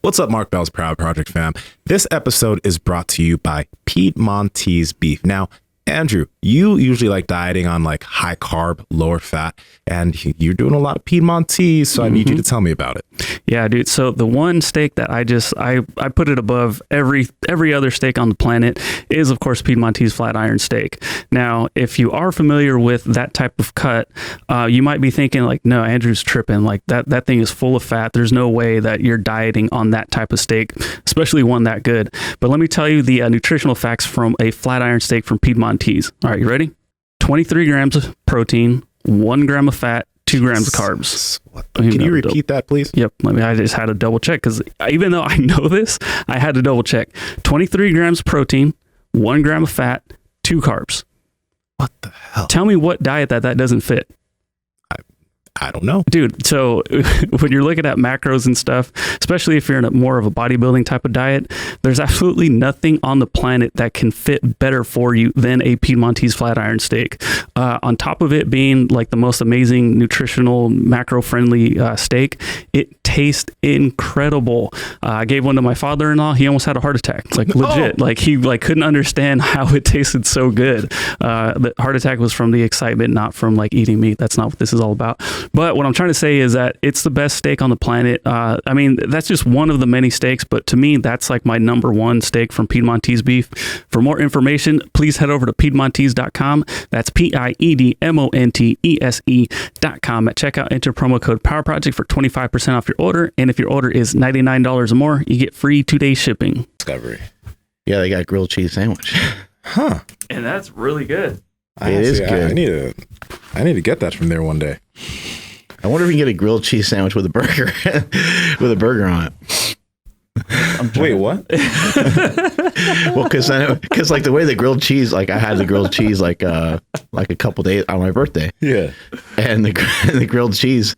What's up, Mark Bell's Proud Project fam? This episode is brought to you by Piedmontese beef. Now, Andrew, you usually like dieting on like high carb, lower fat, and you're doing a lot of Piedmontese, so I need you to tell me about it. Yeah, dude. So the one steak that I put it above every other steak on the planet is, of course, Piedmontese flat iron steak. Now, if you are familiar with that type of cut, you might be thinking like, no, Andrew's tripping. Like that thing is full of fat. There's no way that you're dieting on that type of steak, especially one that good. But let me tell you the nutritional facts from a flat iron steak from Piedmontese. All right, you ready? 23 grams of protein, 1 gram of fat, 2 grams of carbs. Can you repeat that, please? Yep. I just had to double check because even though I know this, I had to double check. 23 grams of protein, 1 gram of fat, 2 carbs. What the hell? Tell me what diet that doesn't fit. I don't know. Dude, so when you're looking at macros and stuff, especially if you're in more of a bodybuilding type of diet, there's absolutely nothing on the planet that can fit better for you than a Piedmontese flat iron steak. On top of it being like the most amazing nutritional macro-friendly steak, it tastes incredible. I gave one to my father-in-law. He almost had a heart attack, like legit. Like he couldn't understand how it tasted so good. The heart attack was from the excitement, not from like eating meat. That's not what this is all about. But what I'm trying to say is that it's the best steak on the planet. I mean, that's just one of the many steaks, but to me, that's like my number one steak from Piedmontese beef. For more information, please head over to Piedmontese.com. That's Piedmontese.com. At checkout, enter promo code Power Project for 25% off your order. And if your order is $99 or more, you get free 2-day shipping. Discovery. Yeah, they got grilled cheese sandwich. Huh. And that's really good. It is good. I need to get that from there one day. I wonder if you can get a grilled cheese sandwich with a burger, with a burger on it. Wait, what? Well, because like the way the grilled cheese, like I had the grilled cheese like a couple days on my birthday. Yeah, and the grilled cheese,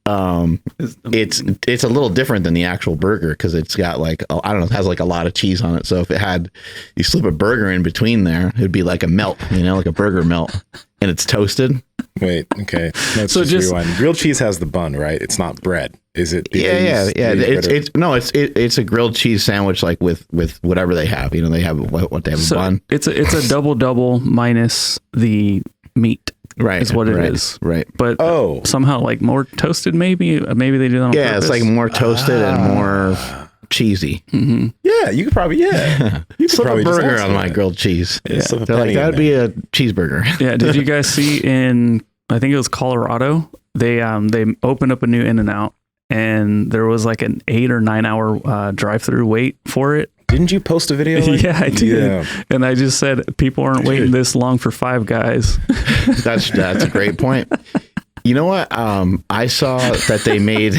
it's a little different than the actual burger because it's got like I don't know, it has like a lot of cheese on it. So if you slip a burger in between there, it'd be like a melt, like a burger melt, and it's toasted. Wait, okay. Let's just rewind. Grilled cheese has the bun, right? It's not bread, is it? Yeah. It's a grilled cheese sandwich, like with whatever they have. They have what they have a bun. It's a double minus the meat. Right, is what it is. Right, but somehow like more toasted. Maybe they do that on purpose. It's like more toasted and more cheesy. Mm-hmm. Yeah, you could probably slip a burger on my grilled cheese. Yeah. They're like, that'd be a cheeseburger. Yeah. Did you guys see in I think it was Colorado? They opened up a new In-N-Out, and there was like an 8 or 9 hour drive-through wait for it. Didn't you post a video? Yeah, I did. Yeah. And I just said people aren't waiting this long for Five Guys. That's a great point. You know what? I saw that they made,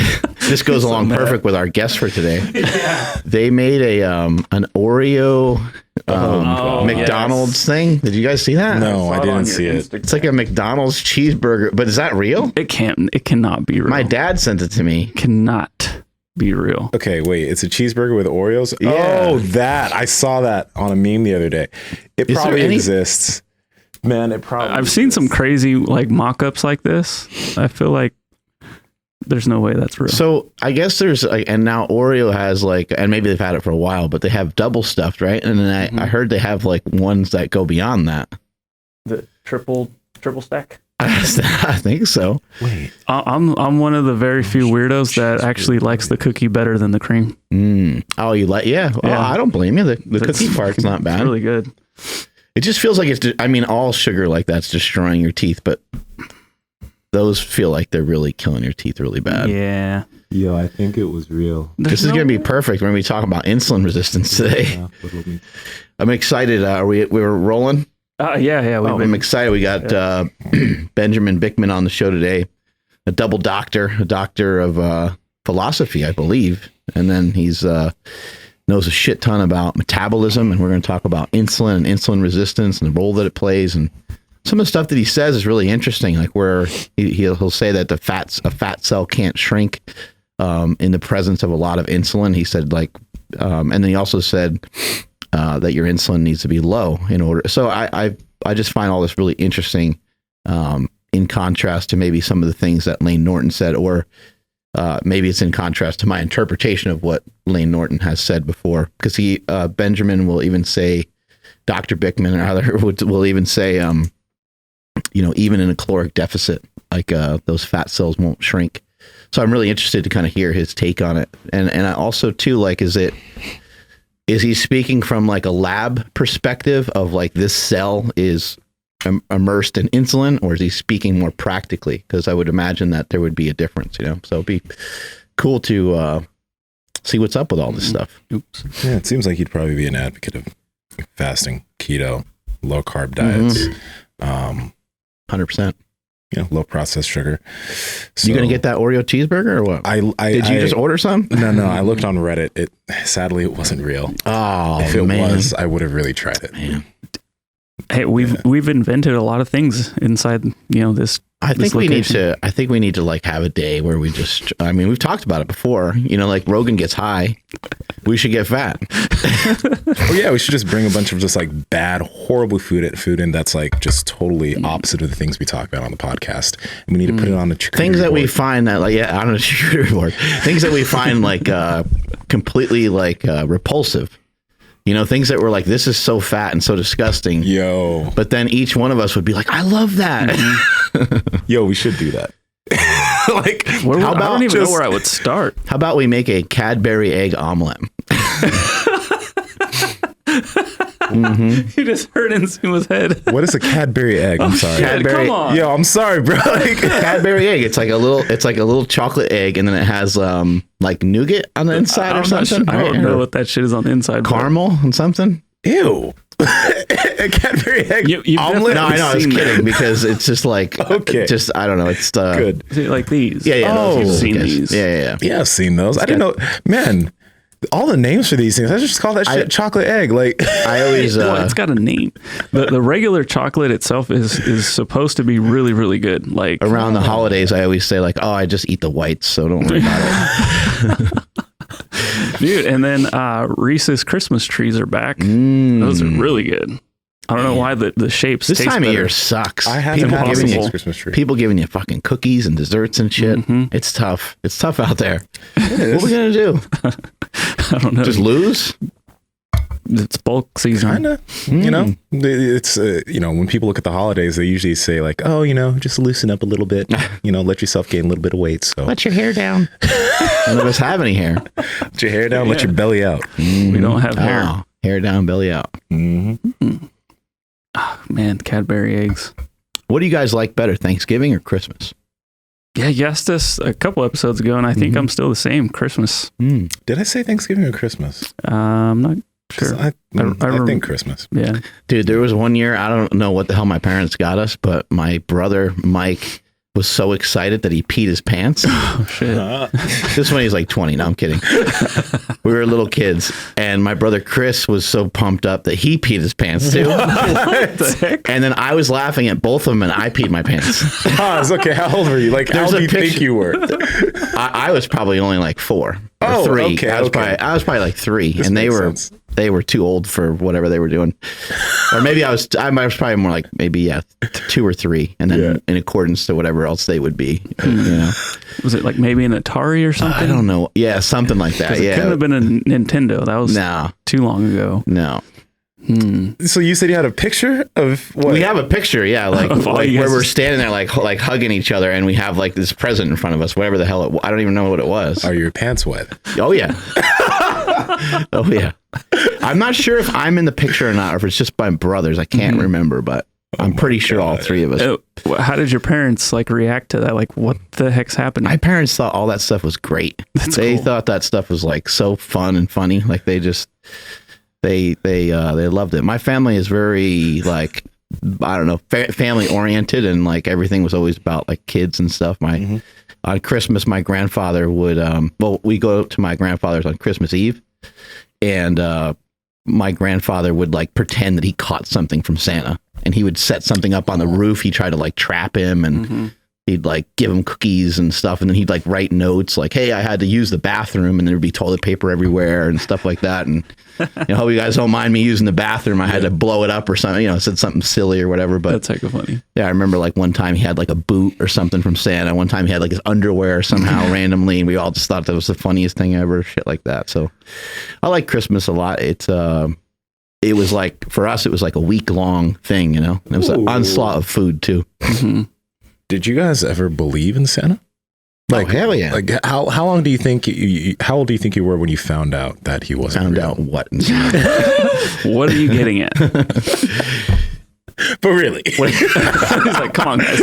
this goes along perfect with our guest for today. Yeah. They made an Oreo McDonald's thing. Did you guys see that? No, I didn't see it. It's like a McDonald's cheeseburger, but is that real? It cannot be real. My dad sent it to me. Cannot be real. Okay, wait, it's a cheeseburger with Oreos? Yeah. Oh, that. I saw that on a meme the other day. It probably exists. Man, it probably I've seen some crazy like mock-ups like this. I feel like there's no way that's real. So I guess there's like, and now Oreo has like, and maybe they've had it for a while, but they have double stuffed, right? And then I heard they have like ones that go beyond that. The triple stack? I think so. Wait, I'm one of the very few weirdos that actually likes the cookie better than the cream. Oh, you like? Yeah. Well, I don't blame you. The cookie part's not bad. It's really good. It just feels like all sugar like that's destroying your teeth, but those feel like they're really killing your teeth really bad. Yeah. Yo, I think it was real. This is going to be perfect when we talk about insulin resistance today. I'm excited. We're rolling? Yeah. I'm excited. We got Benjamin Bikman on the show today, a doctor of philosophy, I believe. And then he's knows a shit ton about metabolism, and we're going to talk about insulin and insulin resistance and the role that it plays. And some of the stuff that he says is really interesting, like where he'll say that a fat cell can't shrink in the presence of a lot of insulin. He said and then he also said that your insulin needs to be low in order. So I just find all this really interesting in contrast to maybe some of the things that Lane Norton said, or maybe it's in contrast to my interpretation of what Lane Norton has said before, because Benjamin will even say, Dr. Bikman or other will even say, even in a caloric deficit, like those fat cells won't shrink. So I'm really interested to kind of hear his take on it. And I also too, like, is he speaking from like a lab perspective of like this cell is immersed in insulin, or is he speaking more practically? Because I would imagine that there would be a difference, So it'd be cool to see what's up with all this stuff. Oops. Yeah, it seems like he'd probably be an advocate of fasting, keto, low carb diets. 100%. Low processed sugar. So, you gonna get that Oreo cheeseburger or what? Did you just order some? No. I looked on Reddit. Sadly, it wasn't real. Oh, if it was, I would have really tried it. Man. Hey, we've invented a lot of things inside, this. I think we need to like have a day where we just, we've talked about it before, like Rogan gets high, we should get fat. Oh yeah, we should just bring a bunch of just like bad, horrible food in that's like just totally opposite of the things we talk about on the podcast. And we need to put it on a things that we find that like, I don't know, charcuterie board. Things that we find like completely like repulsive. Things that were like, this is so fat and so disgusting. Yo. But then each one of us would be like, I love that. Yo, we should do that. Like, I don't even know where I would start. How about we make a Cadbury egg omelet? You just heard Insuma's head. What is a Cadbury egg? I'm sorry. Cadbury, come on. Yo, I'm sorry, bro. Like, Cadbury egg. It's like a little chocolate egg, and then it has like nougat on the inside or something. I don't know what that shit is on the inside. Caramel and something. Ew. A Cadbury egg omelet? No, I know. I was kidding because it's just like, okay. I don't know. It's good. Is it like these? Yeah. Oh, You've seen these. Yeah. Yeah, I've seen those. I didn't know, man. All the names for these things, I just call that shit chocolate egg. Like, I always, well, it's got a name. The regular chocolate itself is supposed to be really, really good. Like around the holidays, I always say like, oh, I just eat the whites, so don't worry about it. Dude, and then Reese's Christmas trees are back. Those are really good. I don't know why the shapes this taste time better. of year sucks. I haven't had giving Christmas tree. People giving you fucking cookies and desserts and shit. It's tough. It's tough out there. What are we gonna do? I don't know. Just lose? It's bulk season. Kinda. It's when people look at the holidays, they usually say like, oh, just loosen up a little bit. Let yourself gain a little bit of weight. So let your hair down. None of us have any hair. Let your hair down. Let your belly out. We don't have hair. Oh, hair down, belly out. Oh, man, Cadbury eggs. What do you guys like better, Thanksgiving or Christmas? Yeah, you asked us a couple episodes ago, and I think I'm still the same. Christmas. Did I say Thanksgiving or Christmas? I'm not sure. I think Christmas. Yeah. Dude, there was one year, I don't know what the hell my parents got us, but my brother, Mike, was so excited that he peed his pants. Oh, shit. This one, he's like 20. No, I'm kidding. We were little kids, and my brother Chris was so pumped up that he peed his pants too. What the heck? And then I was laughing at both of them, and I peed my pants. It's okay. How old were you? Like, how old do you think you were? I was probably only like 4 or 3. Okay, I was probably like 3, this and sense. they were too old for whatever they were doing. Or maybe I was probably more like 2 or 3, and then in accordance to whatever else they would be. Was it like maybe an Atari or something? I don't know. Yeah, something like that. It couldn't have been a Nintendo. That was too long ago. No. So you said you had a picture of what? We have a picture, like where we're standing there, like hugging each other, and we have like this present in front of us, whatever the hell I don't even know what it was. Are your pants wet? Oh yeah. Oh yeah. I'm not sure if I'm in the picture or not, or if it's just my brothers. I can't remember, but I'm pretty sure all 3 of us. How did your parents like react to that? Like, what the heck's happening? My parents thought all that stuff was great. They thought that stuff was like so fun and funny. Like they just they loved it. My family is very like, I don't know, family oriented, and like everything was always about like kids and stuff. On Christmas, my grandfather would we go to my grandfather's on Christmas Eve, and my grandfather would like pretend that he caught something from Santa, and he would set something up on the roof. He tried to like trap him, and he'd like give him cookies and stuff, and then he'd like write notes like, "Hey, I had to use the bathroom," and there'd be toilet paper everywhere and stuff like that. And hope you guys don't mind me using the bathroom. I had to blow it up or something. Said something silly or whatever. But That's heck of funny. yeah, I remember like one time he had like a boot or something from Santa. One time he had like his underwear somehow randomly, and we all just thought that was the funniest thing ever. Shit like that. So I like Christmas a lot. It was like, for us, it was like a week-long thing, It was an onslaught of food, too. Mm-hmm. Did you guys ever believe in Santa? Like, hell yeah. Like, how long do you think, how old do you think you were when you found out that he wasn't Found real? out what? What are you getting at? But really. He's like, come on, guys.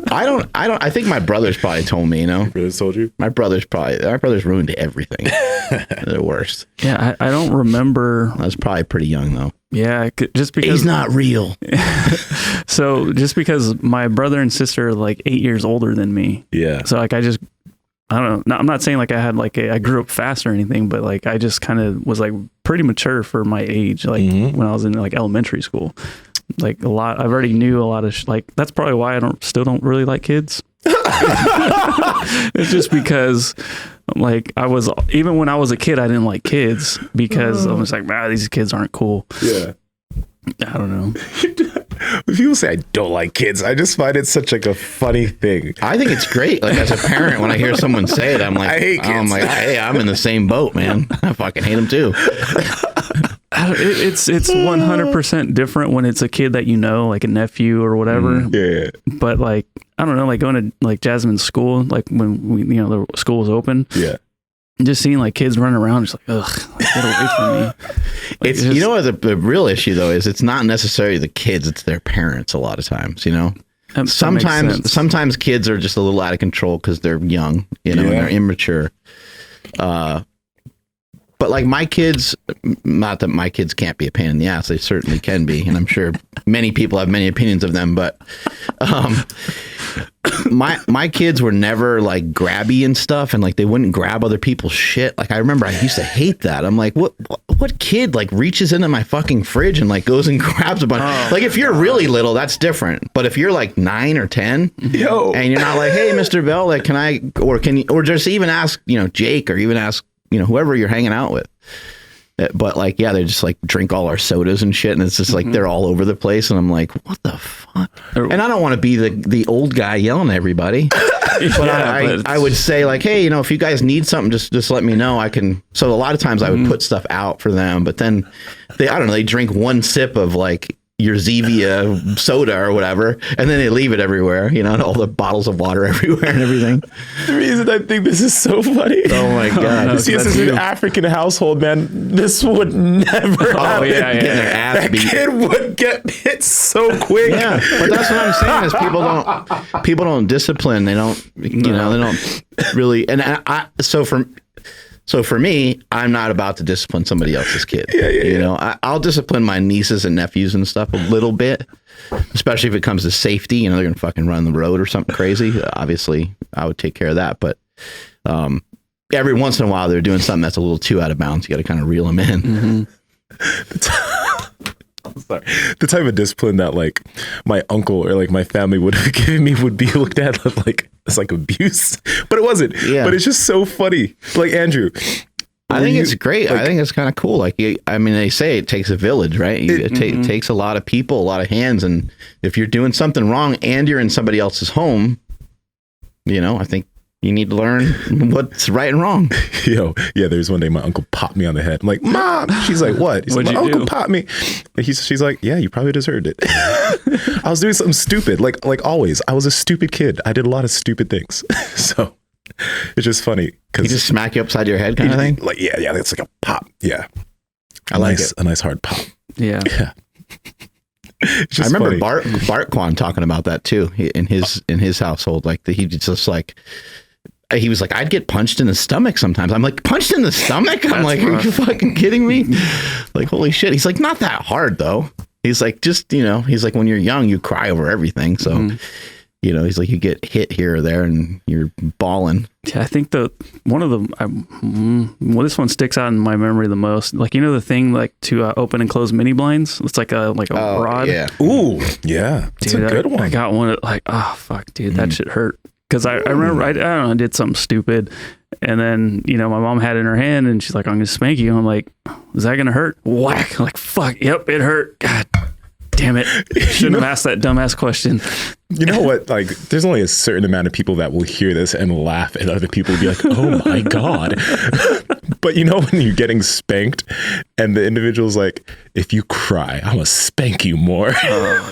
I think my brothers probably told me, Really told you? My brothers ruined everything. They're the worst. Yeah, I don't remember. I was probably pretty young, though. Yeah, just because He's not real. So just because my brother and sister are like 8 years older than me. Yeah. So like I don't know. I'm not saying like I had like I grew up fast or anything, but like I just kind of was like pretty mature for my age. Like when I was in like elementary school, like I already knew a lot of like that's probably why I still don't really like kids. It's just because like even when I was a kid, I didn't like kids because I was like, these kids aren't cool. Yeah. I don't know. When people say I don't like kids, I just find it such like a funny thing. I think it's great. Like as a parent, when I hear someone say it, I'm like, I hate kids. I'm like, hey, I'm in the same boat, man. I fucking hate them too. It's 100% different when it's a kid that like a nephew or whatever. Yeah. But like I don't know, like going to like Jasmine's school, like when the school was open. Yeah. Just seeing like kids running around, just like ugh, like, get away from me. Like, It's just, what the real issue though is it's not necessarily the kids, it's their parents a lot of times, that makes sense. Sometimes kids are just a little out of control because they're young, and they're immature. But like my kids, not that my kids can't be a pain in the ass, they certainly can be, and I'm sure many people have many opinions of them, but my kids were never like grabby and stuff, and like they wouldn't grab other people's shit. Like I remember I used to hate that. I'm like, what kid like reaches into my fucking fridge and like goes and grabs a bunch? Like if you're really little, that's different. But if you're like 9 or 10, and you're not like, hey, Mr. Bell, like can you, or just even ask, Jake, or even ask, whoever you're hanging out with. But like, yeah, they just like drink all our sodas and shit, and it's just like they're all over the place, and I'm like, what the fuck? And I don't want to be the old guy yelling at everybody. But I would say like, hey, if you guys need something, just let me know. I can. So a lot of times I would put stuff out for them, but then they drink one sip of like your Zevia soda or whatever, and then they leave it everywhere, and all the bottles of water everywhere and everything. The reason I think this is so funny. Oh my God. You see, this is an African household, man. This would never happen. Getting their ass That beat. kid would get hit so quick. Yeah, but that's what I'm saying is people don't discipline. They don't, they don't really. And So for me, I'm not about to discipline somebody else's kid. I'll discipline my nieces and nephews and stuff a little bit, especially if it comes to safety. They're going to fucking run the road or something crazy. Obviously, I would take care of that. But every once in a while, they're doing something that's a little too out of bounds. You got to kind of reel them in. Sorry. The type of discipline that like my uncle or like my family would have given me would be looked at like as like abuse, but it wasn't. But it's just so funny. Like Andrew, I think it's great. I think it's kind of cool. Like, they say it takes a village, right? It takes a lot of people, a lot of hands. And if you're doing something wrong and you're in somebody else's home, I think you need to learn what's right and wrong. There's one day my uncle popped me on the head. I'm like, Mom. She's like, what? He's like, my uncle popped me. And she's like, yeah, you probably deserved it. I was doing something stupid. Like always. I was a stupid kid. I did a lot of stupid things. So it's just funny. He just smack you upside your head kind of thing? Like, yeah, that's like a pop. Yeah. I like it. A nice hard pop. Yeah. I remember Bart Kwan talking about that too in his household. Like he just like, he was like, I'd get punched in the stomach sometimes. I'm like, punched in the stomach? I'm like, rough. Are you fucking kidding me? Like, holy shit. He's like, not that hard though. He's like, just, he's like, when you're young, you cry over everything. So, he's like, you get hit here or there and you're bawling. Yeah, I think one of them, this one sticks out in my memory the most. Like, the thing like to open and close mini blinds. It's like a rod. Yeah. Ooh, yeah. It's Dude, a good one. I got one at like, oh fuck, dude, that shit hurt. Because I remember, I don't know, I did something stupid. And then, my mom had it in her hand and she's like, I'm going to spank you. And I'm like, is that going to hurt? Whack. I'm like, fuck. Yep, it hurt. God damn it. Shouldn't have asked that dumbass question. You know what? Like, there's only a certain amount of people that will hear this and laugh, and other people will be like, oh my God. But when you're getting spanked and the individual's like, if you cry, I'm going to spank you more.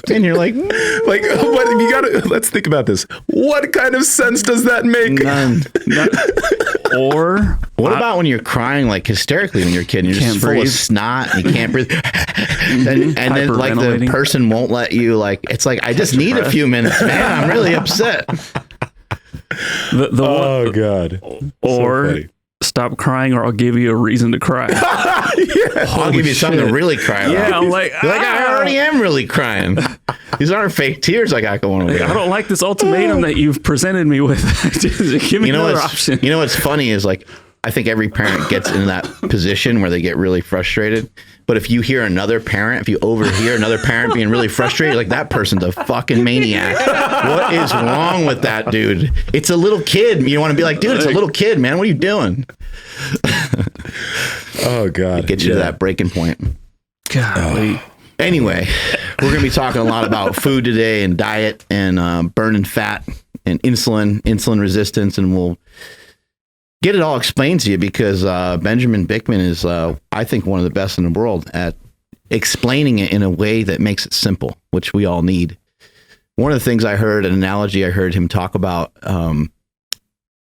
And you're like, what you gotta, let's think about this. What kind of sense does that make? none. Or What about when you're crying like hysterically when you're a kid and you're just full breathe. of snot and you can't breathe? and then like the Hyperventilating. person won't let you, like, it's like, I just need a few minutes, man. I'm really upset. Oh God. or funny. stop crying or I'll give you a reason to cry. I'll give you something to really cry about. Yeah, I'm like, You're like, I already am really crying. These aren't fake tears I got going on. I don't like this ultimatum that you've presented me with. Give me another option. You know what's funny is, like, I think every parent gets in that position where they get really frustrated. But if you hear another parent, if you overhear another parent being really frustrated, like, that person's a fucking maniac. What is wrong with that dude? It's a little kid. You want to be like, dude, it's a little kid, man. What are you doing? Oh God. Get you to that breaking point. Golly. Anyway, we're going to be talking a lot about food today and diet and burning fat and insulin resistance, and we'll get it all explained to you because Benjamin Bikman is, I think, one of the best in the world at explaining it in a way that makes it simple, which we all need. One of the things I heard, an analogy I heard him talk about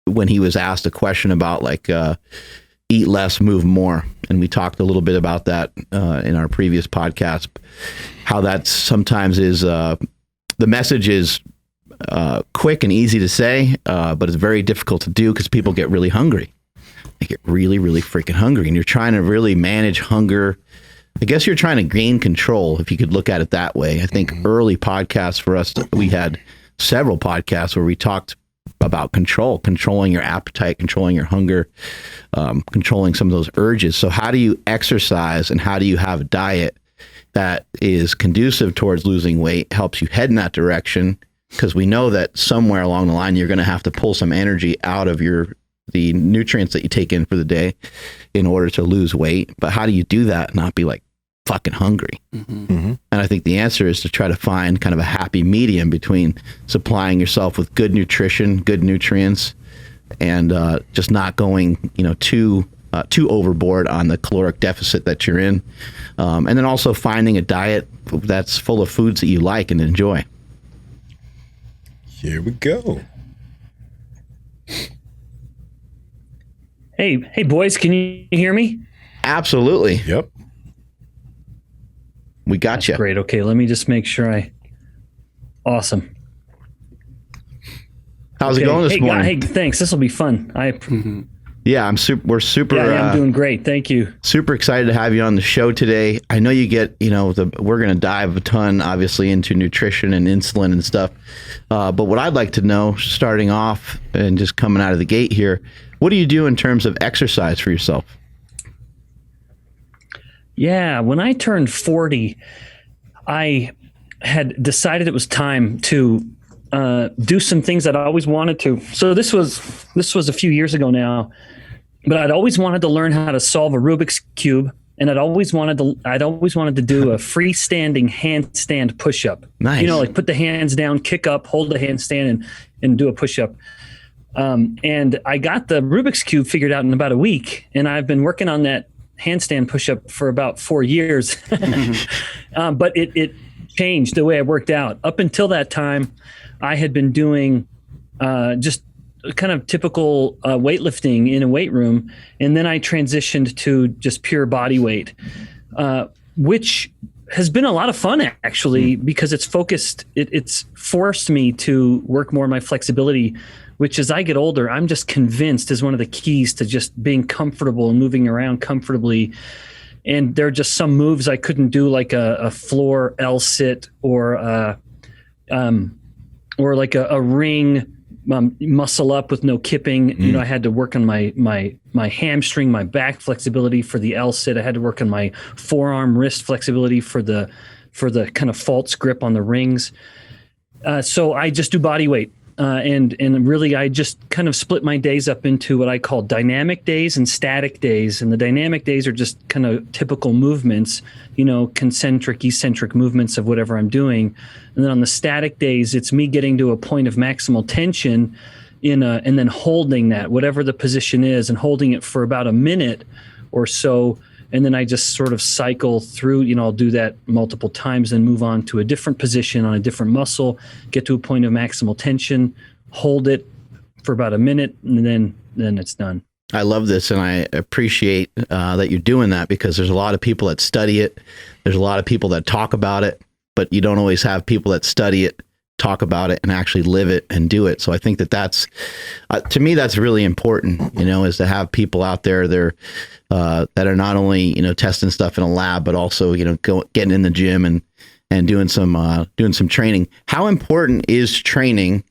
when he was asked a question about, like, eat less, move more. And we talked a little bit about that in our previous podcast, how that sometimes is, the message is quick and easy to say, but it's very difficult to do because people get really hungry. They get really, really freaking hungry. And you're trying to really manage hunger. I guess you're trying to gain control, if you could look at it that way. I think early podcasts for us, we had several podcasts where we talked about controlling your appetite, controlling your hunger, controlling some of those urges. So how do you exercise and how do you have a diet that is conducive towards losing weight, helps you head in that direction? Because we know that somewhere along the line, you're going to have to pull some energy out of the nutrients that you take in for the day in order to lose weight. But how do you do that and not be like fucking hungry? And I think the answer is to try to find kind of a happy medium between supplying yourself with good nutrition, good nutrients, and just not going, too overboard on the caloric deficit that you're in. And then also finding a diet that's full of foods that you like and enjoy. Here we go. Hey, boys, can you hear me? Absolutely. Yep. We got you. Great. Okay, let me just make sure Awesome. How's it going this morning? Hey, thanks. This will be fun. Yeah, we're super. I'm doing great. Thank you. Super excited to have you on the show today. I know you get, we're going to dive a ton, obviously, into nutrition and insulin and stuff. But what I'd like to know, starting off and just coming out of the gate here, what do you do in terms of exercise for yourself? Yeah, when I turned 40, I had decided it was time to do some things that I always wanted to. So this was a few years ago now, but I'd always wanted to learn how to solve a Rubik's Cube, and I'd always wanted to do a freestanding handstand push-up. Nice. Like put the hands down, kick up, hold the handstand, and do a push-up. And I got the Rubik's Cube figured out in about a week, and I've been working on that handstand push-up for about 4 years. But it changed the way I worked out. Up until that time, I had been doing just kind of typical weightlifting in a weight room, and then I transitioned to just pure body weight, which has been a lot of fun actually, because it's focused. It's forced me to work more on my flexibility, which as I get older, I'm just convinced is one of the keys to just being comfortable and moving around comfortably. And there are just some moves I couldn't do, like a floor L sit or or like a ring muscle up with no kipping. You know, I had to work on my hamstring, my back flexibility for the L sit. I had to work on my forearm wrist flexibility for the kind of false grip on the rings. So I just do body weight. And really, I just kind of split my days up into what I call dynamic days and static days. And the dynamic days are just kind of typical movements, you know, concentric, eccentric movements of whatever I'm doing. And then on the static days, it's me getting to a point of maximal tension and then holding that, whatever the position is, and holding it for about a minute or so. And then I just sort of cycle through, you know, I'll do that multiple times and move on to a different position on a different muscle, get to a point of maximal tension, hold it for about a minute, and then it's done. I love this, and I appreciate that you're doing that, because there's a lot of people that study it. There's a lot of people that talk about it, but you don't always have people that study it, talk about it, and actually live it and do it. So I think that's to me, that's really important, you know, is to have people out there that are not only, you know, testing stuff in a lab, but also, you know, getting in the gym and doing some training. How important is training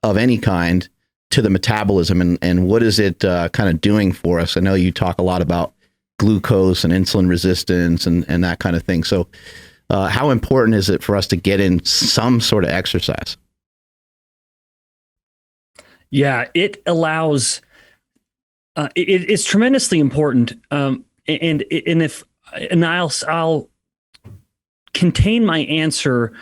of any kind to the metabolism, and what is it kind of doing for us? I know you talk a lot about glucose and insulin resistance and that kind of thing. So how important is it for us to get in some sort of exercise? Yeah, it allows. It's tremendously important, and I'll contain my answer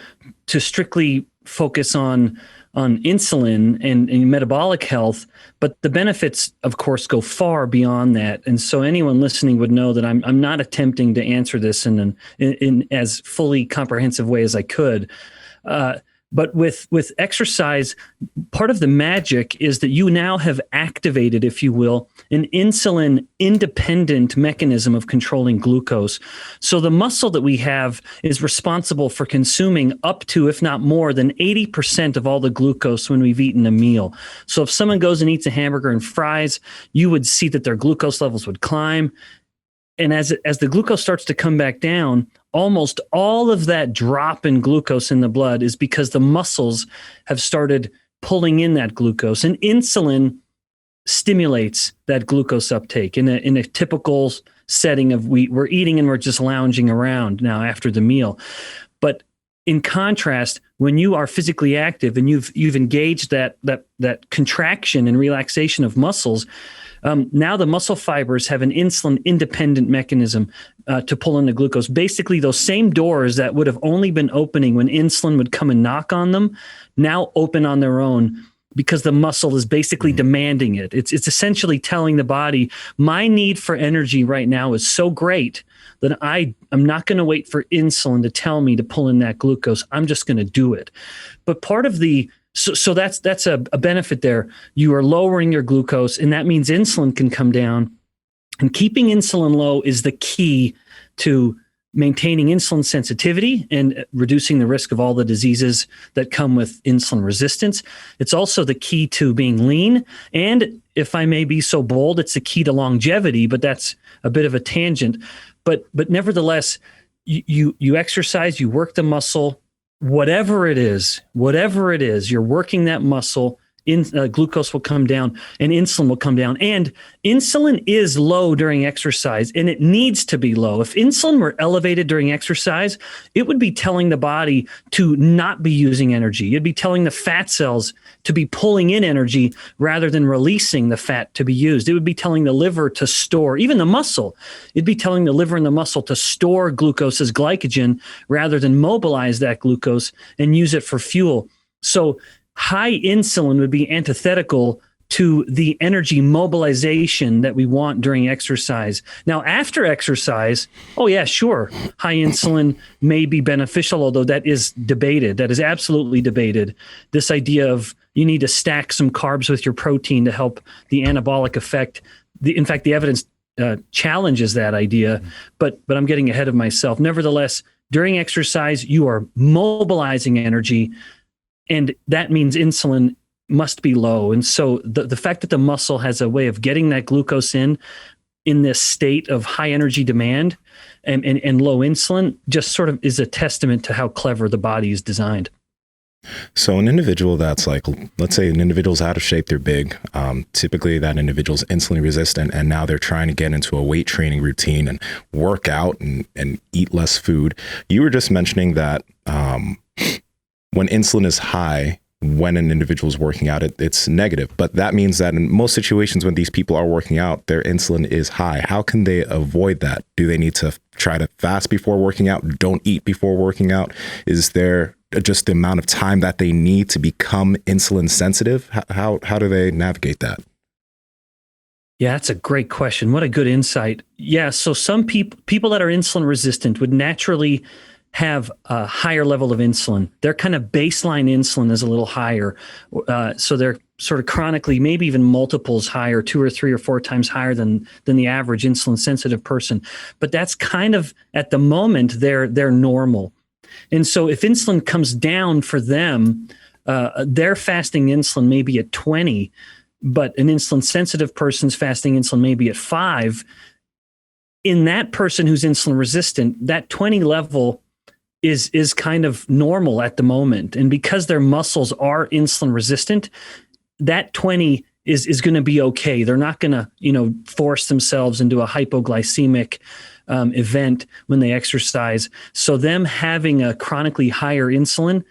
to strictly focus on insulin and metabolic health, but the benefits, of course, go far beyond that. And so anyone listening would know that I'm not attempting to answer this in as fully comprehensive way as I could. But with exercise, part of the magic is that you now have activated, if you will, an insulin independent mechanism of controlling glucose. So the muscle that we have is responsible for consuming up to, if not more than 80% of all the glucose when we've eaten a meal. So if someone goes and eats a hamburger and fries, you would see that their glucose levels would climb. And as the glucose starts to come back down, almost all of that drop in glucose in the blood is because the muscles have started pulling in that glucose. And insulin stimulates that glucose uptake in a typical setting of we're eating and we're just lounging around now after the meal. But in contrast, when you are physically active and you've engaged that contraction and relaxation of muscles, now the muscle fibers have an insulin independent mechanism to pull in the glucose. Basically, those same doors that would have only been opening when insulin would come and knock on them now open on their own, because the muscle is basically demanding it. It's essentially telling the body, my need for energy right now is so great that I'm not going to wait for insulin to tell me to pull in that glucose. I'm just going to do it. But part of so that's a benefit there. You are lowering your glucose, and that means insulin can come down. And keeping insulin low is the key to maintaining insulin sensitivity and reducing the risk of all the diseases that come with insulin resistance. It's also the key to being lean. And if I may be so bold, it's the key to longevity, but that's a bit of a tangent. But nevertheless, you exercise, you work the muscle, whatever it is, you're working that muscle, glucose will come down and insulin will come down. And insulin is low during exercise, and it needs to be low. If insulin were elevated during exercise, it would be telling the body to not be using energy. It'd be telling the fat cells to be pulling in energy rather than releasing the fat to be used. It would be telling the liver to store, even the muscle. It'd be telling the liver and the muscle to store glucose as glycogen rather than mobilize that glucose and use it for fuel. So high insulin would be antithetical to the energy mobilization that we want during exercise. Now, after exercise, oh yeah, sure, high insulin may be beneficial, although that is debated. That is absolutely debated. This idea of you need to stack some carbs with your protein to help the anabolic effect. In fact, the evidence challenges that idea, but I'm getting ahead of myself. Nevertheless, during exercise, you are mobilizing energy, and that means insulin must be low. And so the fact that the muscle has a way of getting that glucose in this state of high energy demand and low insulin just sort of is a testament to how clever the body is designed. So an individual that's like, let's say an individual's out of shape, they're big. Typically that individual's insulin resistant, and now they're trying to get into a weight training routine and work out and eat less food. You were just mentioning that when insulin is high, when an individual is working out, it's negative. But that means that in most situations when these people are working out, their insulin is high. How can they avoid that? Do they need to try to fast before working out? Don't eat before working out? Is there just the amount of time that they need to become insulin sensitive? How do they navigate that? Yeah, that's a great question. What a good insight. Yeah, so some people that are insulin resistant would naturally have a higher level of insulin. Their kind of baseline insulin is a little higher. So they're sort of chronically, maybe even multiples higher, 2 or 3 or 4 times higher than the average insulin sensitive person. But that's kind of, at the moment, they're normal. And so if insulin comes down for them, their fasting insulin may be at 20, but an insulin sensitive person's fasting insulin may be at 5. In that person who's insulin resistant, that 20 level is kind of normal at the moment. And because their muscles are insulin resistant, that 20 is going to be okay. They're not going to, force themselves into a hypoglycemic event when they exercise. So them having a chronically higher insulin,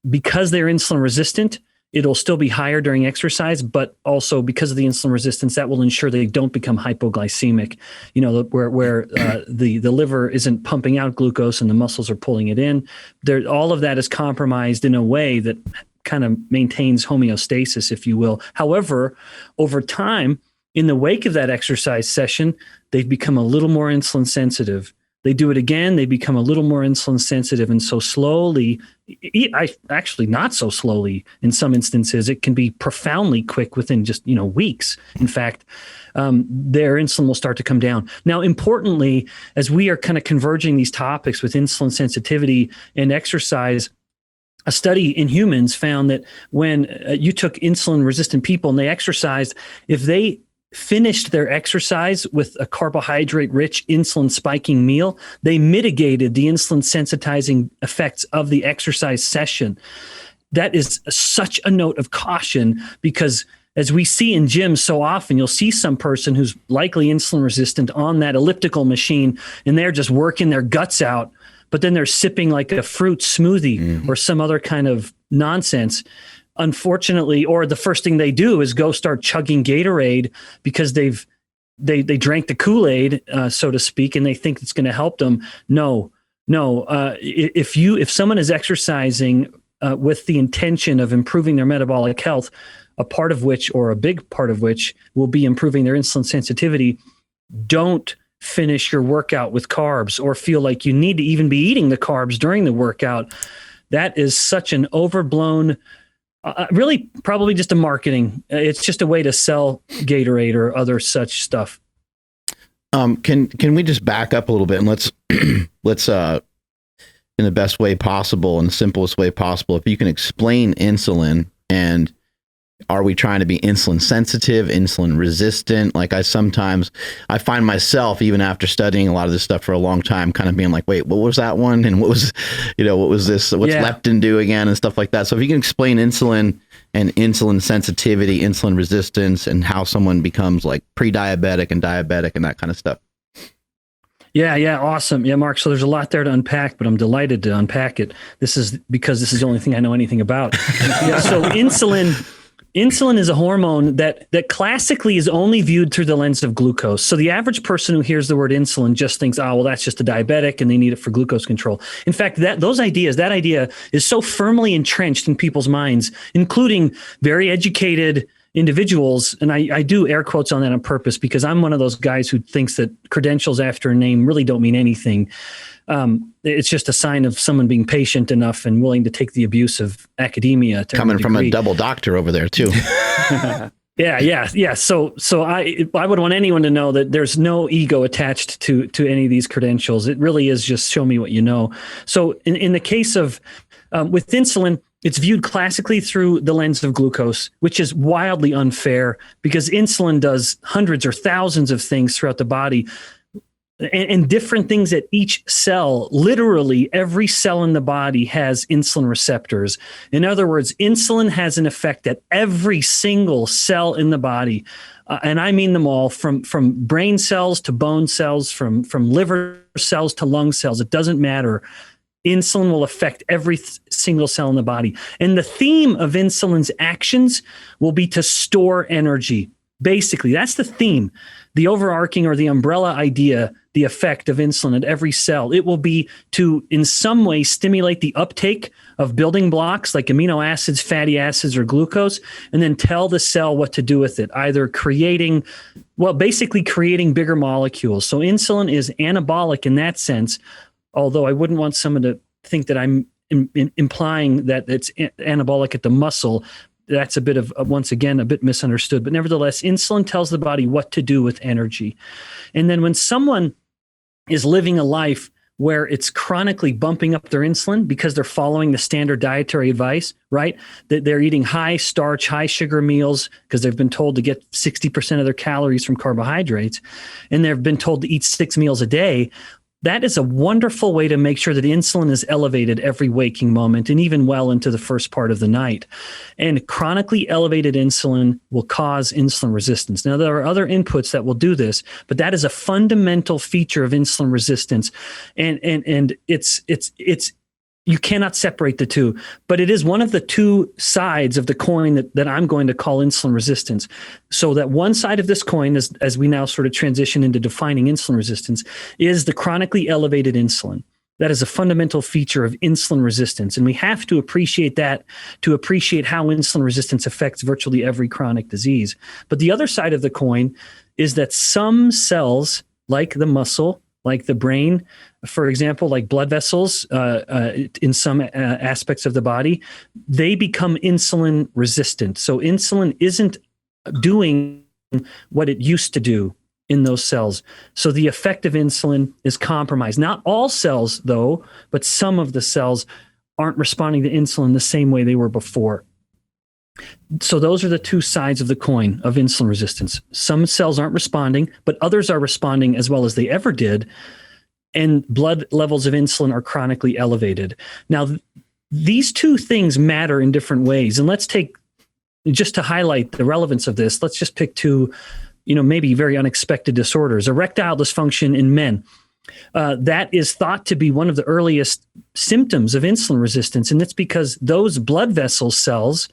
because they're insulin resistant, it'll still be higher during exercise, but also because of the insulin resistance, that will ensure they don't become hypoglycemic, where the liver isn't pumping out glucose and the muscles are pulling it in. All of that is compromised in a way that kind of maintains homeostasis, if you will. However, over time, in the wake of that exercise session, they've become a little more insulin sensitive. They do it again, they become a little more insulin sensitive. And so slowly, actually not so slowly in some instances, it can be profoundly quick within just, weeks. In fact, their insulin will start to come down. Now, importantly, as we are kind of converging these topics with insulin sensitivity and exercise, a study in humans found that when you took insulin resistant people and they exercised, if they finished their exercise with a carbohydrate-rich insulin spiking meal, they mitigated the insulin sensitizing effects of the exercise session. That is such a note of caution, because as we see in gyms so often, you'll see some person who's likely insulin resistant on that elliptical machine, and they're just working their guts out, but then they're sipping like a fruit smoothie or some other kind of nonsense. Unfortunately, or the first thing they do is go start chugging Gatorade because they drank the Kool-Aid, so to speak, and they think it's going to help them. No. If someone is exercising with the intention of improving their metabolic health, a part of which, or a big part of which, will be improving their insulin sensitivity, don't finish your workout with carbs or feel like you need to even be eating the carbs during the workout. That is such an overblown. Really, probably just a marketing. It's just a way to sell Gatorade or other such stuff. Can we just back up a little bit and let's in the best way possible, in the simplest way possible, if you can explain insulin, and are we trying to be insulin sensitive, insulin resistant? Like I find myself, even after studying a lot of this stuff for a long time, kind of being like, wait, what was that one? And what was this? What's leptin do again and stuff like that. So if you can explain insulin and insulin sensitivity, insulin resistance, and how someone becomes like pre-diabetic and diabetic and that kind of stuff. Yeah. Awesome. Yeah, Mark. So there's a lot there to unpack, but I'm delighted to unpack it. This is because this is the only thing I know anything about. So Insulin is a hormone that classically is only viewed through the lens of glucose. So the average person who hears the word insulin just thinks, oh, well, that's just a diabetic and they need it for glucose control. In fact, that idea is so firmly entrenched in people's minds, including very educated individuals. And I do air quotes on that on purpose, because I'm one of those guys who thinks that credentials after a name really don't mean anything. It's just a sign of someone being patient enough and willing to take the abuse of academia. Coming from a double doctor over there too. Yeah. So I would want anyone to know that there's no ego attached to any of these credentials. It really is just show me what you know. So in the case of with insulin, it's viewed classically through the lens of glucose, which is wildly unfair, because insulin does hundreds or thousands of things throughout the body. and different things at each cell. Literally every cell in the body has insulin receptors. In other words, insulin has an effect at every single cell in the body. And I mean them all, from brain cells to bone cells, from liver cells to lung cells. It doesn't matter. Insulin will affect every single cell in the body. And the theme of insulin's actions will be to store energy. Basically, that's the theme, the overarching or the umbrella idea, the effect of insulin at every cell. It will be to, in some way, stimulate the uptake of building blocks like amino acids, fatty acids, or glucose, and then tell the cell what to do with it, either basically creating bigger molecules. So insulin is anabolic in that sense, although I wouldn't want someone to think that I'm implying that it's anabolic at the muscle. That's a bit of, once again, a bit misunderstood. But nevertheless, insulin tells the body what to do with energy. And then when someone is living a life where it's chronically bumping up their insulin because they're following the standard dietary advice, right? That they're eating high starch, high sugar meals because they've been told to get 60% of their calories from carbohydrates, and they've been told to eat 6 meals a day. That is a wonderful way to make sure that insulin is elevated every waking moment and even well into the first part of the night. And chronically elevated insulin will cause insulin resistance. Now, there are other inputs that will do this, but that is a fundamental feature of insulin resistance. And it's you cannot separate the two, but it is one of the two sides of the coin that I'm going to call insulin resistance. So that one side of this coin, as we now sort of transition into defining insulin resistance, is the chronically elevated insulin. That is a fundamental feature of insulin resistance. And we have to appreciate that to appreciate how insulin resistance affects virtually every chronic disease. But the other side of the coin is that some cells, like the muscle, like the brain, for example, like blood vessels in some aspects of the body, they become insulin resistant. So insulin isn't doing what it used to do in those cells. So the effect of insulin is compromised. Not all cells, though, but some of the cells aren't responding to insulin the same way they were before. So those are the two sides of the coin of insulin resistance. Some cells aren't responding, but others are responding as well as they ever did. And blood levels of insulin are chronically elevated. Now, these two things matter in different ways. And let's take, just to highlight the relevance of this, let's just pick two, maybe very unexpected disorders. Erectile dysfunction in men. That is thought to be one of the earliest symptoms of insulin resistance. And it's because those blood vessel cells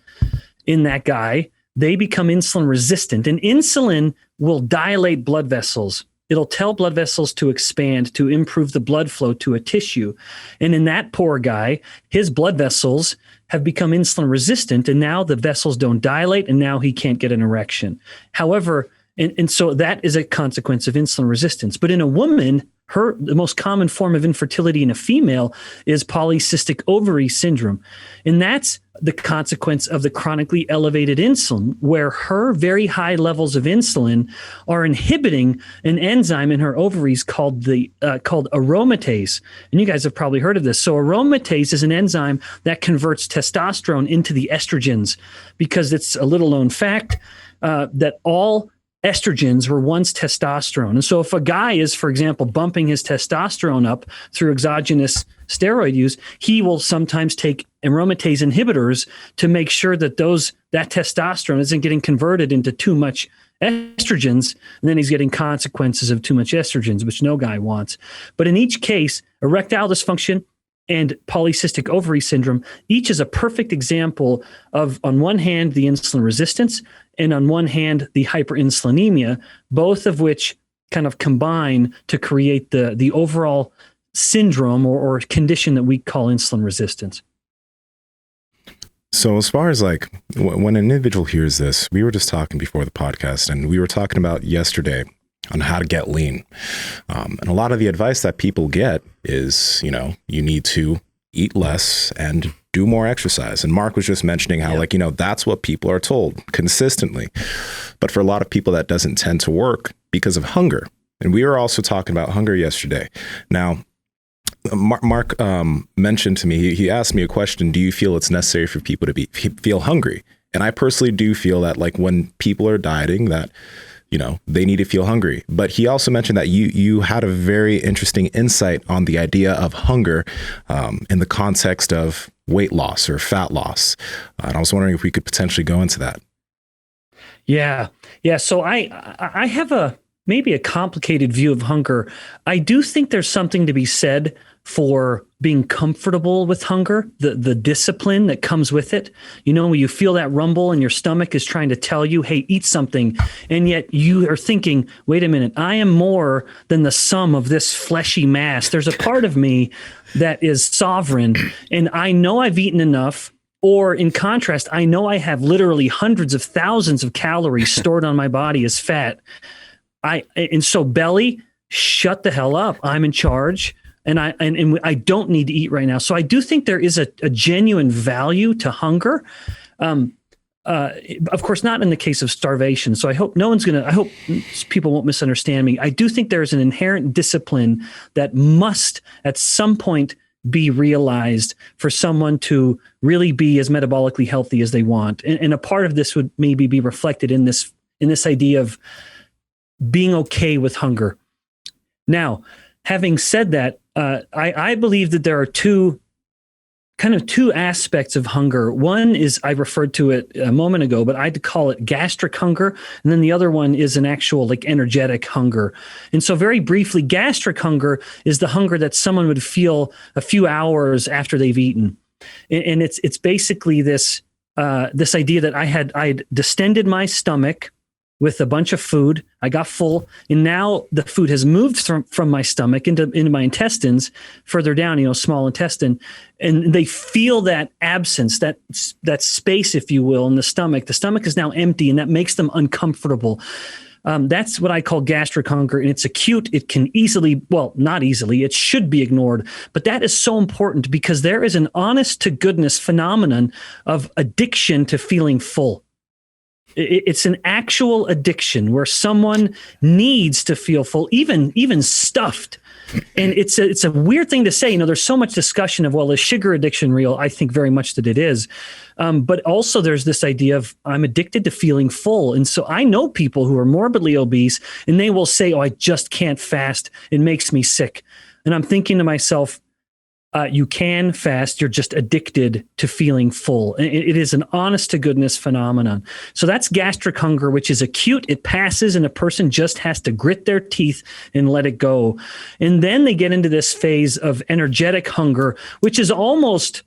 in that guy, they become insulin resistant. And insulin will dilate blood vessels. It'll tell blood vessels to expand to improve the blood flow to a tissue. And in that poor guy, his blood vessels have become insulin resistant, and now the vessels don't dilate, and now he can't get an erection. However, and so that is a consequence of insulin resistance. But in a woman, the most common form of infertility in a female is polycystic ovary syndrome. And that's the consequence of the chronically elevated insulin, where her very high levels of insulin are inhibiting an enzyme in her ovaries called aromatase. And you guys have probably heard of this. So aromatase is an enzyme that converts testosterone into the estrogens, because it's a little known fact that all estrogens were once testosterone. And so if a guy is, for example, bumping his testosterone up through exogenous steroid use, he will sometimes take aromatase inhibitors to make sure that that testosterone isn't getting converted into too much estrogens, and then he's getting consequences of too much estrogens, which no guy wants. But in each case, erectile dysfunction and polycystic ovary syndrome, each is a perfect example of, on one hand, the insulin resistance, and on one hand, the hyperinsulinemia, both of which kind of combine to create the overall syndrome or condition that we call insulin resistance. So as far as like when an individual hears this, we were just talking before the podcast, and we were talking about yesterday on how to get lean. And a lot of the advice that people get is, you need to eat less and do more exercise. And Mark was just mentioning how that's what people are told consistently. But for a lot of people, that doesn't tend to work because of hunger. And we were also talking about hunger yesterday. Now, Mark mentioned to me, he asked me a question: do you feel it's necessary for people to feel hungry? And I personally do feel that, like, when people are dieting, that they need to feel hungry. But he also mentioned that you had a very interesting insight on the idea of hunger in the context of weight loss or fat loss. And I was wondering if we could potentially go into that. Yeah. So I have maybe a complicated view of hunger. I do think there's something to be said for being comfortable with hunger, the discipline that comes with it. When you feel that rumble and your stomach is trying to tell you, hey, eat something. And yet you are thinking, wait a minute, I am more than the sum of this fleshy mass. There's a part of me that is sovereign, and I know I've eaten enough. Or in contrast, I know I have literally hundreds of thousands of calories stored on my body as fat. And so belly, shut the hell up. I'm in charge. And I don't need to eat right now. So I do think there is a genuine value to hunger. Of course, not in the case of starvation. So I hope I hope people won't misunderstand me. I do think there's an inherent discipline that must at some point be realized for someone to really be as metabolically healthy as they want. And a part of this would maybe be reflected in this idea of being okay with hunger. Now, having said that, I believe that there are two aspects of hunger. One is, I referred to it a moment ago, but I'd call it gastric hunger. And then the other one is an actual energetic hunger. And so very briefly, gastric hunger is the hunger that someone would feel a few hours after they've eaten. And it's basically this idea that I had distended my stomach with a bunch of food. I got full, and now the food has moved from my stomach into my intestines, further down, small intestine, and they feel that absence, that space, if you will, in the stomach. The stomach is now empty, and that makes them uncomfortable. That's what I call gastric hunger, and it's acute. It can not easily, it should be ignored. But that is so important because there is an honest to goodness phenomenon of addiction to feeling full. It's an actual addiction where someone needs to feel full, even stuffed. And it's a weird thing to say. There's so much discussion of, well, is sugar addiction real? I think very much that it is. But also there's this idea of I'm addicted to feeling full. And so I know people who are morbidly obese, and they will say, oh, I just can't fast. It makes me sick. And I'm thinking to myself, you can fast. You're just addicted to feeling full. It is an honest to goodness phenomenon. So that's gastric hunger, which is acute. It passes, and a person just has to grit their teeth and let it go. And then they get into this phase of energetic hunger, which is almost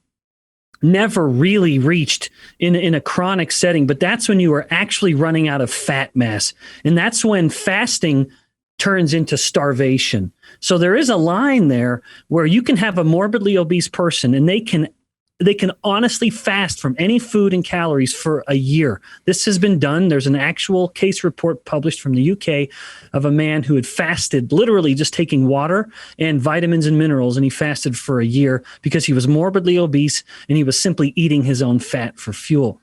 never really reached in a chronic setting. But that's when you are actually running out of fat mass. And that's when fasting turns into starvation. So there is a line there where you can have a morbidly obese person and they can honestly fast from any food and calories for a year. This has been done. There's an actual case report published from the UK of a man who had fasted, literally just taking water and vitamins and minerals, and he fasted for a year because he was morbidly obese and he was simply eating his own fat for fuel.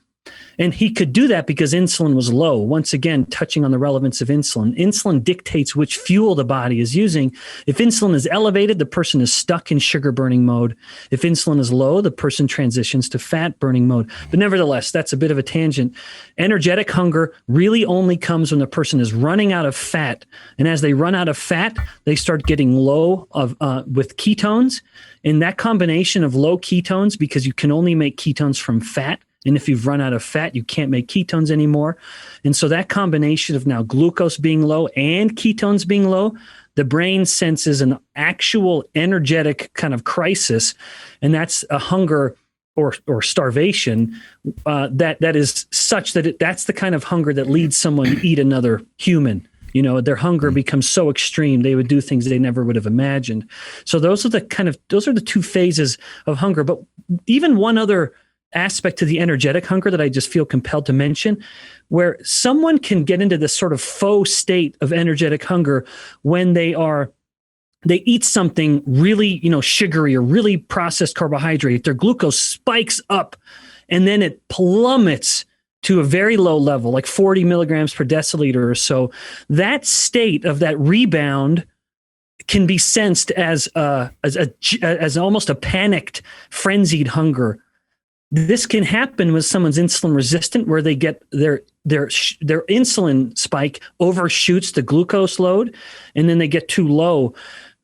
And he could do that because insulin was low. Once again, touching on the relevance of insulin. Insulin dictates which fuel the body is using. If insulin is elevated, the person is stuck in sugar burning mode. If insulin is low, the person transitions to fat burning mode. But nevertheless, that's a bit of a tangent. Energetic hunger really only comes when the person is running out of fat. And as they run out of fat, they start getting low with ketones. And that combination of low ketones, because you can only make ketones from fat, and if you've run out of fat, you can't make ketones anymore. And so that combination of now glucose being low and ketones being low, the brain senses an actual energetic kind of crisis. And that's a hunger or starvation that is such that that's the kind of hunger that leads someone to eat another human. Their hunger becomes so extreme, they would do things they never would have imagined. So those are the two phases of hunger. But even one other aspect to the energetic hunger that I just feel compelled to mention, where someone can get into this sort of faux state of energetic hunger when they eat something really, sugary or really processed carbohydrate. Their glucose spikes up and then it plummets to a very low level, like 40 milligrams per deciliter or so. That state of that rebound can be sensed as almost a panicked, frenzied hunger. This can happen when someone's insulin resistant, where they get their insulin spike overshoots the glucose load, and then they get too low.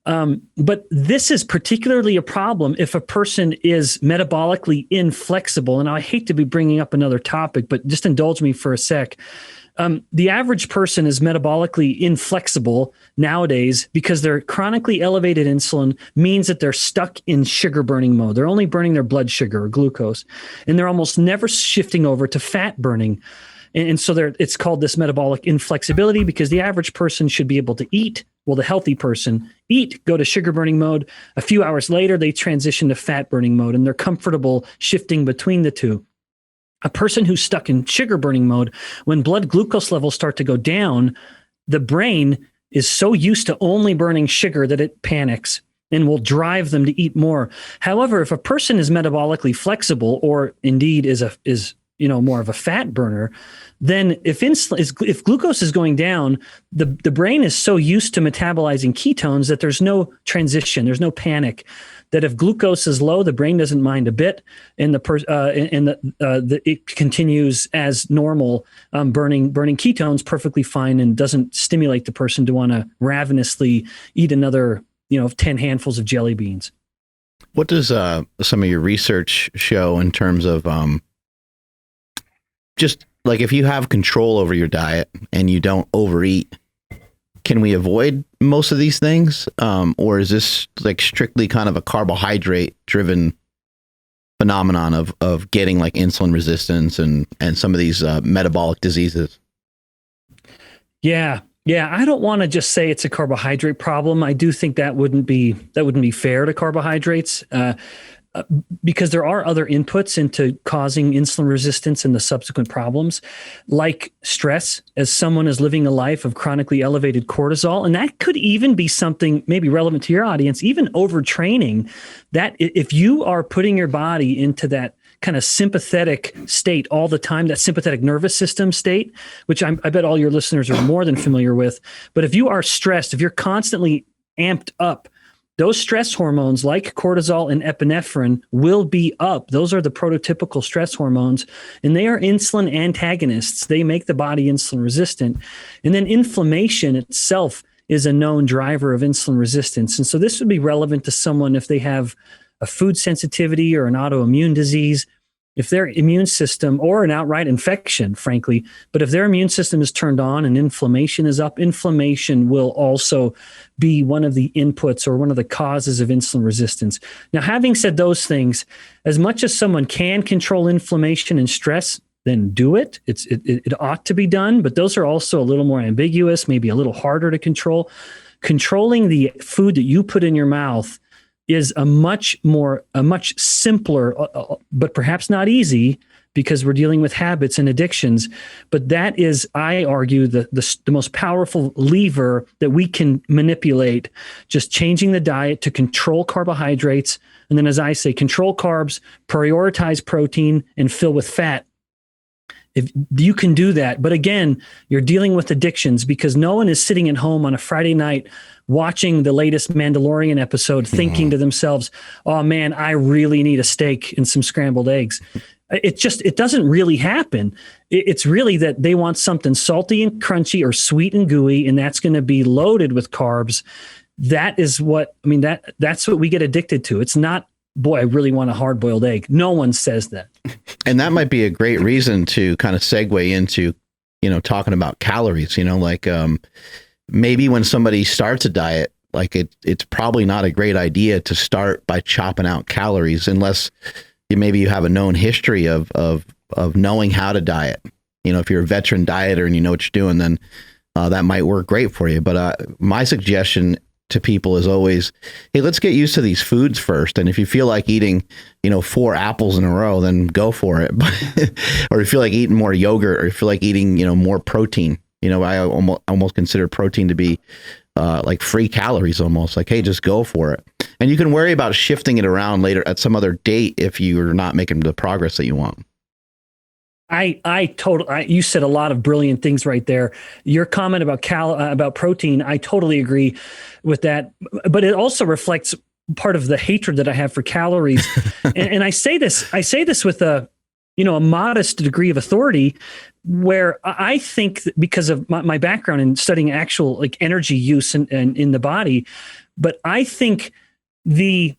But this is particularly a problem if a person is metabolically inflexible. And I hate to be bringing up another topic, but just indulge me for a sec. The average person is metabolically inflexible nowadays because their chronically elevated insulin means that they're stuck in sugar burning mode. They're only burning their blood sugar or glucose, and they're almost never shifting over to fat burning. And so it's called this metabolic inflexibility, because the average person should be able to eat. Well, the healthy person eat, go to sugar burning mode. A few hours later, they transition to fat burning mode, and they're comfortable shifting between the two. A person who's stuck in sugar burning mode, when blood glucose levels start to go down, the brain is so used to only burning sugar that it panics and will drive them to eat more. However, if a person is metabolically flexible, or indeed is more of a fat burner, then if glucose is going down, the brain is so used to metabolizing ketones that there's no transition, there's no panic. That if glucose is low, the brain doesn't mind a bit, and it continues as normal, burning ketones perfectly fine, and doesn't stimulate the person to want to ravenously eat another 10 handfuls of jelly beans. What does some of your research show in terms of just like if you have control over your diet and you don't overeat, can we avoid most of these things? Or is this like strictly kind of a carbohydrate driven phenomenon of getting like insulin resistance and some of these metabolic diseases? Yeah. I don't want to just say it's a carbohydrate problem. I do think that wouldn't be fair to carbohydrates. Because there are other inputs into causing insulin resistance and the subsequent problems, like stress, as someone is living a life of chronically elevated cortisol. And that could even be something maybe relevant to your audience, even overtraining. That if you are putting your body into that kind of sympathetic state all the time, that sympathetic nervous system state, which I bet all your listeners are more than familiar with. But if you are stressed, if you're constantly amped up, those stress hormones like cortisol and epinephrine will be up. Those are the prototypical stress hormones, and they are insulin antagonists. They make the body insulin resistant. And then inflammation itself is a known driver of insulin resistance. And so this would be relevant to someone if they have a food sensitivity or an autoimmune disease, if their immune system, or an outright infection, frankly, but if their immune system is turned on and inflammation is up, inflammation will also be one of the inputs or one of the causes of insulin resistance. Now, having said those things, as much as someone can control inflammation and stress, then do it. It ought to be done, but those are also a little more ambiguous, maybe a little harder to control. Controlling the food that you put in your mouth is a much simpler, but perhaps not easy, because we're dealing with habits and addictions. But that is, I argue, the most powerful lever that we can manipulate, just changing the diet to control carbohydrates. And then, as I say, control carbs, prioritize protein, and fill with fat. If you can do that. But again, you're dealing with addictions, because no one is sitting at home on a Friday night watching the latest Mandalorian episode thinking to themselves, oh man, I really need a steak and some scrambled eggs. It doesn't really happen. It's really that they want something salty and crunchy or sweet and gooey, and that's going to be loaded with carbs. That's what we get addicted to. It's not, boy, I really want a hard-boiled egg. No one says that. And that might be a great reason to kind of segue into, talking about calories, maybe when somebody starts a diet, like it's probably not a great idea to start by chopping out calories unless you have a known history of knowing how to diet. If you're a veteran dieter and you know what you're doing, then that might work great for you. But my suggestion to people is always, hey, let's get used to these foods first. And if you feel like eating, 4 apples in a row, then go for it. Or if you feel like eating more yogurt, or you feel like eating, more protein. I almost consider protein to be like free calories almost. Like, hey, just go for it. And you can worry about shifting it around later at some other date if you're not making the progress that you want. You said a lot of brilliant things right there. Your comment about protein, I totally agree with that. But it also reflects part of the hatred that I have for calories. and I say this with a modest degree of authority, where I think that because of my background in studying actual like energy use in the body, but I think the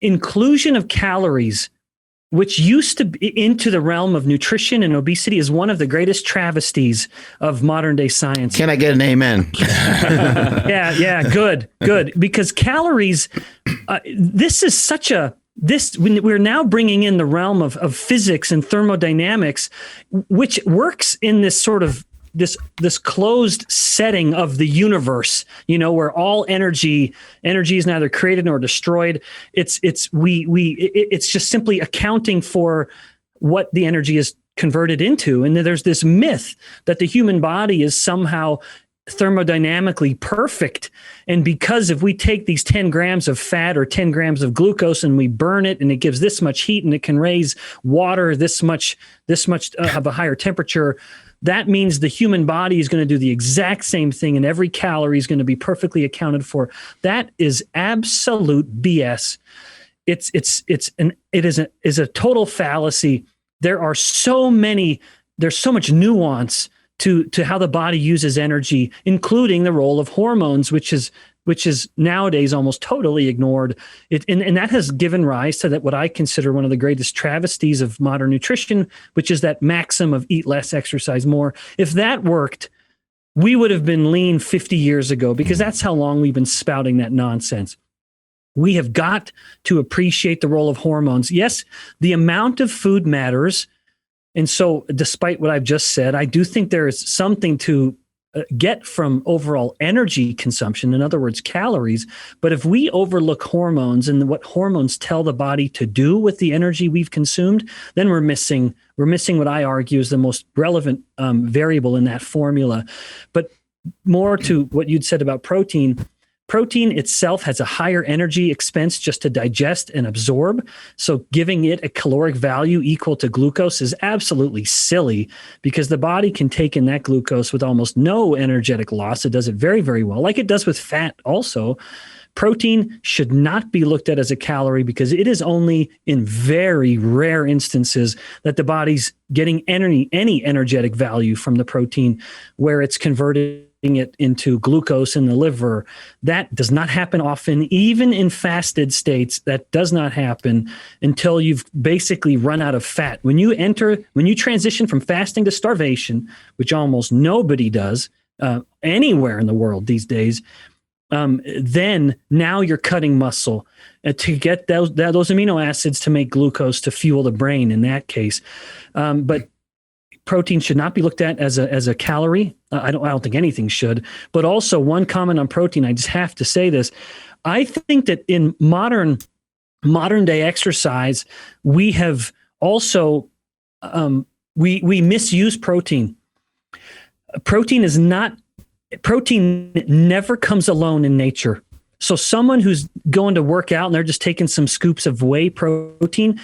inclusion of calories, which used to be into the realm of nutrition and obesity, is one of the greatest travesties of modern day science. Can I get an amen? Yeah, good. Because calories, we're now bringing in the realm of physics and thermodynamics, which works in this sort of this closed setting of the universe, where all energy is neither created nor destroyed. It's just simply accounting for what the energy is converted into. And there's this myth that the human body is somehow thermodynamically perfect. And because if we take these 10 grams of fat or 10 grams of glucose and we burn it and it gives this much heat and it can raise water this much of a higher temperature, that means the human body is going to do the exact same thing and every calorie is going to be perfectly accounted for. That is absolute BS. It is a total fallacy. There's so much nuance to how the body uses energy, including the role of hormones, which is nowadays almost totally ignored. And that has given rise to what I consider one of the greatest travesties of modern nutrition, which is that maxim of eat less, exercise more. If that worked, we would have been lean 50 years ago, because that's how long we've been spouting that nonsense. We have got to appreciate the role of hormones. Yes, the amount of food matters. And so despite what I've just said, I do think there is something to get from overall energy consumption, in other words, calories. But if we overlook hormones and what hormones tell the body to do with the energy we've consumed, then we're missing what I argue is the most relevant variable in that formula. But more to what you'd said about protein. Protein itself has a higher energy expense just to digest and absorb. So giving it a caloric value equal to glucose is absolutely silly, because the body can take in that glucose with almost no energetic loss. It does it very, very well, like it does with fat also. Protein should not be looked at as a calorie, because it is only in very rare instances that the body's getting any energetic value from the protein, where it's converted it into glucose in the liver. That does not happen often, even in fasted states. That does not happen until you've basically run out of fat. When you transition from fasting to starvation, which almost nobody does anywhere in the world these days, then now you're cutting muscle to get those amino acids to make glucose to fuel the brain in that case. But protein should not be looked at as a calorie. I don't think anything should. But also, one comment on protein, I just have to say this. I think that in modern day exercise, we have also we misuse protein. Protein never comes alone in nature. So someone who's going to work out and they're just taking some scoops of whey protein,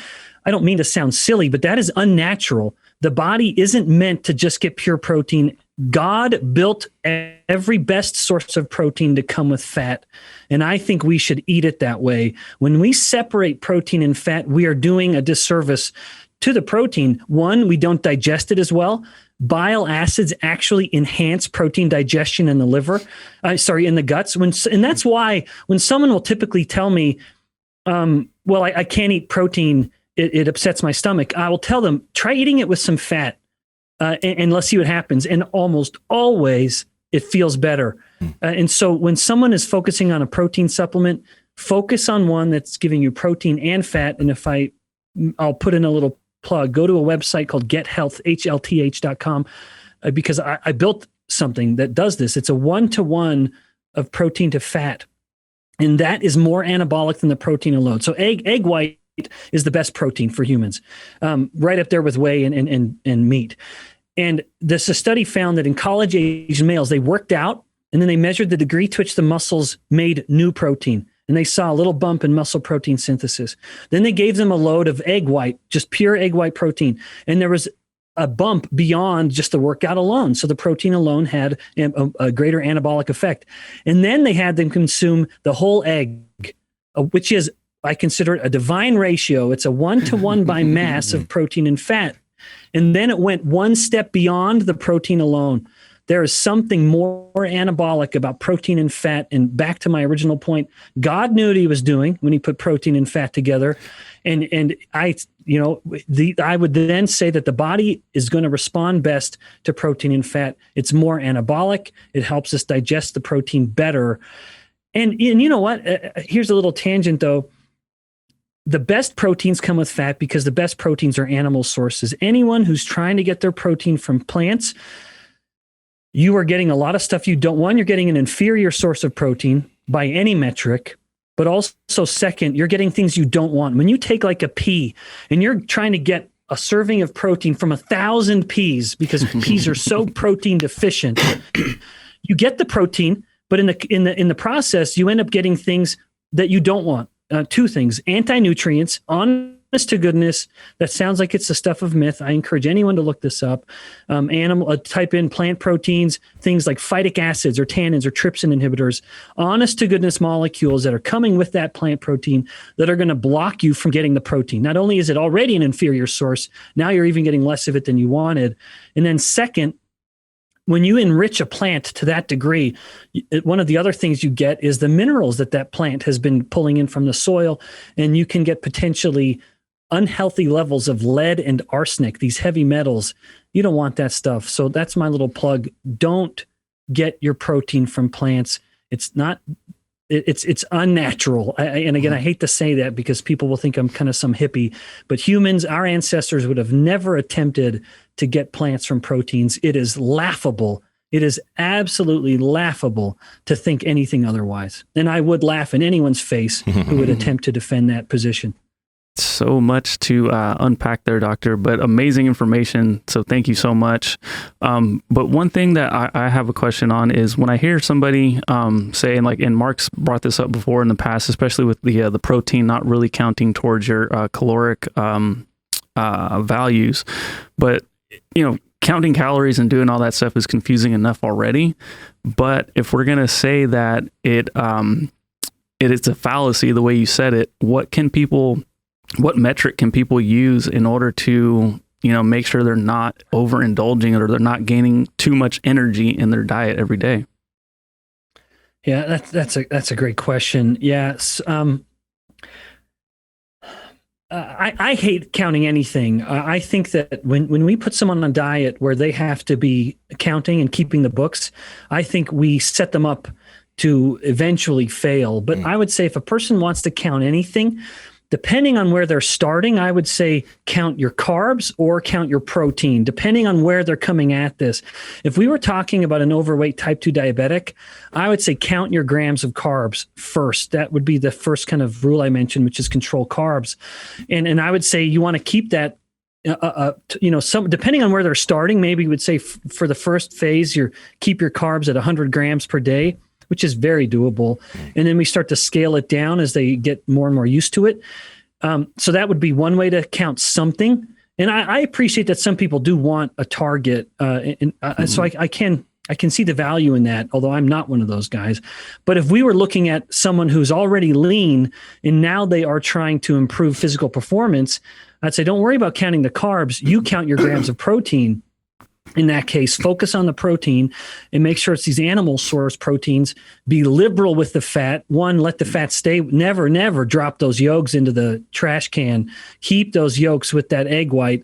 I don't mean to sound silly, but that is unnatural. The body isn't meant to just get pure protein. God built every best source of protein to come with fat, and I think we should eat it that way. When we separate protein and fat, we are doing a disservice to the protein. One, we don't digest it as well. Bile acids actually enhance protein digestion in the liver, in the guts. And that's why when someone will typically tell me, I can't eat protein, it upsets my stomach, I will tell them, try eating it with some fat and let's see what happens. And almost always it feels better. And so when someone is focusing on a protein supplement, focus on one that's giving you protein and fat. And I'll put in a little plug, go to a website called GetHealth.com, because I built something that does this. It's a 1-to-1 of protein to fat. And that is more anabolic than the protein alone. So egg white is the best protein for humans, right up there with whey and meat. And a study found that in college-aged males, they worked out and then they measured the degree to which the muscles made new protein. And they saw a little bump in muscle protein synthesis. Then they gave them a load of egg white, just pure egg white protein. And there was a bump beyond just the workout alone. So the protein alone had a greater anabolic effect. And then they had them consume the whole egg. which is, I consider it a divine ratio. It's a 1-to-1 by mass of protein and fat. And then it went one step beyond the protein alone. There is something more anabolic about protein and fat. And back to my original point, God knew what he was doing when he put protein and fat together. And I would then say that the body is going to respond best to protein and fat. It's more anabolic. It helps us digest the protein better. And you know what? Here's a little tangent though. The best proteins come with fat because the best proteins are animal sources. Anyone who's trying to get their protein from plants, you are getting a lot of stuff you don't want. You're getting an inferior source of protein by any metric, but also second, you're getting things you don't want. When you take like a pea and you're trying to get a serving of protein from 1,000 peas because peas are so protein deficient, you get the protein, but in the process, you end up getting things that you don't want. Two things: anti-nutrients, honest to goodness. That sounds like it's the stuff of myth. I encourage anyone to look this up. Type in plant proteins, things like phytic acids or tannins or trypsin inhibitors, honest to goodness molecules that are coming with that plant protein that are going to block you from getting the protein. Not only is it already an inferior source, now you're even getting less of it than you wanted. And then second, when you enrich a plant to that degree, one of the other things you get is the minerals that plant has been pulling in from the soil, and you can get potentially unhealthy levels of lead and arsenic, these heavy metals. You don't want that stuff. So that's my little plug. Don't get your protein from plants. It's unnatural. And again, I hate to say that because people will think I'm kind of some hippie, but humans, our ancestors would have never attempted to get plants from proteins. It is laughable. It is absolutely laughable to think anything otherwise. And I would laugh in anyone's face who would attempt to defend that position. So much to unpack there, Doctor, but amazing information. So thank you so much. But one thing that I have a question on is when I hear somebody say, and Mark's brought this up before in the past, especially with the protein not really counting towards your caloric values, but counting calories and doing all that stuff is confusing enough already. But if we're going to say that it is a fallacy, the way you said it, what metric can people use in order to, make sure they're not overindulging or they're not gaining too much energy in their diet every day? Yeah, that's a great question. Yes. I hate counting anything. I think that when we put someone on a diet where they have to be counting and keeping the books, I think we set them up to eventually fail. But I would say if a person wants to count anything, depending on where they're starting, I would say count your carbs or count your protein, depending on where they're coming at this. If we were talking about an overweight type 2 diabetic, I would say count your grams of carbs first. That would be the first kind of rule I mentioned, which is control carbs. And I would say you want to keep that, depending on where they're starting, maybe you would say for the first phase, keep your carbs at 100 grams per day, which is very doable. And then we start to scale it down as they get more and more used to it. So that would be one way to count something. And I appreciate that some people do want a target. So I can see the value in that, although I'm not one of those guys. But if we were looking at someone who's already lean and now they are trying to improve physical performance, I'd say, don't worry about counting the carbs. You count your grams of protein. In that case, focus on the protein and make sure it's these animal source proteins. Be liberal with the fat. One, let the fat stay. Never drop those yolks into the trash can. Keep those yolks with that egg white.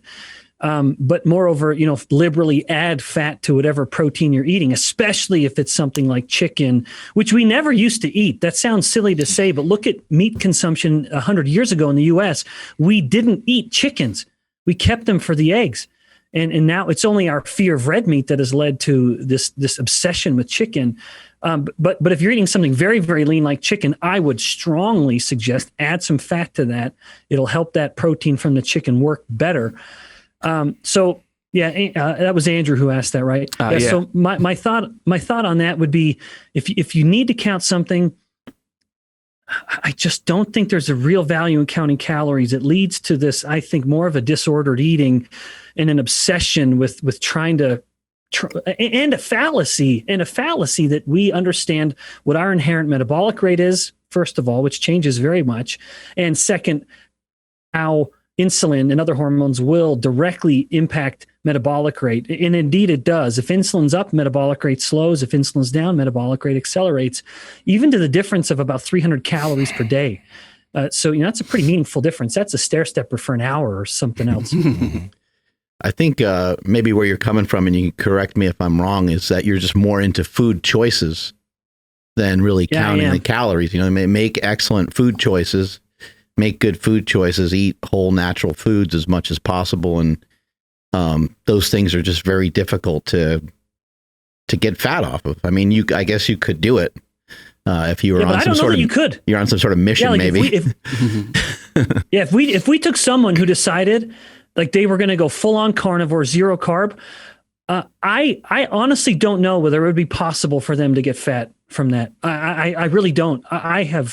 But moreover, liberally add fat to whatever protein you're eating, especially if it's something like chicken, which we never used to eat. That sounds silly to say, but look at meat consumption 100 years ago in the U.S. We didn't eat chickens. We kept them for the eggs. And now it's only our fear of red meat that has led to this obsession with chicken. But if you're eating something very, very lean like chicken, I would strongly suggest add some fat to that. It'll help that protein from the chicken work better. That was Andrew who asked that, right? Yeah. So my thought on that would be if you need to count something, I just don't think there's a real value in counting calories. It leads to this, I think, more of a disordered eating and an obsession with trying to, and a fallacy that we understand what our inherent metabolic rate is first of all, which changes very much. And second, how insulin and other hormones will directly impact metabolic rate. And indeed it does. If insulin's up, metabolic rate slows. If insulin's down, metabolic rate accelerates, even to the difference of about 300 calories per day. So, that's a pretty meaningful difference. That's a stair stepper for an hour or something else. I think maybe where you're coming from, and you can correct me if I'm wrong, is that you're just more into food choices than really counting the calories. Make excellent food choices, make good food choices, eat whole natural foods as much as possible. And those things are just very difficult to get fat off of. I mean, I guess you could do it. If you were on some sort of, you're on some sort of mission, maybe. If we took someone who decided like they were going to go full on carnivore, zero carb, I honestly don't know whether it would be possible for them to get fat from that. I really don't. I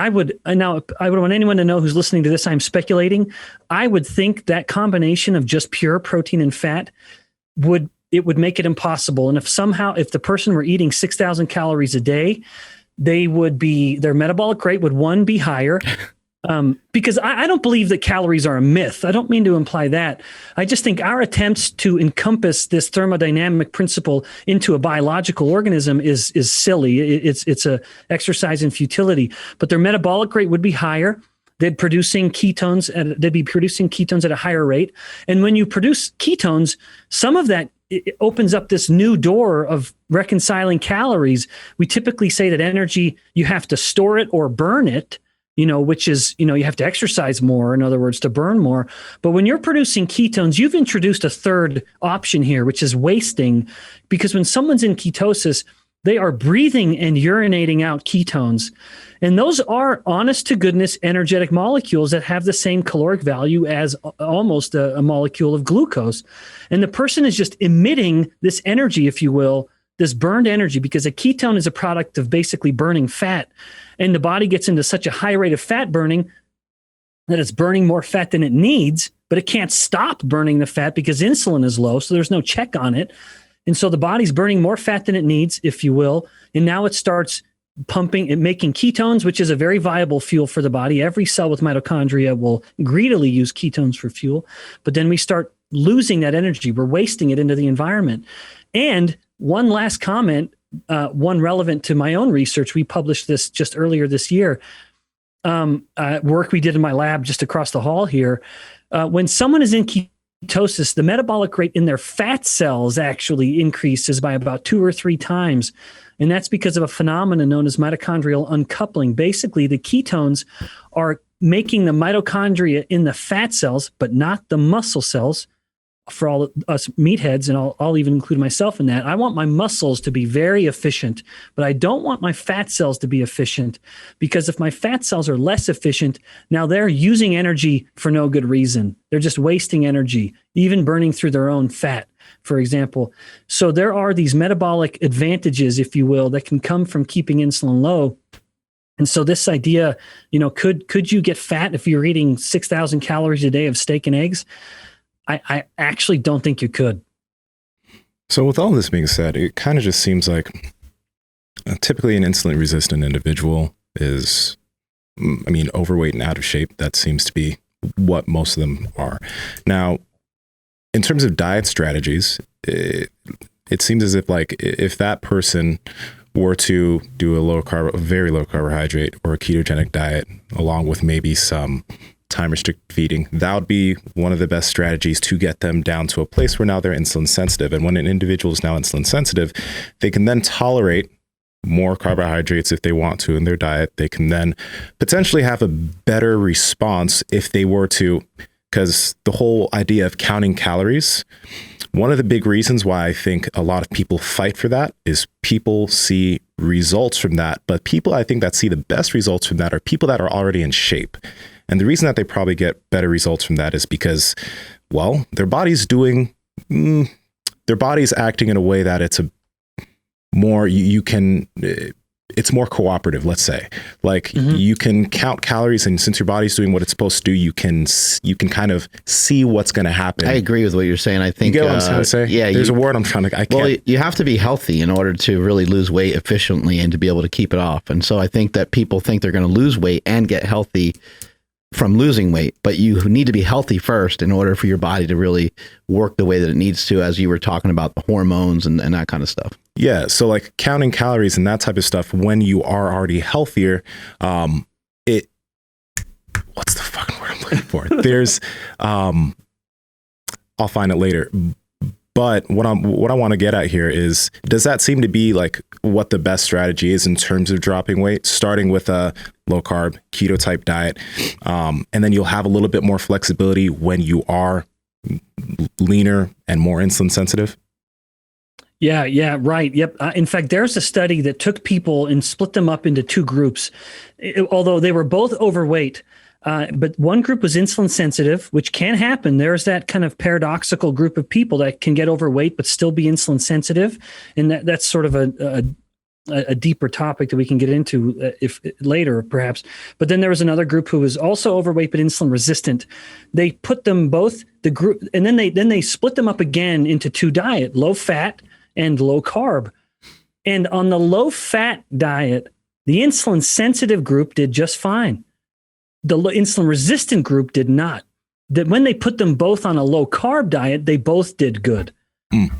would want anyone to know who's listening to this. I'm speculating. I would think that combination of just pure protein and fat would make it impossible. And if the person were eating 6,000 calories a day, their metabolic rate would be higher. Because I don't believe that calories are a myth. I don't mean to imply that. I just think our attempts to encompass this thermodynamic principle into a biological organism is silly. It's a exercise in futility. But their metabolic rate would be higher. They'd be producing ketones at a higher rate. And when you produce ketones, some of that it opens up this new door of reconciling calories. We typically say that energy, you have to store it or burn it, which is, you have to exercise more, in other words, to burn more. But when you're producing ketones, you've introduced a third option here, which is wasting, because when someone's in ketosis, they are breathing and urinating out ketones. And those are honest to goodness energetic molecules that have the same caloric value as almost a molecule of glucose. And the person is just emitting this energy, if you will, this burned energy, because a ketone is a product of basically burning fat. And the body gets into such a high rate of fat burning that it's burning more fat than it needs, but it can't stop burning the fat because insulin is low. So there's no check on it. And so the body's burning more fat than it needs, if you will. And now it starts pumping and making ketones, which is a very viable fuel for the body. Every cell with mitochondria will greedily use ketones for fuel. But then we start losing that energy. We're wasting it into the environment. And one last comment, one relevant to my own research. We published this just earlier this year. Work we did in my lab just across the hall here. When someone is in ketosis, the metabolic rate in their fat cells actually increases by about 2 or 3 times. And that's because of a phenomenon known as mitochondrial uncoupling. Basically, the ketones are making the mitochondria in the fat cells, but not the muscle cells. For all us meatheads, and I'll even include myself in that, I want my muscles to be very efficient, but I don't want my fat cells to be efficient, because if my fat cells are less efficient, now they're using energy for no good reason. They're just wasting energy, even burning through their own fat, for example. So there are these metabolic advantages, if you will, that can come from keeping insulin low. And so this idea, could you get fat if you're eating 6,000 calories a day of steak and eggs? I actually don't think you could. So with all this being said, it kind of just seems like typically an insulin resistant individual is, overweight and out of shape. That seems to be what most of them are. Now, in terms of diet strategies, it seems as if that person were to do a very low carbohydrate or a ketogenic diet, along with maybe some time restricted feeding, that would be one of the best strategies to get them down to a place where now they're insulin sensitive. And when an individual is now insulin sensitive, they can then tolerate more carbohydrates if they want to in their diet. They can then potentially have a better response if they were to, because the whole idea of counting calories, one of the big reasons why I think a lot of people fight for that is people see results from that. But people I think that see the best results from that are people that are already in shape. And the reason that they probably get better results from that is because, well, their body's acting in a way that it's a more, you can it's more cooperative, let's say. Like you can count calories, and since your body's doing what it's supposed to do, you can kind of see what's going to happen. I agree with what you're saying. I think you get what I'm trying to say? Yeah, there's a word I'm trying to. I can't. Well, you have to be healthy in order to really lose weight efficiently and to be able to keep it off. And so I think that people think they're going to lose weight and get healthy from losing weight, but you need to be healthy first in order for your body to really work the way that it needs to, as you were talking about the hormones and that kind of stuff. Yeah. So like counting calories and that type of stuff, when you are already healthier, what's the fucking word I'm looking for? There's, I'll find it later. But what I want to get at here is, does that seem to be like what the best strategy is in terms of dropping weight, starting with a low carb keto type diet, and then you'll have a little bit more flexibility when you are leaner and more insulin sensitive? Yeah, right. Yep. In fact, there's a study that took people and split them up into two groups, although they were both overweight. But one group was insulin sensitive, which can happen. There's that kind of paradoxical group of people that can get overweight but still be insulin sensitive, and that's sort of a deeper topic that we can get into if later, perhaps. But then there was another group who was also overweight but insulin resistant. They put them both the group, and then they split them up again into two diet: low fat and low carb. And on the low fat diet, the insulin sensitive group did just fine. The insulin resistant group did not. That when they put them both on a low carb diet, they both did good.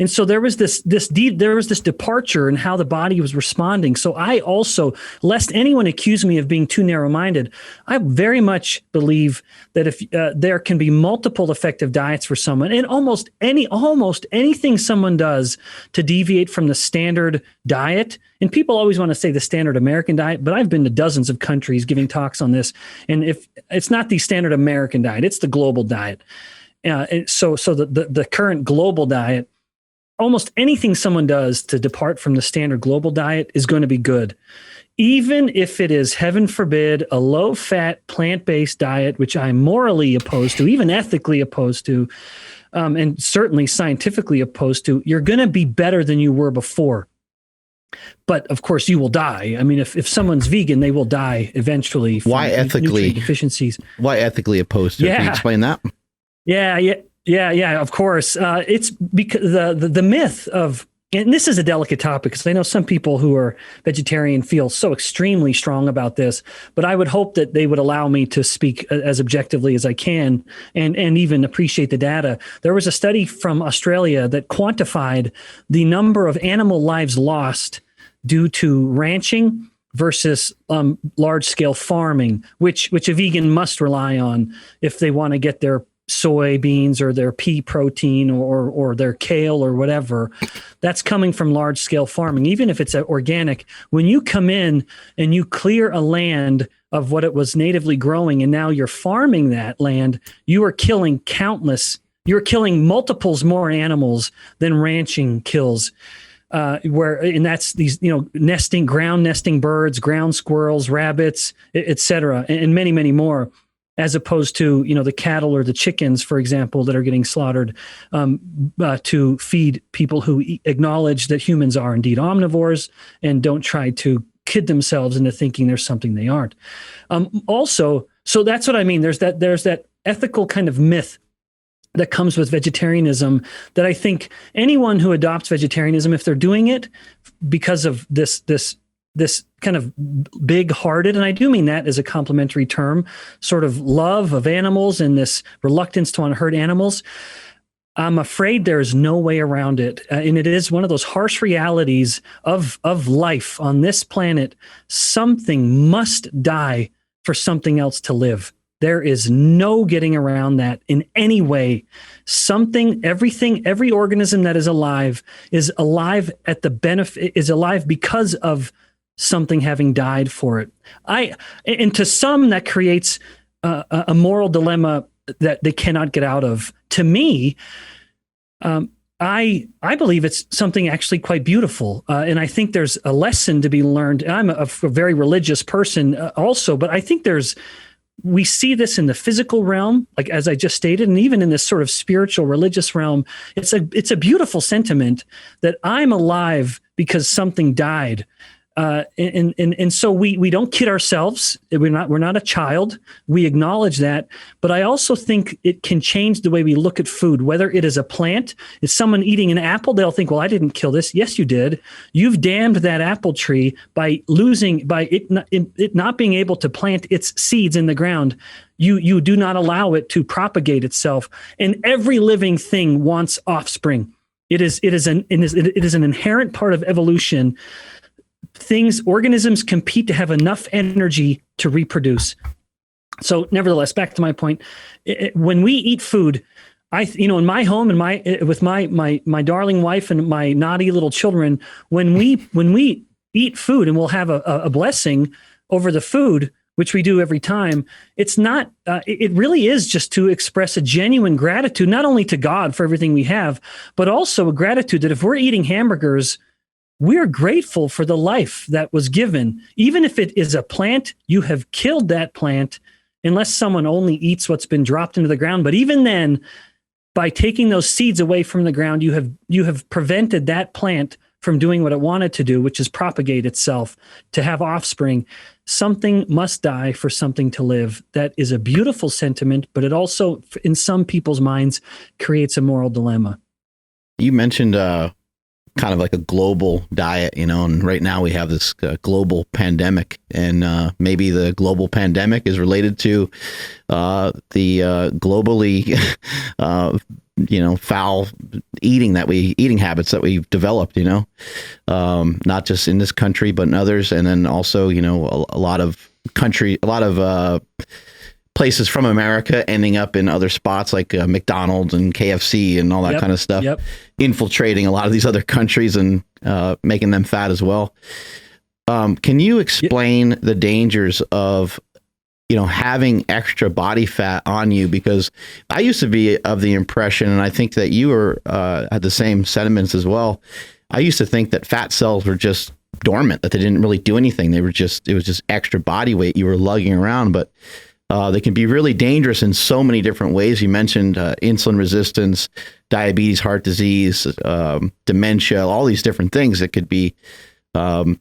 And so there was this departure in how the body was responding. So I also, lest anyone accuse me of being too narrow-minded, I very much believe that if there can be multiple effective diets for someone, and almost anything someone does to deviate from the standard diet. And people always want to say the standard American diet, but I've been to dozens of countries giving talks on this. And if it's not the standard American diet, it's the global diet. So the current global diet, almost anything someone does to depart from the standard global diet is going to be good. Even if it is, heaven forbid, a low-fat, plant-based diet, which I'm morally opposed to, even ethically opposed to, and certainly scientifically opposed to, you're going to be better than you were before. But of course, you will die. I mean, if someone's vegan, they will die eventually. From Why ethically deficiencies? Why ethically opposed to? Can you explain that? Yeah, of course. It's because the myth of, and this is a delicate topic because I know some people who are vegetarian feel so extremely strong about this, but I would hope that they would allow me to speak as objectively as I can and even appreciate the data. There was a study from Australia that quantified the number of animal lives lost due to ranching versus large-scale farming, which a vegan must rely on if they want to get their soybeans or their pea protein or their kale or whatever. That's coming from large scale farming. Even if it's organic, when you come in and you clear a land of what it was natively growing and now you're farming that land, you are killing you're killing multiples more animals than ranching kills. And that's these, ground nesting birds, ground squirrels, rabbits, et cetera, and many, many more, as opposed to, the cattle or the chickens, for example, that are getting slaughtered to feed people who acknowledge that humans are indeed omnivores and don't try to kid themselves into thinking there's something they aren't. Also, so that's what I mean. There's that ethical kind of myth that comes with vegetarianism that I think anyone who adopts vegetarianism, if they're doing it because of this kind of big-hearted, and I do mean that as a complimentary term, sort of love of animals and this reluctance to want to hurt animals, I'm afraid there's no way around it. And it is one of those harsh realities of life on this planet. Something must die for something else to live. There is no getting around that in any way. Every organism that is alive is alive because of something having died for it. And to some that creates a moral dilemma that they cannot get out of. To me, I believe it's something actually quite beautiful. And I think there's a lesson to be learned. I'm a very religious person also, but I think we see this in the physical realm, like as I just stated, and even in this sort of spiritual religious realm. It's a beautiful sentiment that I'm alive because something died. And so we don't kid ourselves. We're not a child. We acknowledge that. But I also think it can change the way we look at food, whether it is a plant. Is someone eating an apple? They'll think, well, I didn't kill this. Yes, you did. You've damned that apple tree by it not being able to plant its seeds in the ground. You do not allow it to propagate itself. And every living thing wants offspring. It is an inherent part of evolution. Organisms compete to have enough energy to reproduce. So nevertheless, back to my point, when we eat food, in my home and with my darling wife and my naughty little children, when we eat food and we'll have a blessing over the food, which we do every time, it's not, it really is just to express a genuine gratitude, not only to God for everything we have, but also a gratitude that if we're eating hamburgers, we're grateful for the life that was given. Even if it is a plant, you have killed that plant, unless someone only eats what's been dropped into the ground. But even then, by taking those seeds away from the ground, you have prevented that plant from doing what it wanted to do, which is propagate itself, to have offspring. Something must die for something to live. That is a beautiful sentiment, but it also, in some people's minds, creates a moral dilemma. You mentioned kind of like a global diet, and right now we have this global pandemic, and maybe the global pandemic is related to the globally foul eating habits that we've developed, not just in this country but in others, and then also a lot of places from America ending up in other spots like McDonald's and KFC and all that kind of stuff, infiltrating a lot of these other countries and making them fat as well. Can you explain the dangers of having extra body fat on you? Because I used to be of the impression, and I think that you were had the same sentiments as well. I used to think that fat cells were just dormant, that they didn't really do anything. It was just extra body weight you were lugging around, but they can be really dangerous in so many different ways. You mentioned insulin resistance, diabetes, heart disease, dementia, all these different things that could be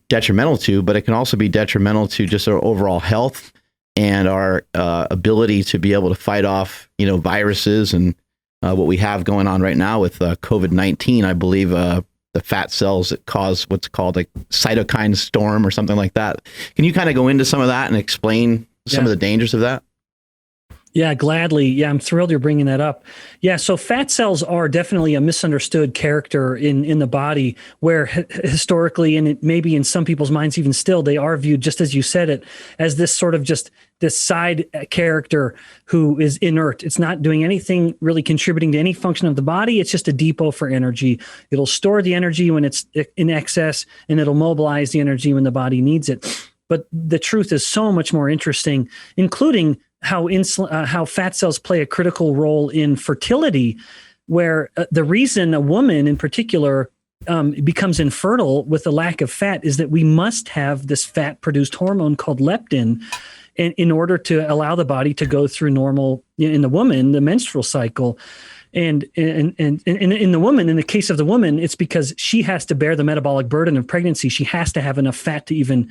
detrimental to, but it can also be detrimental to just our overall health and our ability to be able to fight off, viruses and what we have going on right now with COVID-19. I believe the fat cells that cause what's called a cytokine storm or something like that. Can you kind of go into some of that and explain some of the dangers of that? Yeah, gladly. Yeah, I'm thrilled you're bringing that up. Yeah, so fat cells are definitely a misunderstood character in the body, where historically, and it maybe in some people's minds even still, they are viewed, just as you said it, as this sort of just this side character who is inert. It's not doing anything really contributing to any function of the body. It's just a depot for energy. It'll store the energy when it's in excess, and it'll mobilize the energy when the body needs it. But the truth is so much more interesting, including how fat cells play a critical role in fertility, where the reason a woman in particular becomes infertile with a lack of fat is that we must have this fat-produced hormone called leptin in order to allow the body to go through normal, in the woman, the menstrual cycle. And in the woman, in the case of the woman, it's because she has to bear the metabolic burden of pregnancy. She has to have enough fat to even...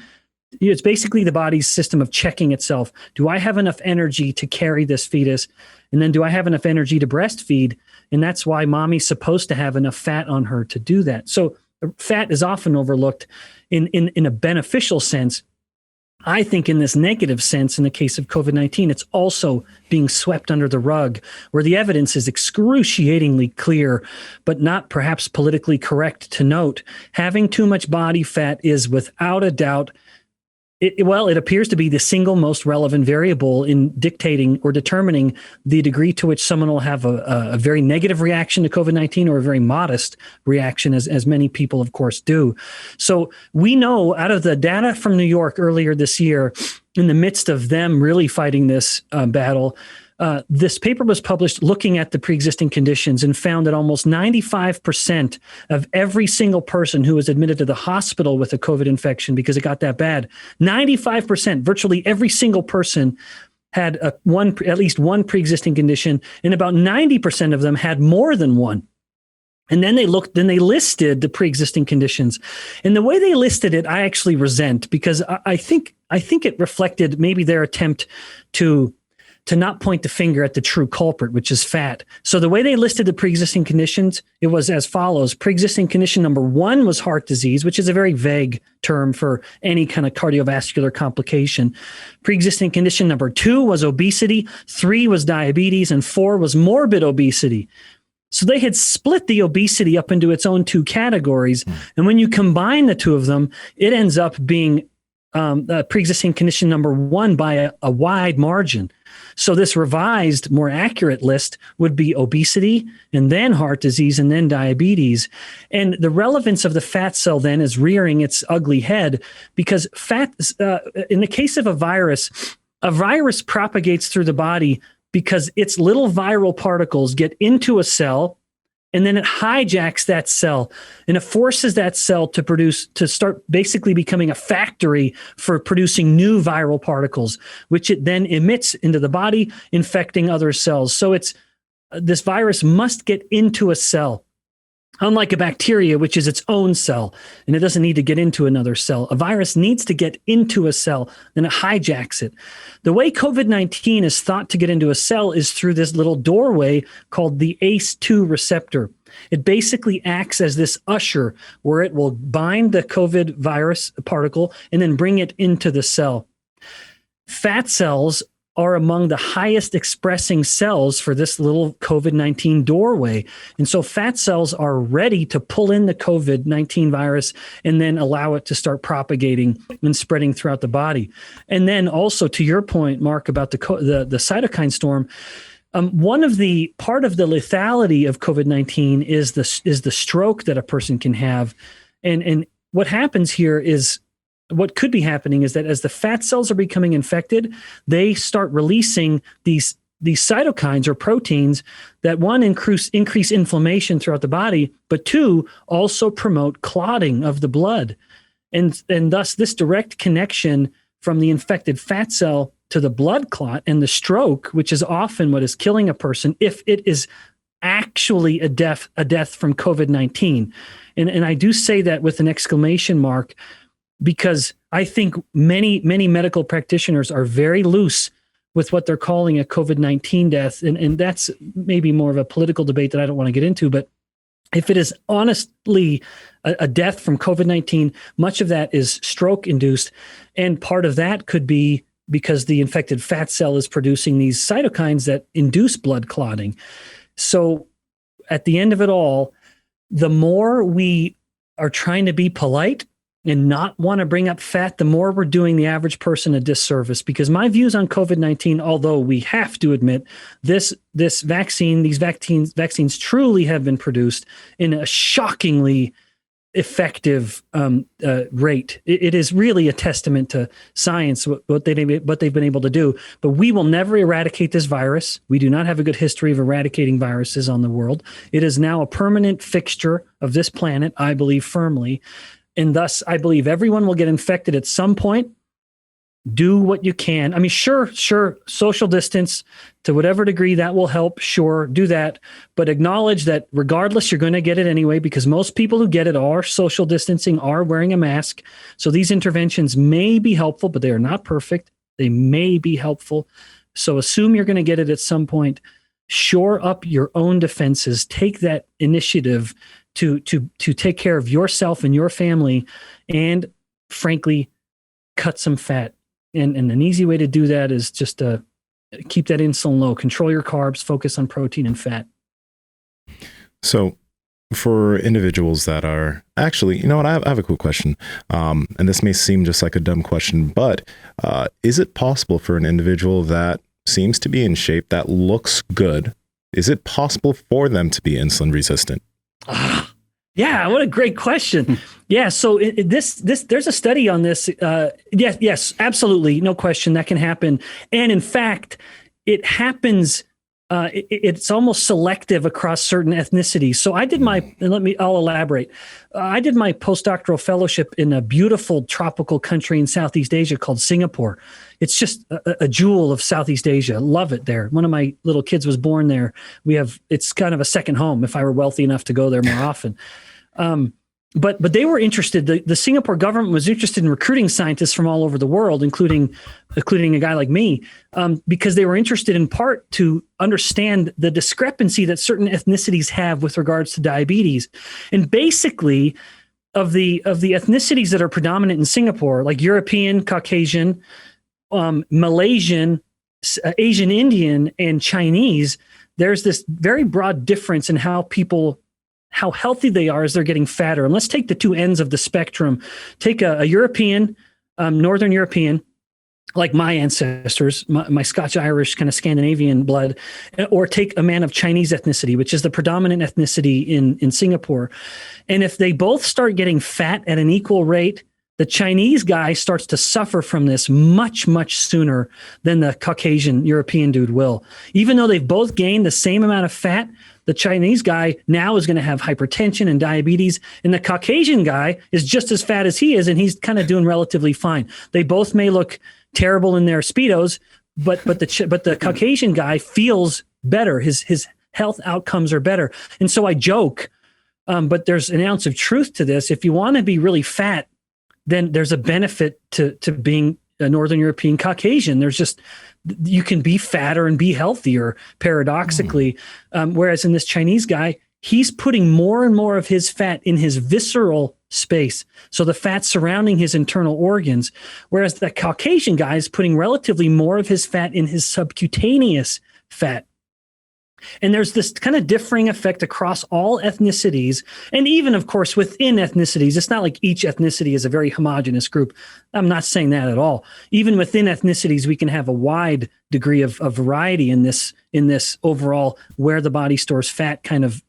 It's basically the body's system of checking itself. Do I have enough energy to carry this fetus? And then do I have enough energy to breastfeed? And that's why mommy's supposed to have enough fat on her to do that. So fat is often overlooked in a beneficial sense. I think in this negative sense, in the case of COVID-19, it's also being swept under the rug, where the evidence is excruciatingly clear, but not perhaps politically correct to note. Having too much body fat is without a doubt it appears to be the single most relevant variable in dictating or determining the degree to which someone will have a very negative reaction to COVID-19 or a very modest reaction, as many people, of course, do. So we know out of the data from New York earlier this year, in the midst of them really fighting this battle, this paper was published looking at the pre-existing conditions and found that almost 95% of every single person who was admitted to the hospital with a COVID infection because it got that bad, 95%, virtually every single person had at least one pre-existing condition, and about 90% of them had more than one. And then they listed the pre-existing conditions. And the way they listed it, I actually resent, because I think it reflected maybe their attempt to not point the finger at the true culprit, which is fat. So the way they listed the pre-existing conditions, it was as follows. Pre-existing condition number 1 was heart disease, which is a very vague term for any kind of cardiovascular complication. Pre-existing condition number 2 was obesity, 3 was diabetes, and 4 was morbid obesity. So they had split the obesity up into its own 2 categories. And when you combine the 2 of them, it ends up being pre-existing condition number 1 by a wide margin. So this revised, more accurate list would be obesity, and then heart disease, and then diabetes. And the relevance of the fat cell then is rearing its ugly head, because fat, in the case of a virus propagates through the body because its little viral particles get into a cell, and then it hijacks that cell, and it forces that cell to start basically becoming a factory for producing new viral particles, which it then emits into the body, infecting other cells. So this virus must get into a cell. Unlike a bacteria, which is its own cell, and it doesn't need to get into another cell. A virus needs to get into a cell, then it hijacks it. The way COVID-19 is thought to get into a cell is through this little doorway called the ACE2 receptor. It basically acts as this usher where it will bind the COVID virus particle and then bring it into the cell. Fat cells are among the highest expressing cells for this little COVID-19 doorway. And so fat cells are ready to pull in the COVID-19 virus and then allow it to start propagating and spreading throughout the body. And then also, to your point, Mark, about the cytokine storm, part of the lethality of COVID-19 is the stroke that a person can have. And what happens here is, what could be happening is that as the fat cells are becoming infected, they start releasing these cytokines or proteins that, 1, increase inflammation throughout the body, but 2, also promote clotting of the blood. And thus this direct connection from the infected fat cell to the blood clot and the stroke, which is often what is killing a person if it is actually a death from COVID-19. And I do say that with an exclamation mark, because I think many medical practitioners are very loose with what they're calling a COVID-19 death. And that's maybe more of a political debate that I don't want to get into. But if it is honestly a death from COVID-19, much of that is stroke induced. And part of that could be because the infected fat cell is producing these cytokines that induce blood clotting. So at the end of it all, the more we are trying to be polite and not want to bring up fat, the more we're doing the average person a disservice. Because my views on COVID-19, although we have to admit these vaccines truly have been produced in a shockingly effective rate. It is really a testament to science, what they've been able to do. But we will never eradicate this virus. We do not have a good history of eradicating viruses on the world. It is now a permanent fixture of this planet, I believe firmly. And thus, I believe everyone will get infected at some point. Do what you can. I mean, sure, social distance to whatever degree that will help. Sure, do that. But acknowledge that regardless, you're going to get it anyway, because most people who get it are social distancing, are wearing a mask. So these interventions may be helpful, but they are not perfect. They may be helpful. So assume you're going to get it at some point. Shore up your own defenses. Take that initiative to take care of yourself and your family, and frankly, cut some fat. And an easy way to do that is just to keep that insulin low, control your carbs, focus on protein and fat. So for individuals that are actually, you know what, I have a cool question. And this may seem just like a dumb question, but is it possible for an individual that seems to be in shape, that looks good, is it possible for them to be insulin resistant? Yeah, what a great question. Yeah, so there's a study on this. Yes, absolutely, no question, that can happen. And in fact, it happens it's almost selective across certain ethnicities. So I'll elaborate. I did my postdoctoral fellowship in a beautiful tropical country in Southeast Asia called Singapore. It's just a jewel of Southeast Asia. Love it there. One of my little kids was born there. It's kind of a second home if I were wealthy enough to go there more often. But they were interested. The Singapore government was interested in recruiting scientists from all over the world, including a guy like me, because they were interested in part to understand the discrepancy that certain ethnicities have with regards to diabetes. And basically, of the ethnicities that are predominant in Singapore, like European, Caucasian, Malaysian, Asian Indian, and Chinese, there's this very broad difference in how healthy they are as they're getting fatter. And let's take the two ends of the spectrum. Take a European, Northern European, like my ancestors, my Scotch-Irish kind of Scandinavian blood, or take a man of Chinese ethnicity, which is the predominant ethnicity in Singapore. And if they both start getting fat at an equal rate, the Chinese guy starts to suffer from this much, much sooner than the Caucasian European dude will. Even though they've both gained the same amount of fat, the Chinese guy now is going to have hypertension and diabetes, and the Caucasian guy is just as fat as he is, and he's kind of doing relatively fine. They both may look terrible in their Speedos, but the Caucasian guy feels better. His health outcomes are better. And so I joke, but there's an ounce of truth to this. If you want to be really fat, then there's a benefit to being a Northern European Caucasian. You can be fatter and be healthier, paradoxically. Whereas in this Chinese guy, he's putting more and more of his fat in his visceral space. So the fat surrounding his internal organs, whereas the Caucasian guy is putting relatively more of his fat in his subcutaneous fat. And there's this kind of differing effect across all ethnicities. And even, of course, within ethnicities, it's not like each ethnicity is a very homogenous group. I'm not saying that at all. Even within ethnicities, we can have a wide degree of variety in this overall where the body stores fat kind of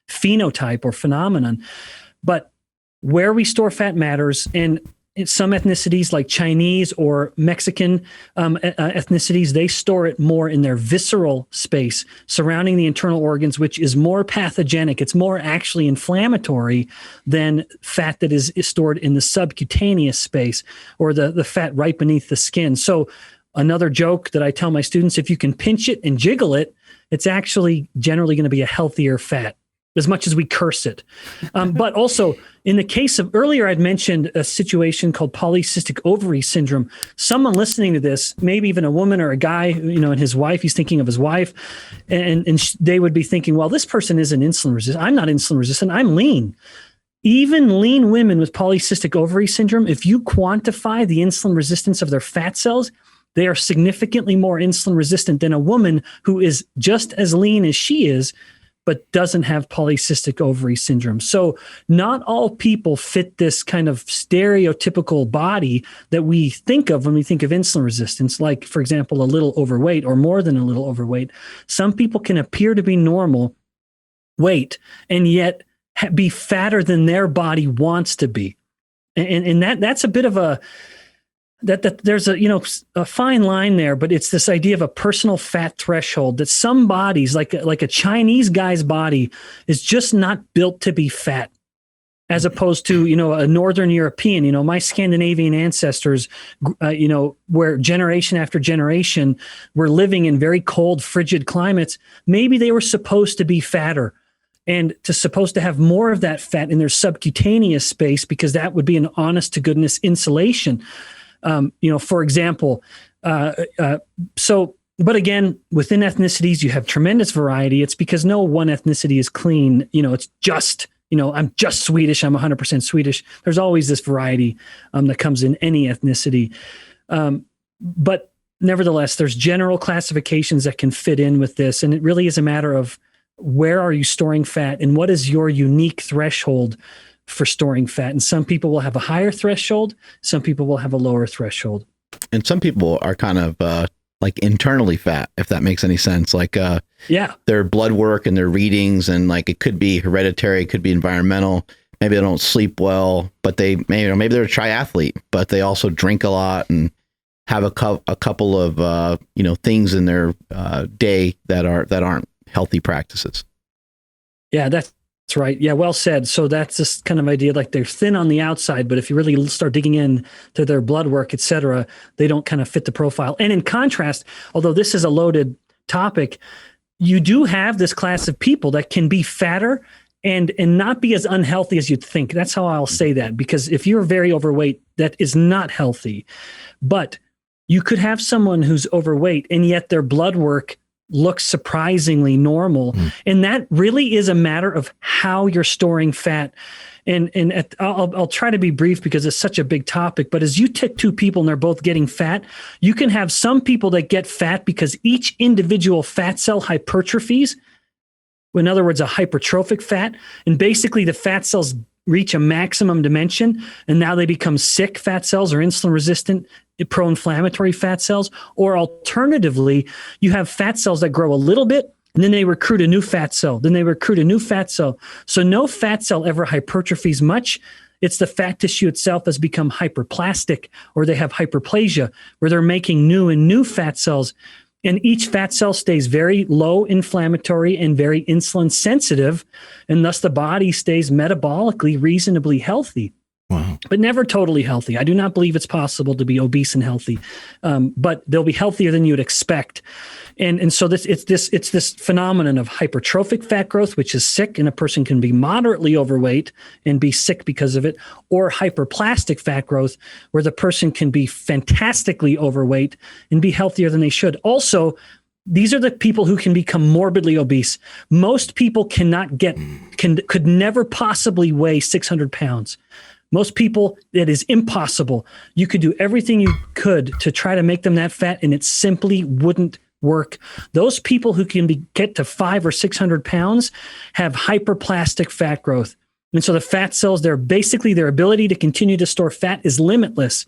phenotype or phenomenon. But where we store fat matters. And in some ethnicities like Chinese or Mexican ethnicities, they store it more in their visceral space surrounding the internal organs, which is more pathogenic. It's more actually inflammatory than fat that is stored in the subcutaneous space or the fat right beneath the skin. So another joke that I tell my students, if you can pinch it and jiggle it, it's actually generally going to be a healthier fat, as much as we curse it. But also, in the case of earlier, I'd mentioned a situation called polycystic ovary syndrome. Someone listening to this, maybe even a woman or a guy, and his wife, he's thinking of his wife, and they would be thinking, well, this person isn't insulin resistant. I'm not insulin resistant. I'm lean. Even lean women with polycystic ovary syndrome, if you quantify the insulin resistance of their fat cells, they are significantly more insulin resistant than a woman who is just as lean as she is, but doesn't have polycystic ovary syndrome. So not all people fit this kind of stereotypical body that we think of when we think of insulin resistance, like, for example, a little overweight or more than a little overweight. Some people can appear to be normal weight and yet be fatter than their body wants to be. And that's a bit of that there's a fine line there, but it's this idea of a personal fat threshold that some bodies, like a Chinese guy's body, is just not built to be fat, as opposed to a Northern European. My Scandinavian ancestors, where generation after generation were living in very cold, frigid climates. Maybe they were supposed to be fatter and supposed to have more of that fat in their subcutaneous space, because that would be an honest to goodness insulation. For example, but again, within ethnicities, you have tremendous variety. It's because no one ethnicity is clean. It's just, I'm just Swedish. I'm 100% Swedish. There's always this variety that comes in any ethnicity. But nevertheless, there's general classifications that can fit in with this. And it really is a matter of where are you storing fat and what is your unique threshold for storing fat. And some people will have a higher threshold. Some people will have a lower threshold. And some people are kind of like internally fat, if that makes any sense. Like their blood work and their readings, and like it could be hereditary, it could be environmental. Maybe they don't sleep well, but maybe they're a triathlete, but they also drink a lot and have a couple of things in their day that aren't healthy practices. Yeah, that's right. Yeah, well said. So that's this kind of idea, like they're thin on the outside, but if you really start digging in to their blood work, et cetera, they don't kind of fit the profile. And in contrast, although this is a loaded topic, you do have this class of people that can be fatter and not be as unhealthy as you'd think. That's how I'll say that, because if you're very overweight, that is not healthy. But you could have someone who's overweight and yet their blood work looks surprisingly normal. And that really is a matter of how you're storing fat. I'll try to be brief because it's such a big topic, but as you take two people and they're both getting fat, you can have some people that get fat because each individual fat cell hypertrophies. In other words, a hypertrophic fat. And basically the fat cells reach a maximum dimension and now they become sick fat cells or insulin resistant pro-inflammatory fat cells. Or alternatively, you have fat cells that grow a little bit and then they recruit a new fat cell. Then they recruit a new fat cell. So no fat cell ever hypertrophies much. It's the fat tissue itself has become hyperplastic, or they have hyperplasia where they're making new fat cells. And each fat cell stays very low inflammatory and very insulin sensitive. And thus the body stays metabolically reasonably healthy. Wow. But never totally healthy. I do not believe it's possible to be obese and healthy, but they'll be healthier than you'd expect. And so it's this phenomenon of hypertrophic fat growth, which is sick, and a person can be moderately overweight and be sick because of it, or hyperplastic fat growth, where the person can be fantastically overweight and be healthier than they should. Also, these are the people who can become morbidly obese. Most people could never possibly weigh 600 pounds. Most people, it is impossible. You could do everything you could to try to make them that fat, and it simply wouldn't work. Those people who can get to 500 or 600 pounds have hyperplastic fat growth. And so the fat cells, their ability to continue to store fat is limitless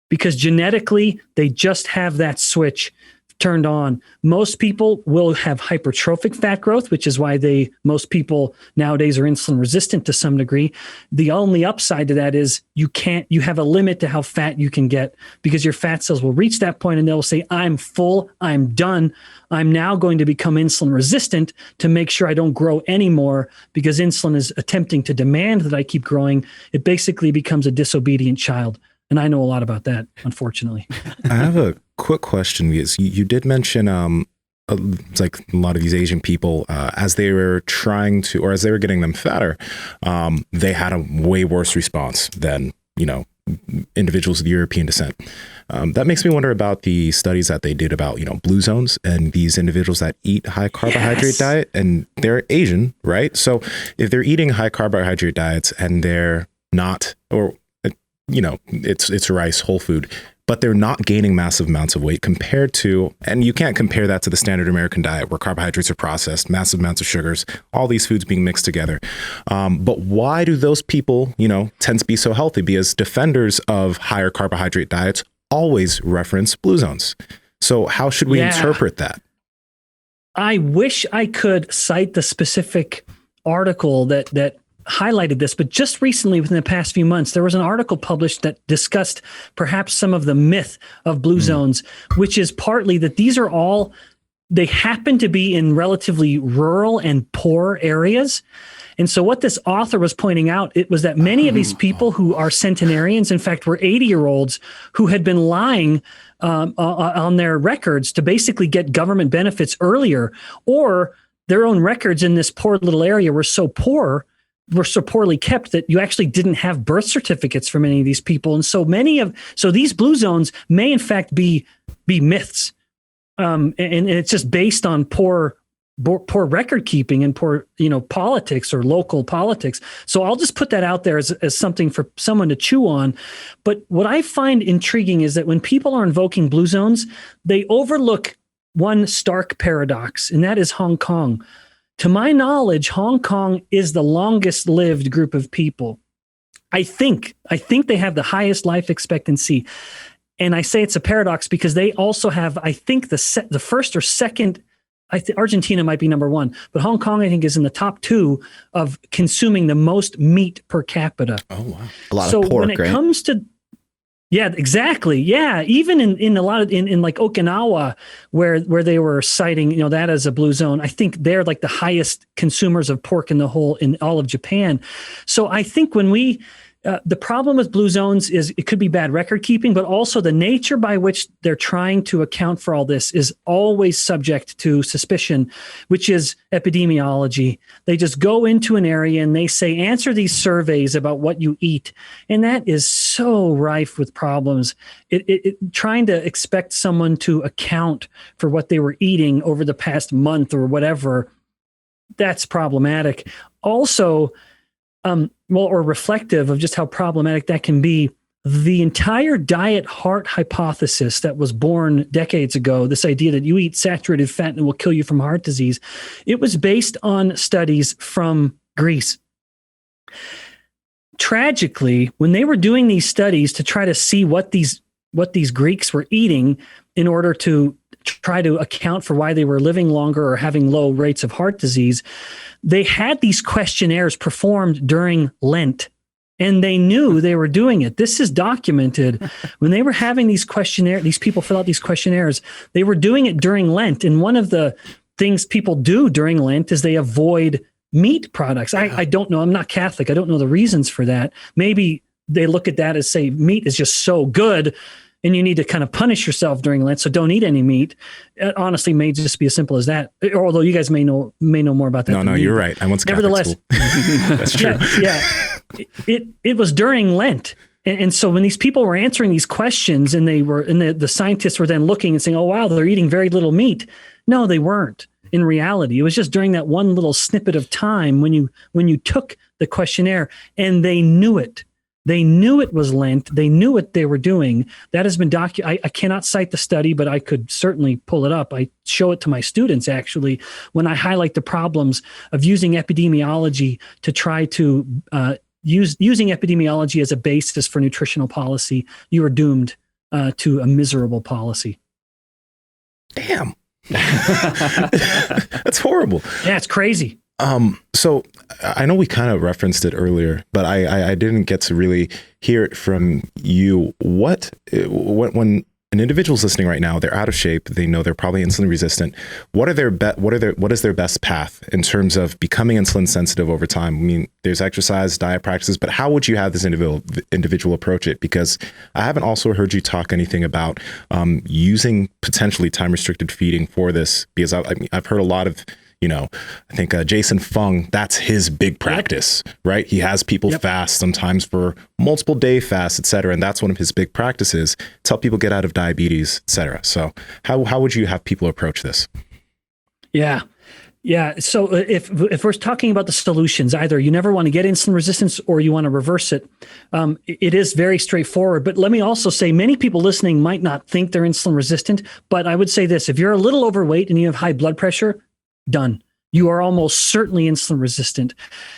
because genetically, they just have that switch turned on. Most people will have hypertrophic fat growth, which is why most people nowadays are insulin resistant to some degree. The only upside to that is you have a limit to how fat you can get because your fat cells will reach that point and they'll say, I'm full, I'm done. I'm now going to become insulin resistant to make sure I don't grow anymore because insulin is attempting to demand that I keep growing. It basically becomes a disobedient child. And I know a lot about that, unfortunately. I have a quick question because you did mention it's like a lot of these Asian people, as they were trying to, or as they were getting them fatter, they had a way worse response than, individuals of European descent. That makes me wonder about the studies that they did about, blue zones and these individuals that eat high carbohydrate diet, and they're Asian, right? So if they're eating high carbohydrate diets and they're not, or it's rice, whole food, but they're not gaining massive amounts of weight compared to, and you can't compare that to the standard American diet where carbohydrates are processed, massive amounts of sugars, all these foods being mixed together. But why do those people, tend to be so healthy? Because defenders of higher carbohydrate diets always reference blue zones. So how should we interpret that? I wish I could cite the specific article that highlighted this, but just recently, within the past few months, there was an article published that discussed perhaps some of the myth of blue zones, which is partly that they happen to be in relatively rural and poor areas. And so what this author was pointing out, it was that many of these people who are centenarians, in fact, were 80-year-olds who had been lying on their records to basically get government benefits earlier, or their own records in this poor little area were so poorly kept that you actually didn't have birth certificates for many of these people. And so these blue zones may in fact be myths. And it's just based on poor record keeping and poor, politics or local politics. So I'll just put that out there as something for someone to chew on. But what I find intriguing is that when people are invoking blue zones, they overlook one stark paradox, and that is Hong Kong. To my knowledge, Hong Kong is the longest lived group of people. I think they have the highest life expectancy. And I say it's a paradox because they also have, I think, the first or second, Argentina might be number one, but Hong Kong, I think, is in the top two of consuming the most meat per capita. Oh, wow. A lot of pork, when it right? comes to, Yeah, exactly. Yeah, even in a lot of in like Okinawa, where they were citing that as a blue zone, I think they're like the highest consumers of pork in all of Japan. So I think when the problem with blue zones is it could be bad record keeping, but also the nature by which they're trying to account for all this is always subject to suspicion, which is epidemiology. They just go into an area and they say, answer these surveys about what you eat. And that is so rife with problems. Trying to expect someone to account for what they were eating over the past month or whatever, that's problematic. Also, or reflective of just how problematic that can be. The entire diet heart hypothesis that was born decades ago, this idea that you eat saturated fat and it will kill you from heart disease, it was based on studies from Greece. Tragically, when they were doing these studies to try to see what these Greeks were eating in order to try to account for why they were living longer or having low rates of heart disease, they had these questionnaires performed during Lent, and they knew they were doing it. This is documented. When they were having these questionnaires, these people fill out these questionnaires, they were doing it during Lent. And one of the things people do during Lent is they avoid meat products. I don't know. I'm not Catholic. I don't know the reasons for that. Maybe they look at that as say meat is just so good and you need to kind of punish yourself during Lent, so don't eat any meat. It honestly may just be as simple as that. Although you guys may know more about that. No, you're right. I went to Catholic school. That's true. Yeah. It was during Lent. And so when these people were answering these questions and the scientists were then looking and saying, oh, wow, they're eating very little meat. No, they weren't. In reality, it was just during that one little snippet of time when you took the questionnaire, and they knew it. They knew it was Lent. They knew what they were doing. That has been documented. I cannot cite the study, but I could certainly pull it up. I show it to my students, actually, when I highlight the problems of using epidemiology to try to using epidemiology as a basis for nutritional policy. You are doomed to a miserable policy. Damn. That's horrible. Yeah, it's crazy. So I know we kind of referenced it earlier, but I didn't get to really hear it from you. When an individual's listening right now, they're out of shape, they know they're probably insulin resistant. What is their best path in terms of becoming insulin sensitive over time? I mean, there's exercise, diet practices, but how would you have this individual approach it? Because I haven't also heard you talk anything about using potentially time restricted feeding for this, because I've heard a lot of, I think Jason Fung, that's his big practice, right? He has people fast sometimes for multiple day fasts, et cetera. And that's one of his big practices to help people get out of diabetes, et cetera. So how would you have people approach this? Yeah. So if we're talking about the solutions, either you never want to get insulin resistance or you want to reverse it, it is very straightforward. But let me also say, many people listening might not think they're insulin resistant, but I would say this: if you're a little overweight and you have high blood pressure, done. You are almost certainly insulin resistant.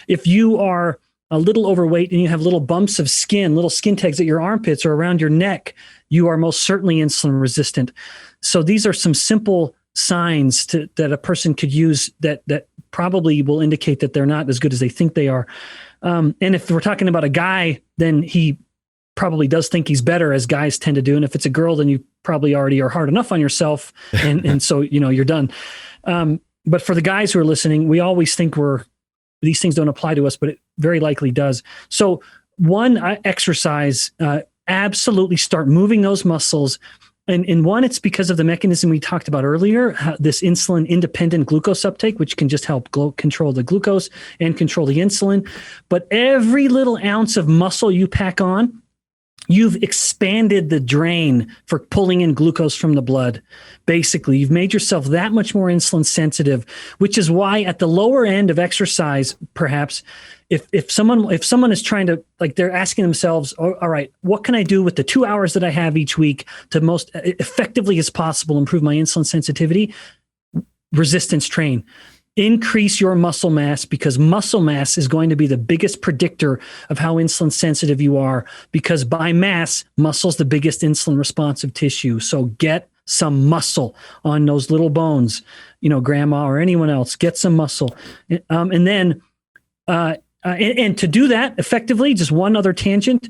If you are a little overweight and you have little bumps of skin, little skin tags at your armpits or around your neck, you are most certainly insulin resistant. So these are some simple signs that a person could use that probably will indicate that they're not as good as they think they are. And if we're talking about a guy, then he probably does think he's better, as guys tend to do. And if it's a girl, then you probably already are hard enough on yourself. And so, you're done. But for the guys who are listening, we always think these things don't apply to us, but it very likely does. So one, exercise, absolutely start moving those muscles. And one, it's because of the mechanism we talked about earlier, this insulin independent glucose uptake, which can just help control the glucose and control the insulin. But every little ounce of muscle you pack on, you've expanded the drain for pulling in glucose from the blood. Basically, you've made yourself that much more insulin sensitive, which is why at the lower end of exercise, perhaps, if someone is trying to, they're asking themselves, all right, what can I do with the 2 hours that I have each week to most effectively as possible improve my insulin sensitivity? Resistance train. Increase your muscle mass, because muscle mass is going to be the biggest predictor of how insulin sensitive you are, because by mass, muscle's the biggest insulin responsive tissue. So get some muscle on those little bones, grandma or anyone else, get some muscle. And then to do that effectively, just one other tangent,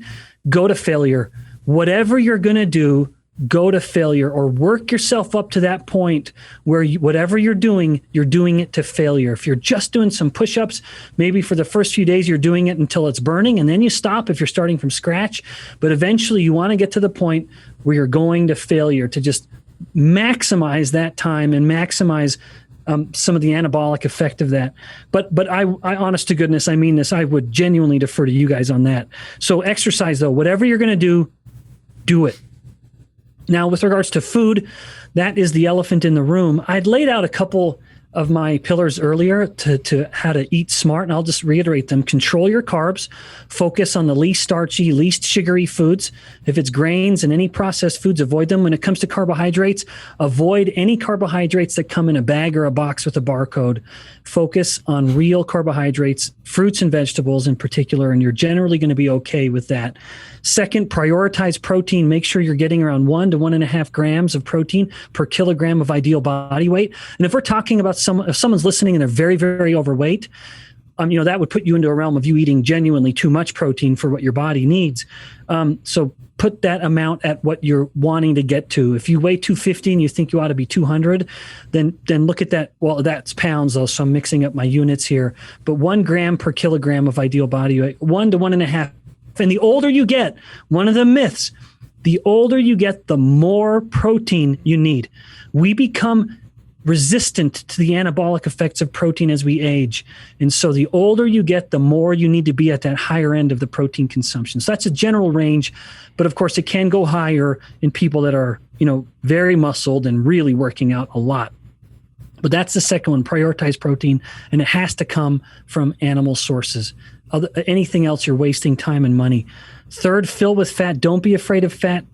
go to failure. whatever you're going to do, go to failure or work yourself up to that point where whatever you're doing it to failure. If you're just doing some push-ups, maybe for the first few days, you're doing it until it's burning and then you stop if you're starting from scratch. But eventually you want to get to the point where you're going to failure to just maximize that time and maximize some of the anabolic effect of that. But I honest to goodness, I mean this, I would genuinely defer to you guys on that. So exercise though, whatever you're going to do it. Now, with regards to food, that is the elephant in the room. I'd laid out a couple of my pillars earlier to how to eat smart, and I'll just reiterate them. Control your carbs, focus on the least starchy, least sugary foods. If it's grains and any processed foods, avoid them. When it comes to carbohydrates, avoid any carbohydrates that come in a bag or a box with a barcode. Focus on real carbohydrates, fruits and vegetables in particular, and you're generally going to be okay with that. Second, prioritize protein. Make sure you're getting around 1 to 1.5 grams of protein per kilogram of ideal body weight. And if we're talking about if someone's listening and they're very, very overweight, that would put you into a realm of you eating genuinely too much protein for what your body needs. So put that amount at what you're wanting to get to. If you weigh 250 and you think you ought to be 200, then look at that. Well, that's pounds though, so I'm mixing up my units here. But 1 gram per kilogram of ideal body weight, 1 to 1.5. And the older you get, one of the myths, the older you get, the more protein you need. We become resistant to the anabolic effects of protein as we age. And so the older you get, the more you need to be at that higher end of the protein consumption. So that's a general range, but of course it can go higher in people that are, very muscled and really working out a lot. But that's the second one, prioritize protein, and it has to come from animal sources. Anything else, you're wasting time and money. Third, fill with fat. Don't be afraid of fat.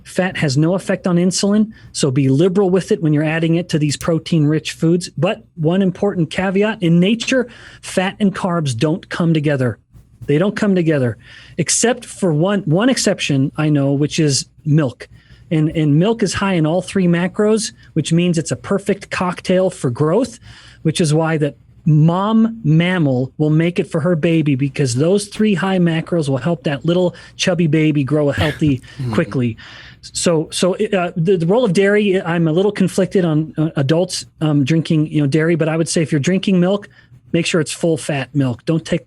Fat has no effect on insulin, so be liberal with it when you're adding it to these protein-rich foods. But one important caveat, in nature, fat and carbs don't come together. They don't come together, except for one exception I know, which is milk. And milk is high in all 3 macros, which means it's a perfect cocktail for growth, which is why that mom mammal will make it for her baby, because those 3 high macros will help that little chubby baby grow healthy quickly. So the role of dairy, I'm a little conflicted on adults drinking dairy, but I would say if you're drinking milk, make sure it's full fat milk. Don't take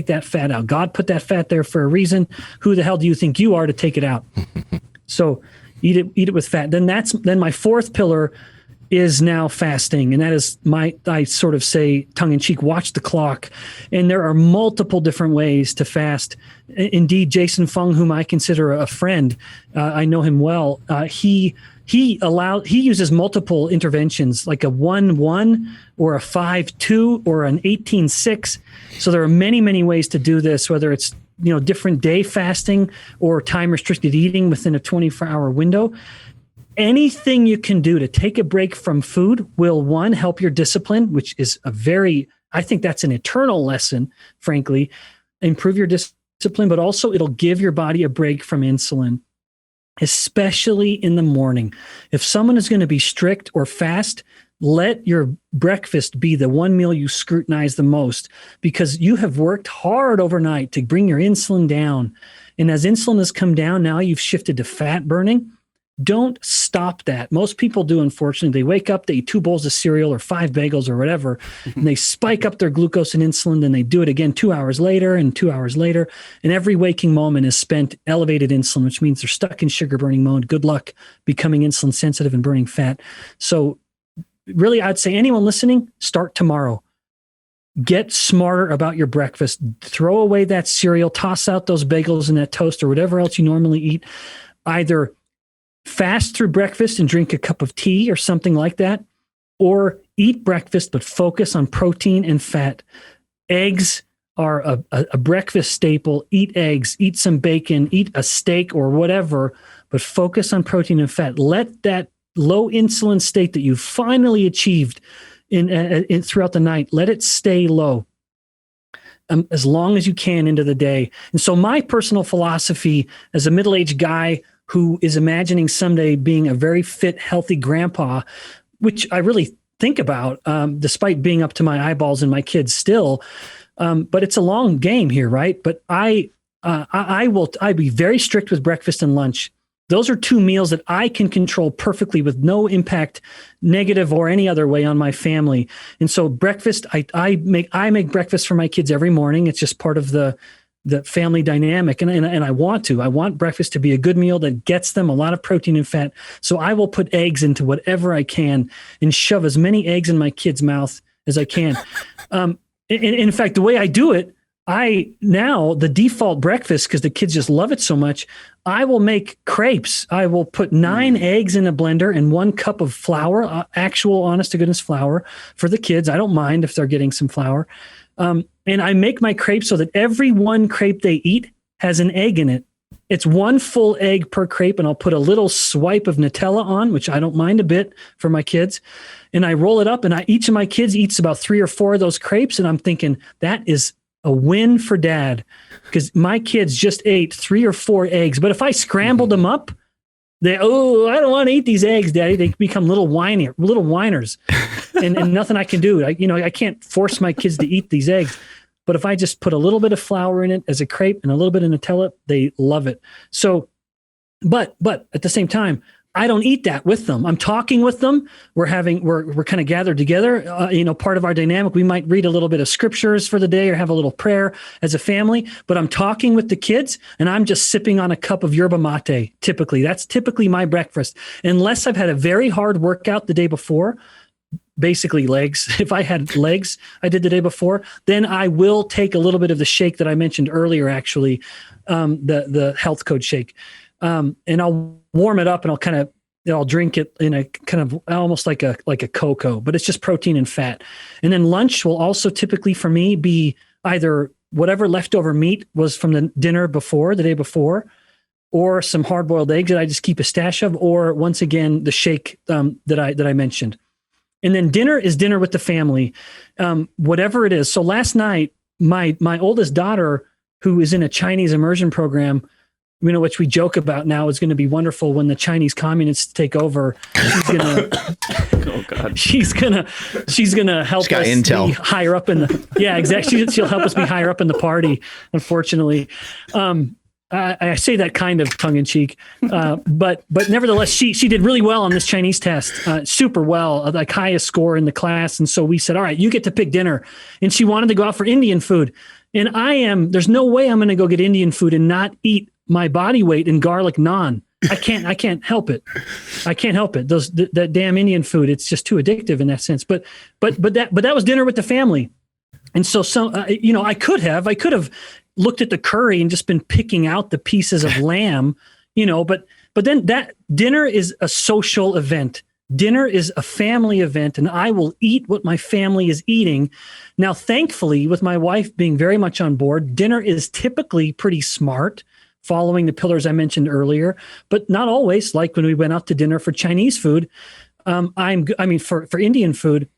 that fat out. God put that fat there for a reason. Who the hell do you think you are to take it out? So eat it with fat. Then my fourth pillar is now fasting. And that is I sort of say tongue in cheek, watch the clock. And there are multiple different ways to fast. Indeed, Jason Fung, whom I consider a friend, I know him well. He uses multiple interventions, like a 1-1 or a 5-2 or an 18-6. So there are many, many ways to do this, whether it's different day fasting or time restricted eating within a 24-hour window. Anything you can do to take a break from food will, one, help your discipline, which is I think that's an eternal lesson, frankly, improve your discipline, but also it'll give your body a break from insulin, especially in the morning. If someone is going to be strict or fast, let your breakfast be the one meal you scrutinize the most, because you have worked hard overnight to bring your insulin down. And as insulin has come down, now you've shifted to fat burning. Don't stop that. Most people do, unfortunately. They wake up, they eat 2 bowls of cereal or 5 bagels or whatever, and they spike up their glucose and insulin, then they do it again 2 hours later and 2 hours later. And every waking moment is spent elevated insulin, which means they're stuck in sugar burning mode. Good luck becoming insulin sensitive and burning fat. So really, I'd say anyone listening, start tomorrow. Get smarter about your breakfast. Throw away that cereal, toss out those bagels and that toast or whatever else you normally eat. Either fast through breakfast and drink a cup of tea or something like that, or eat breakfast but focus on protein and fat. Eggs are a breakfast staple. Eat eggs, eat some bacon, eat a steak or whatever, but focus on protein and fat. Let that low insulin state that you finally achieved in throughout the night, let it stay low as long as you can into the day. And so my personal philosophy as a middle-aged guy who is imagining someday being a very fit, healthy grandpa, which I really think about, despite being up to my eyeballs and my kids still. But it's a long game here, right? But I I'd be very strict with breakfast and lunch. Those are two meals that I can control perfectly with no impact, negative or any other way, on my family. And so breakfast, I make breakfast for my kids every morning. It's just part of the family dynamic. And I want breakfast to be a good meal that gets them a lot of protein and fat. So I will put eggs into whatever I can and shove as many eggs in my kid's mouth as I can. In fact, the way I do it, the default breakfast, because the kids just love it so much, I will make crepes. I will put 9 eggs in a blender and 1 cup of flour, actual honest to goodness flour for the kids. I don't mind if they're getting some flour. And I make my crepes so that every one crepe they eat has an egg in it. It's 1 full egg per crepe, and I'll put a little swipe of Nutella on, which I don't mind a bit for my kids. And I roll it up, and each of my kids eats about 3 or 4 of those crepes. And I'm thinking, that is a win for dad, because my kids just ate 3 or 4 eggs. But if I scrambled them up, I don't want to eat these eggs, Daddy. They become little whiners, and nothing I can do. I can't force my kids to eat these eggs. But if I just put a little bit of flour in it as a crepe and a little bit of Nutella, they love it. So, but at the same time, I don't eat that with them. I'm talking with them. We're kind of gathered together. Part of our dynamic, we might read a little bit of scriptures for the day or have a little prayer as a family, but I'm talking with the kids and I'm just sipping on a cup of yerba mate. Typically, that's typically my breakfast, unless I've had a very hard workout the day before. Basically legs. If I had legs I did the day before, then I will take a little bit of the shake that I mentioned earlier, actually, the health code shake. And I'll warm it up and I'll drink it in a kind of almost like a cocoa, but it's just protein and fat. And then lunch will also typically for me be either whatever leftover meat was from the dinner before, the day before, or some hard boiled eggs that I just keep a stash of, or once again, the shake that I mentioned. And then dinner is dinner with the family, whatever it is. So last night, my oldest daughter, who is in a Chinese immersion program, which we joke about now is going to be wonderful when the Chinese communists take over. She's gonna help us intel. be higher up in the. Yeah, exactly. She'll help us be higher up in the party. Unfortunately, I say that kind of tongue in cheek, but nevertheless, she did really well on this Chinese test, super well, like highest score in the class. And so we said, all right, you get to pick dinner. And she wanted to go out for Indian food. And there's no way I'm going to go get Indian food and not eat my body weight in garlic naan. I can't help it. I can't help it. That damn Indian food, it's just too addictive in that sense. But that was dinner with the family. And so I could have looked at the curry and just been picking out the pieces of lamb, but then that dinner is a social event. Dinner is a family event, and I will eat what my family is eating. Now, thankfully, with my wife being very much on board, dinner is typically pretty smart, following the pillars I mentioned earlier, but not always. Like when we went out to dinner for Chinese food, for Indian food,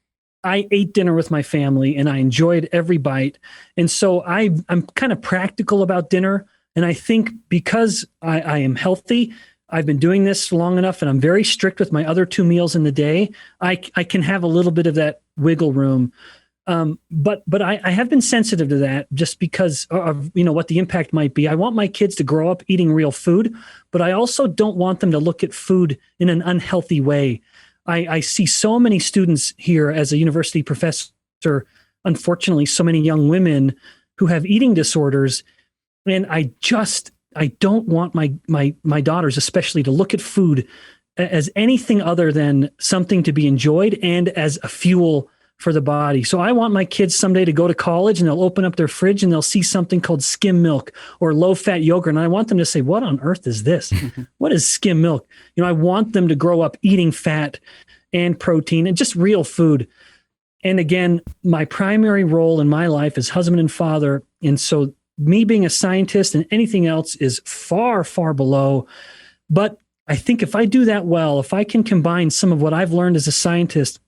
I ate dinner with my family and I enjoyed every bite. And so I'm kind of practical about dinner. And I think because I am healthy, I've been doing this long enough and I'm very strict with my other 2 meals in the day, I can have a little bit of that wiggle room. But I have been sensitive to that just because of, what the impact might be. I want my kids to grow up eating real food, but I also don't want them to look at food in an unhealthy way. I see so many students here as a university professor, unfortunately, so many young women who have eating disorders. And I don't want my daughters, especially, to look at food as anything other than something to be enjoyed and as a fuel for the body. So I want my kids someday to go to college and they'll open up their fridge and they'll see something called skim milk or low-fat yogurt. And I want them to say, what on earth is this? What is skim milk? I want them to grow up eating fat and protein and just real food. And again, my primary role in my life is husband and father. And so me being a scientist and anything else is far, far below. But I think if I do that well, if I can combine some of what I've learned as a scientist,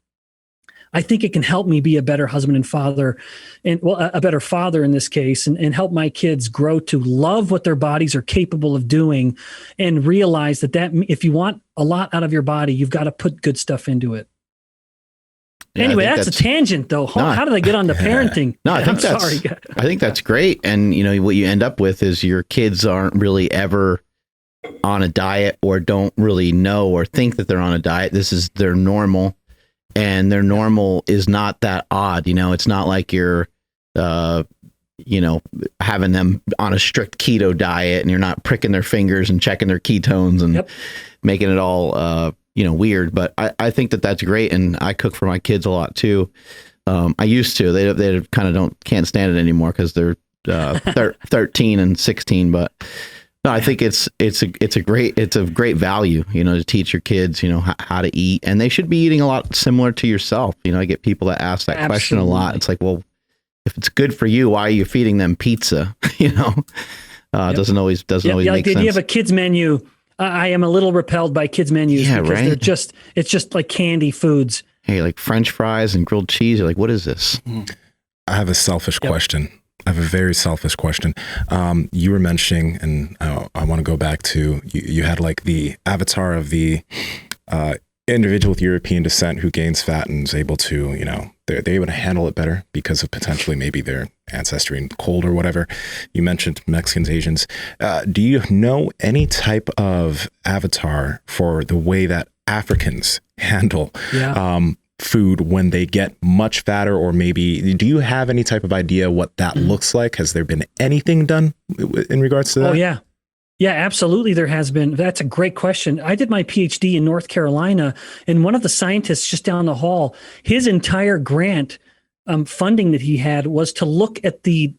I think it can help me be a better husband and father, and a better father in this case, and help my kids grow to love what their bodies are capable of doing and realize that if you want a lot out of your body, you've got to put good stuff into it. Yeah, Anyway, that's a tangent, though. How did I get on to parenting? No, I think I'm that's sorry. I think that's great. And what you end up with is your kids aren't really ever on a diet, or don't really know or think that they're on a diet. This is their normal, and their normal is not that odd. It's not like you're having them on a strict keto diet and you're not pricking their fingers and checking their ketones and making it all weird. But I think that that's great, and I cook for my kids a lot too. I used to. They kind of can't stand it anymore because they're 13 and 16. But no, I think it's a great value, to teach your kids, how to eat, and they should be eating a lot similar to yourself. I get people that ask that question a lot. It's like, well, if it's good for you, why are you feeding them pizza? Doesn't always like make sense. The idea of a kids menu. I am a little repelled by kids menus because it's just like candy foods. Hey, like French fries and grilled cheese. You're like, what is this? I have a selfish question. I have a very selfish question. You were mentioning, and I want to go back to, you had like the avatar of the individual with European descent who gains fat and is able to, they're able to handle it better because of potentially maybe their ancestry in the cold or whatever. You mentioned Mexicans, Asians. Do you know any type of avatar for the way that Africans handle food when they get much fatter, or maybe do you have any type of idea what that looks like? Has there been anything done in regards to that? Oh, yeah. Yeah, absolutely. There has been. That's a great question. I did my PhD in North Carolina, and one of the scientists just down the hall, his entire grant funding that he had was to look at the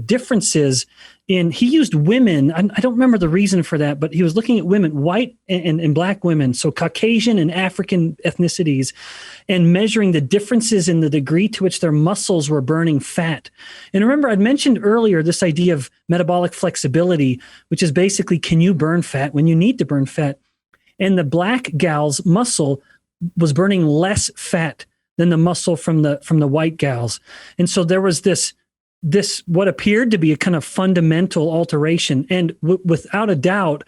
differences he used women. I don't remember the reason for that, but he was looking at women, white and black women, so Caucasian and African ethnicities, and measuring the differences in the degree to which their muscles were burning fat. And remember, I'd mentioned earlier this idea of metabolic flexibility, which is basically, can you burn fat when you need to burn fat? And the black gal's muscle was burning less fat than the muscle from the white gals. And so there was this what appeared to be a kind of fundamental alteration. And without a doubt,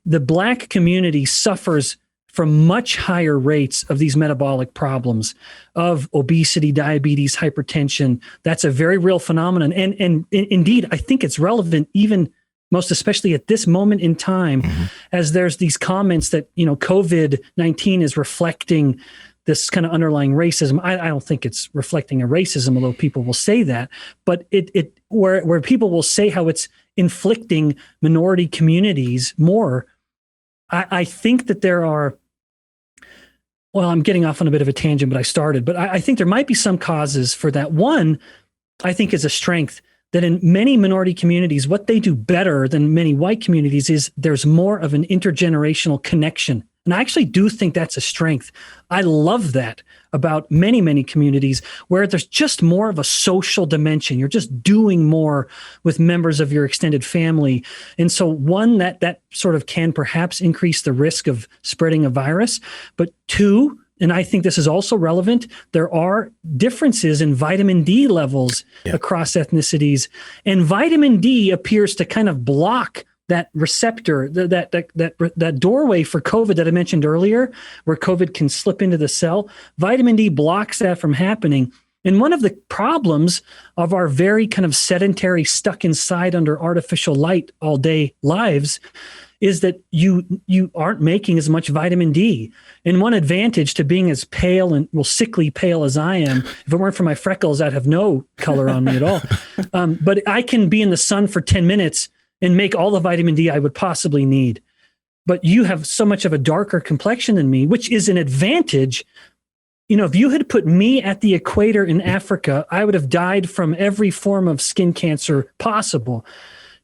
the black community suffers from much higher rates of these metabolic problems, of obesity, diabetes, hypertension. That's a very real phenomenon. And indeed, I think it's relevant even most especially at this moment in time, as there's these comments that, COVID-19 is reflecting this kind of underlying racism. I don't think it's reflecting a racism, although people will say that, but where people will say how it's inflicting minority communities more. I think that there are, well, I'm getting off on a bit of a tangent, but I think there might be some causes for that. One, I think, is a strength that in many minority communities, what they do better than many white communities is there's more of an intergenerational connection. And I actually do think that's a strength. I love that about many, many communities where there's just more of a social dimension. You're just doing more with members of your extended family. And so one, that sort of can perhaps increase the risk of spreading a virus. But two, and I think this is also relevant, there are differences in vitamin D levels across ethnicities. And vitamin D appears to kind of block that receptor, that doorway for COVID that I mentioned earlier, where COVID can slip into the cell. Vitamin D blocks that from happening. And one of the problems of our very kind of sedentary, stuck inside under artificial light all day lives is that you aren't making as much vitamin D. And one advantage to being as pale and, sickly pale as I am, if it weren't for my freckles, I'd have no color on me at all. But I can be in the sun for 10 minutes and make all the vitamin D I would possibly need. But you have so much of a darker complexion than me, which is an advantage. If you had put me at the equator in Africa, I would have died from every form of skin cancer possible.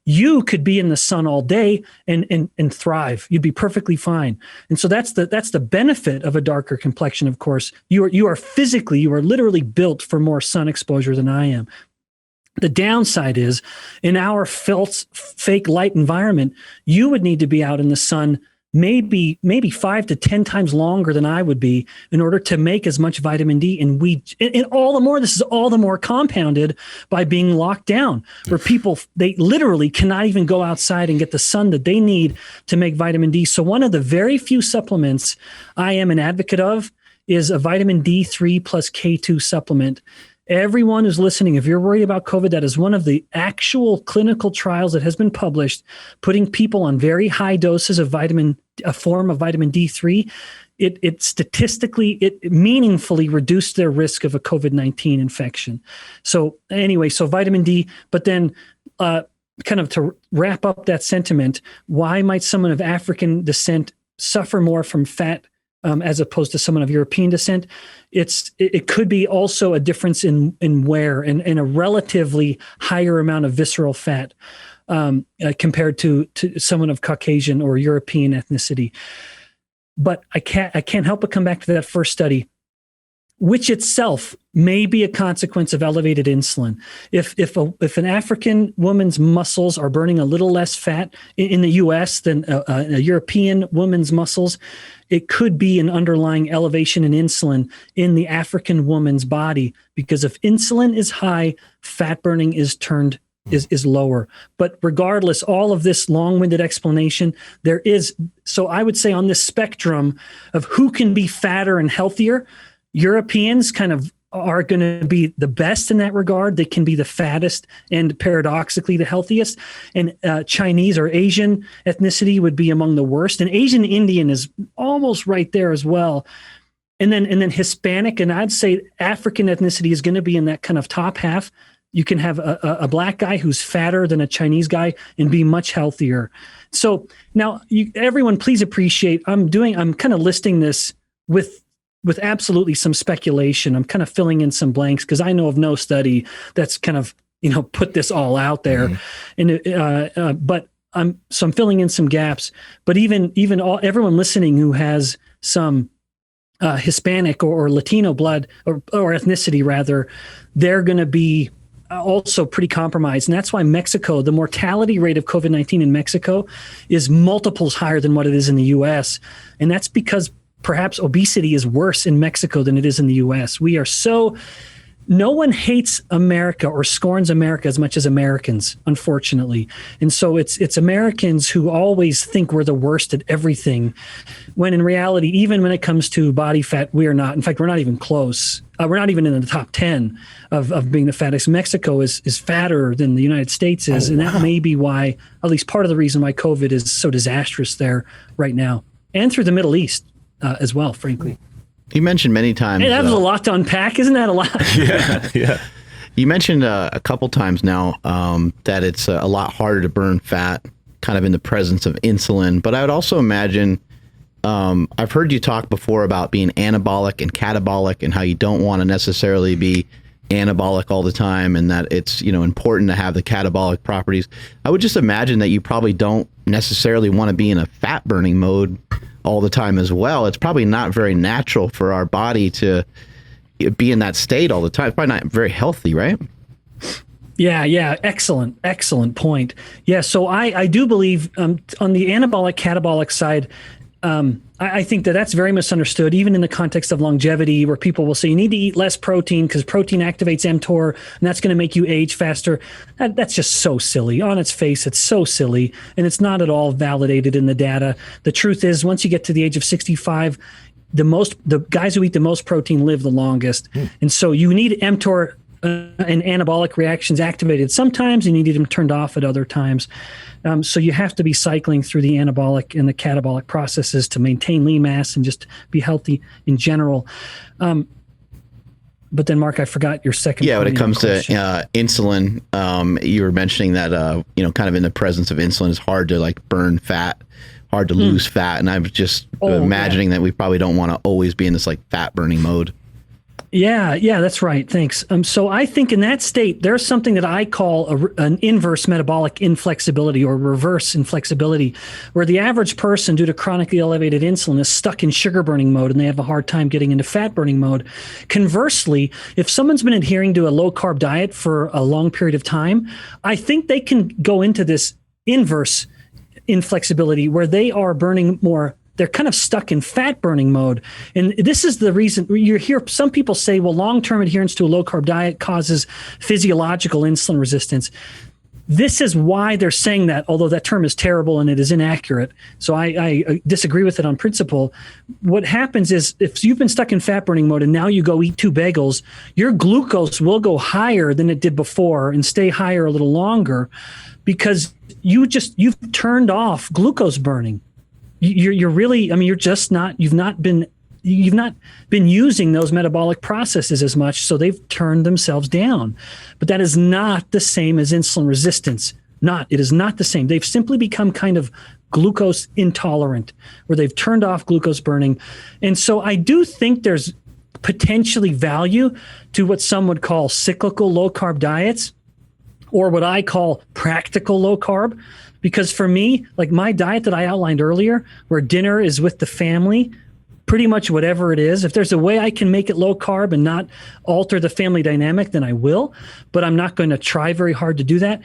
You could be in the sun all day and thrive. You'd be perfectly fine. And so that's the benefit of a darker complexion, of course. You are literally built for more sun exposure than I am. The downside is, in our fake light environment, you would need to be out in the sun maybe 5 to 10 times longer than I would be in order to make as much vitamin D. And all the more, this is all the more compounded by being locked down, where people, they literally cannot even go outside and get the sun that they need to make vitamin D. So one of the very few supplements I am an advocate of is a vitamin D3 plus K2 supplement. Everyone who's listening, if you're worried about COVID, that is one of the actual clinical trials that has been published, putting people on very high doses of a form of vitamin D3. It statistically, meaningfully reduced their risk of a COVID-19 infection. So anyway, so vitamin D, but then kind of to wrap up that sentiment, why might someone of African descent suffer more from fat as opposed to someone of European descent? It could be also a difference in wear and a relatively higher amount of visceral fat compared to someone of Caucasian or European ethnicity. But I can't help but come back to that first study, which itself may be a consequence of elevated insulin. If an African woman's muscles are burning a little less fat in the U.S. than a European woman's muscles, it could be an underlying elevation in insulin in the African woman's body, because if insulin is high, fat burning is lower. But regardless, all of this long-winded explanation, so I would say on this spectrum of who can be fatter and healthier, Europeans kind of are going to be the best in that regard. They can be the fattest and paradoxically the healthiest. And Chinese or Asian ethnicity would be among the worst. And Asian Indian is almost right there as well. And then Hispanic, and I'd say African ethnicity is going to be in that kind of top half. You can have a black guy who's fatter than a Chinese guy and be much healthier. So now everyone please appreciate, I'm kind of listing this with absolutely some speculation. I'm kind of filling in some blanks because I know of no study that's kind of, put this all out there. But I'm filling in some gaps, but even everyone listening who has some Hispanic or Latino blood or ethnicity rather, they're going to be also pretty compromised. And that's why Mexico, the mortality rate of COVID-19 in Mexico is multiples higher than what it is in the US. And that's because perhaps obesity is worse in Mexico than it is in the US. No one hates America or scorns America as much as Americans, unfortunately. And so it's Americans who always think we're the worst at everything, when in reality, even when it comes to body fat, we are not. In fact, we're not even close. We're not even in the top 10 of being the fattest. Mexico is fatter than the United States is. And that may be why, at least part of the reason why COVID is so disastrous there right now, and through the Middle East as well, frankly. You mentioned many times. Hey, that was a lot to unpack. Isn't that a lot? Yeah. You mentioned a couple times now that it's a lot harder to burn fat kind of in the presence of insulin. But I would also imagine, I've heard you talk before about being anabolic and catabolic and how you don't want to necessarily be anabolic all the time, and that it's, important to have the catabolic properties. I would just imagine that you probably don't necessarily want to be in a fat burning mode all the time as well. It's probably not very natural for our body to be in that state all the time. It's probably not very healthy, right? Yeah. Excellent point. Yeah. So I do believe on the anabolic catabolic side, I think that's very misunderstood, even in the context of longevity, where people will say you need to eat less protein because protein activates mTOR and that's going to make you age faster. That's just so silly. On its face, it's so silly, and it's not at all validated in the data. The truth is, once you get to the age of 65, the guys who eat the most protein live the longest. And so you need mTOR and anabolic reactions activated sometimes, and you need them turned off at other times. So you have to be cycling through the anabolic and the catabolic processes to maintain lean mass and just be healthy in general. But then, Mark, I forgot your second. Yeah, when it comes to insulin, you were mentioning that kind of in the presence of insulin, it's hard to burn fat, hard to lose fat, and I was just imagining that we probably don't want to always be in this fat burning mode. Yeah, that's right. Thanks. So I think in that state, there's something that I call an inverse metabolic inflexibility or reverse inflexibility, where the average person, due to chronically elevated insulin, is stuck in sugar burning mode and they have a hard time getting into fat burning mode. Conversely, if someone's been adhering to a low carb diet for a long period of time, I think they can go into this inverse inflexibility where they are burning more. They're kind of stuck in fat burning mode. And this is the reason you hear some people say, well, long-term adherence to a low carb diet causes physiological insulin resistance. this is why they're saying that, although that term is terrible and it is inaccurate. So I disagree with it on principle. What happens is if you've been stuck in fat burning mode and now you go eat 2 bagels, your glucose will go higher than it did before and stay higher a little longer because you've turned off glucose burning. You're really, I mean, you've not been using those metabolic processes as much, so they've turned themselves down. But that is not the same as insulin resistance. It is not the same. They've simply become kind of glucose intolerant, where they've turned off glucose burning. And so I do think there's potentially value to what some would call cyclical low carb diets, or what I call practical low carb. Because for me, like my diet that I outlined earlier, where dinner is with the family, pretty much whatever it is. If there's a way I can make it low carb and not alter the family dynamic, then I will, but I'm not going to try very hard to do that.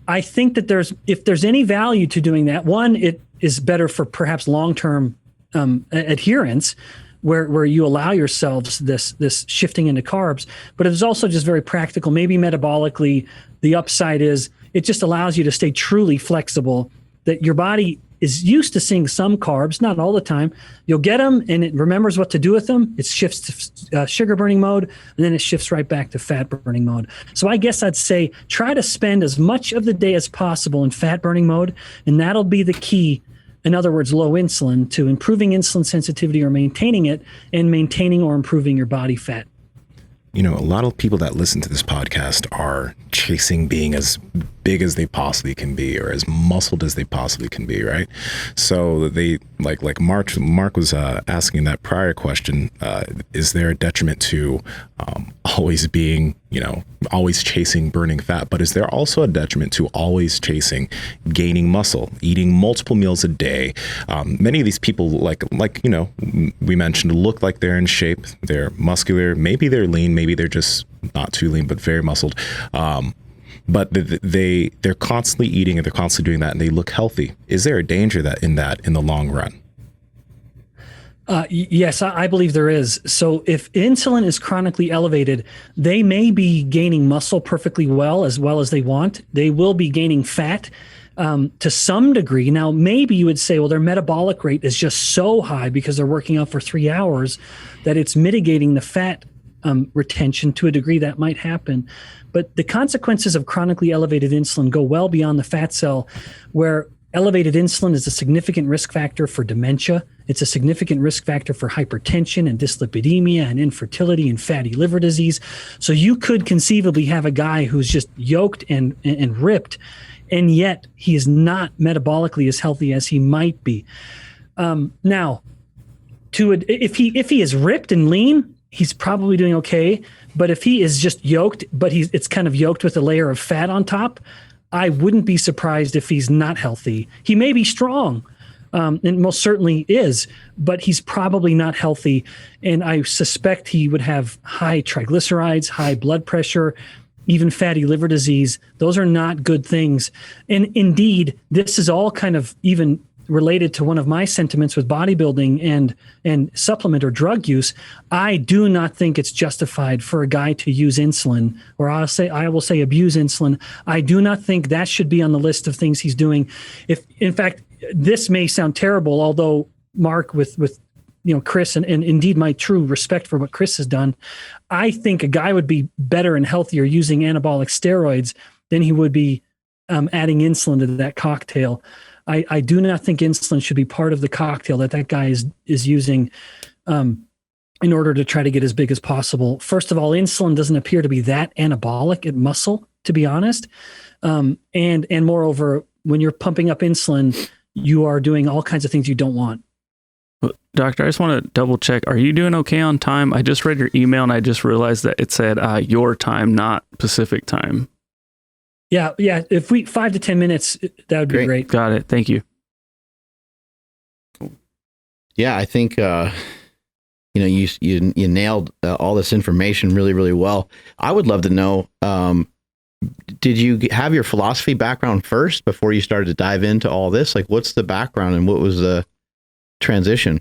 I think that if there's any value to doing that, one, it is better for perhaps long-term adherence, where you allow yourselves this shifting into carbs, but it's also just very practical. Maybe metabolically, the upside is it just allows you to stay truly flexible, that your body is used to seeing some carbs, not all the time. You'll get them and it remembers what to do with them. It shifts to sugar burning mode, and then it shifts right back to fat burning mode. So I guess I'd say try to spend as much of the day as possible in fat burning mode, and that'll be the key. In other words, low insulin, to improving insulin sensitivity or maintaining it, and maintaining or improving your body fat. You know, a lot of people that listen to this podcast are chasing being as big as they possibly can be, or as muscled as they possibly can be, right? So they like Mark was asking that prior question, is there a detriment to always being, always chasing burning fat? But is there also a detriment to always chasing gaining muscle, eating multiple meals a day? Many of these people, like we mentioned, look like they're in shape, they're muscular, maybe they're lean, maybe they're just not too lean, but very muscled. But they're constantly eating and they're constantly doing that, and they look healthy. Is there a danger in the long run? Yes, I believe there is. So if insulin is chronically elevated, they may be gaining muscle perfectly well as they want. They will be gaining fat to some degree. Now, maybe you would say, well, their metabolic rate is just so high because they're working out for 3 hours that it's mitigating the fat retention to a degree. That might happen. But the consequences of chronically elevated insulin go well beyond the fat cell, where elevated insulin is a significant risk factor for dementia. It's a significant risk factor for hypertension and dyslipidemia and infertility and fatty liver disease. So you could conceivably have a guy who's just yoked and ripped, and yet he is not metabolically as healthy as he might be. Now, if he is ripped and lean, he's probably doing okay. But if he is just yoked, but it's kind of yoked with a layer of fat on top, I wouldn't be surprised if he's not healthy. He may be strong, and most certainly is, but he's probably not healthy. And I suspect he would have high triglycerides, high blood pressure, even fatty liver disease. Those are not good things. And indeed, this is all kind of even related to one of my sentiments with bodybuilding and supplement or drug use. I do not think it's justified for a guy to use insulin, or I will say abuse insulin. I do not think that should be on the list of things he's doing. If, in fact, this may sound terrible, although Mark with Chris and indeed my true respect for what Chris has done, I think a guy would be better and healthier using anabolic steroids than he would be adding insulin to that cocktail. I do not think insulin should be part of the cocktail that guy is using in order to try to get as big as possible. First of all, insulin doesn't appear to be that anabolic at muscle, to be honest. And moreover, when you're pumping up insulin, you are doing all kinds of things you don't want. Doctor, I just want to double check. Are you doing okay on time? I just read your email and I just realized that it said your time, not Pacific time. Yeah. If 5 to 10 minutes, that would be great. Got it. Thank you. Yeah, I think you nailed all this information really, really well. I would love to know, did you have your philosophy background first before you started to dive into all this? Like, what's the background and what was the transition?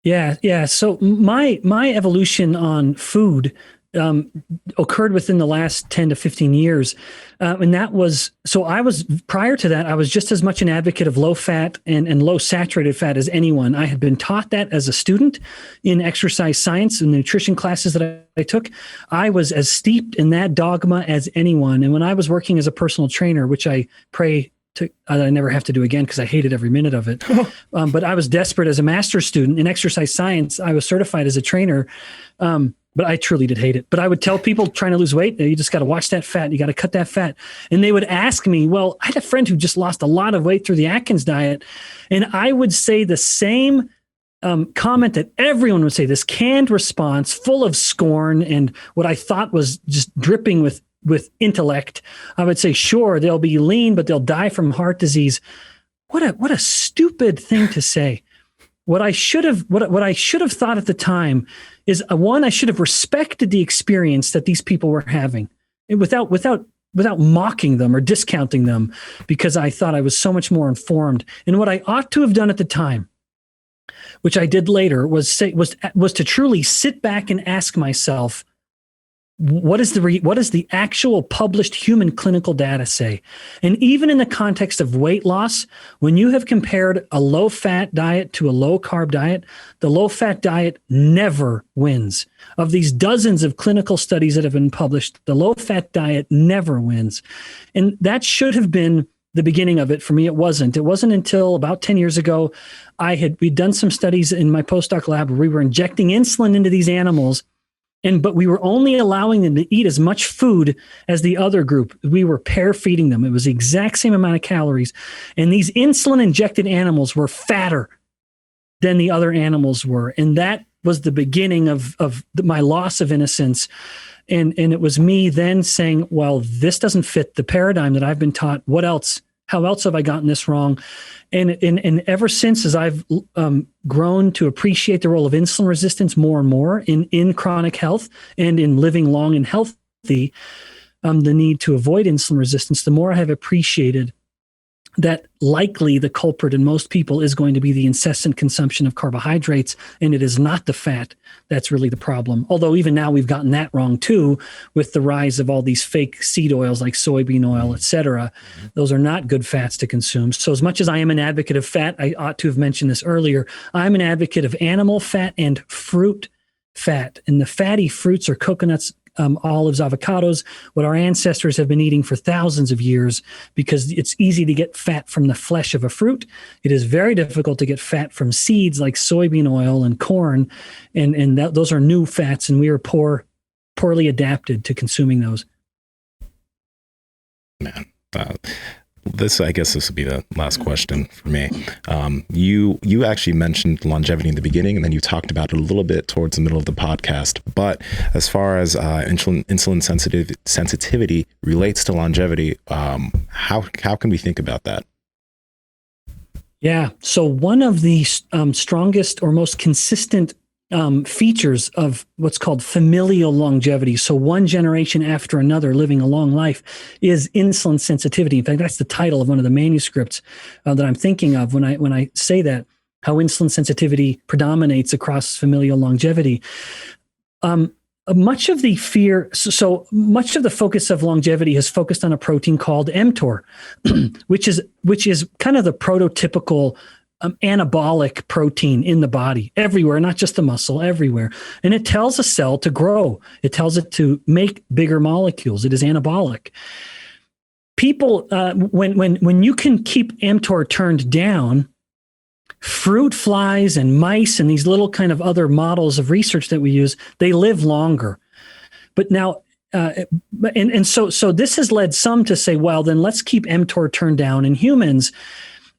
Yeah. So my evolution on food occurred within the last 10 to 15 years. And that was, so I was, prior to that, I was just as much an advocate of low fat and low saturated fat as anyone. I had been taught that as a student in exercise science and nutrition classes that I took. I was as steeped in that dogma as anyone. And when I was working as a personal trainer, which I pray I never have to do again because I hated every minute of it. But I was desperate as a master's student in exercise science. I was certified as a trainer, but I truly did hate it. But I would tell people trying to lose weight, you just got to watch that fat. You got to cut that fat. And they would ask me, well, I had a friend who just lost a lot of weight through the Atkins diet. And I would say the same comment that everyone would say, this canned response full of scorn and what I thought was just dripping with intellect. I would say, sure, they'll be lean, but they'll die from heart disease. What a stupid thing to say. What I should have thought at the time is, one, I should have respected the experience that these people were having without mocking them or discounting them, because I thought I was so much more informed. And what I ought to have done at the time, which I did later, was to truly sit back and ask myself, what is the actual published human clinical data say? And even in the context of weight loss, when you have compared a low-fat diet to a low-carb diet, the low-fat diet never wins. Of these dozens of clinical studies that have been published, the low-fat diet never wins. And that should have been the beginning of it. For me, it wasn't. It wasn't until about 10 years ago, we'd done some studies in my postdoc lab where we were injecting insulin into these animals, but we were only allowing them to eat as much food as the other group. We were pair feeding them. It was the exact same amount of calories. And these insulin injected animals were fatter than the other animals were. And that was the beginning of my loss of innocence. And it was me then saying, well, this doesn't fit the paradigm that I've been taught. What else? How else have I gotten this wrong? And ever since, as I've grown to appreciate the role of insulin resistance more and more in chronic health and in living long and healthy, the need to avoid insulin resistance, the more I have appreciated that likely the culprit in most people is going to be the incessant consumption of carbohydrates, and it is not the fat that's really the problem. Although even now we've gotten that wrong too, with the rise of all these fake seed oils like soybean oil, et cetera. Those are not good fats to consume. So as much as I am an advocate of fat, I ought to have mentioned this earlier, I'm an advocate of animal fat and fruit fat. And the fatty fruits are coconuts, olives, avocados, what our ancestors have been eating for thousands of years, because it's easy to get fat from the flesh of a fruit. It is very difficult to get fat from seeds like soybean oil and corn, and those are new fats, and we are poorly adapted to consuming those. Man, I guess this would be the last question for me. You actually mentioned longevity in the beginning, and then you talked about it a little bit towards the middle of the podcast. But as far as insulin sensitivity relates to longevity, how can we think about that? Yeah. So one of the strongest or most consistent features of what's called familial longevity, so one generation after another living a long life, is insulin sensitivity. In fact, that's the title of one of the manuscripts that I'm thinking of when I say that, how insulin sensitivity predominates across familial longevity. Much of the much of the focus of longevity has focused on a protein called mTOR, which is kind of the prototypical anabolic protein in the body everywhere, not just the muscle, everywhere. And it tells a cell to grow. It tells it to make bigger molecules. It is anabolic. People, when you can keep mTOR turned down, fruit flies and mice and these little kind of other models of research that we use, they live longer. But now, so this has led some to say, well, then let's keep mTOR turned down in humans.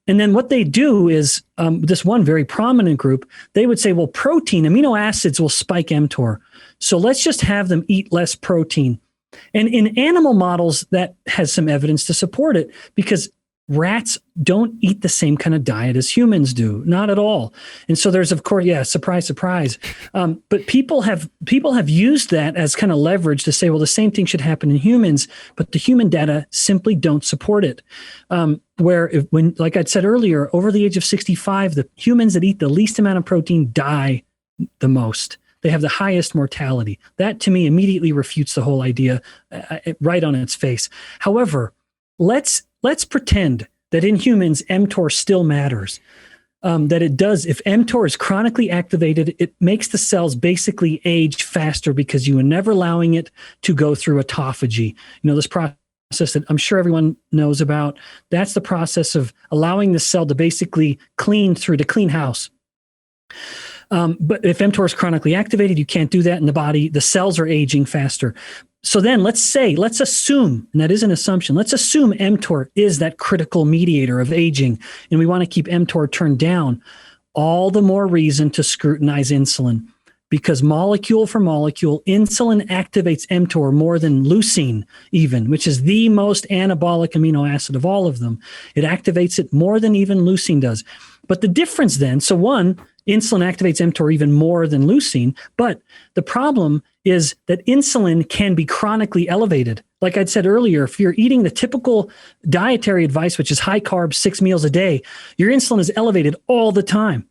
And then what they do is, this one very prominent group, they would say, well, amino acids will spike mTOR. So let's just have them eat less protein. And in animal models, that has some evidence to support it, because rats don't eat the same kind of diet as humans do, not at all. And so there's, of course, surprise, surprise. But people have used that as kind of leverage to say, well, the same thing should happen in humans, but the human data simply don't support it. When, like I said earlier, over the age of 65, the humans that eat the least amount of protein die the most. they have the highest mortality. That to me immediately refutes the whole idea right on its face. However, let's pretend that in humans, mTOR still matters. That it does. If mTOR is chronically activated, it makes the cells basically age faster because you are never allowing it to go through autophagy. This process that I'm sure everyone knows about, that's the process of allowing the cell to basically clean house. But if mTOR is chronically activated, you can't do that in the body. The cells are aging faster. So then let's assume, and that is an assumption, let's assume mTOR is that critical mediator of aging, and we want to keep mTOR turned down. All the more reason to scrutinize insulin, because molecule for molecule, insulin activates mTOR more than leucine even, which is the most anabolic amino acid of all of them. It activates it more than even leucine does. But the difference then, so one, insulin activates mTOR even more than leucine, but the problem is that insulin can be chronically elevated. Like I'd said earlier, if you're eating the typical dietary advice, which is high carbs, 6 meals a day, your insulin is elevated all the time.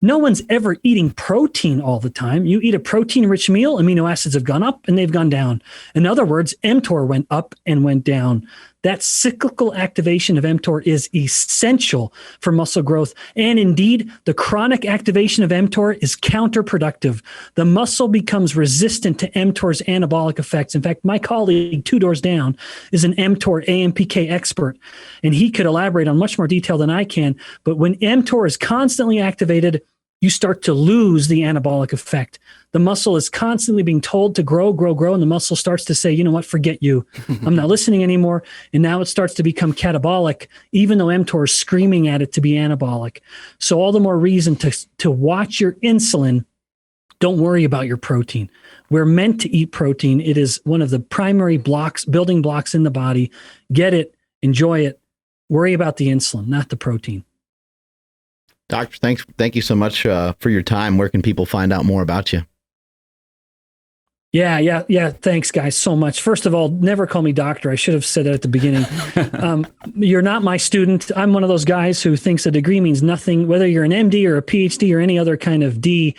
No one's ever eating protein all the time. You eat a protein-rich meal, amino acids have gone up and they've gone down. In other words, mTOR went up and went down. That cyclical activation of mTOR is essential for muscle growth. And indeed, the chronic activation of mTOR is counterproductive. The muscle becomes resistant to mTOR's anabolic effects. In fact, my colleague 2 doors down is an mTOR AMPK expert, and he could elaborate on much more detail than I can. But when mTOR is constantly activated, you start to lose the anabolic effect. The muscle is constantly being told to grow, and the muscle starts to say, you know what, forget you. I'm not listening anymore. And now it starts to become catabolic, even though mTOR is screaming at it to be anabolic. So all the more reason to watch your insulin. Don't worry about your protein. We're meant to eat protein. It is one of the primary building blocks in the body. Get it, enjoy it. Worry about the insulin, not the protein. Doctor, thank you so much for your time. Where can people find out more about you? Yeah. Thanks, guys, so much. First of all, never call me doctor. I should have said that at the beginning. You're not my student. I'm one of those guys who thinks a degree means nothing, whether you're an MD or a PhD or any other kind of D.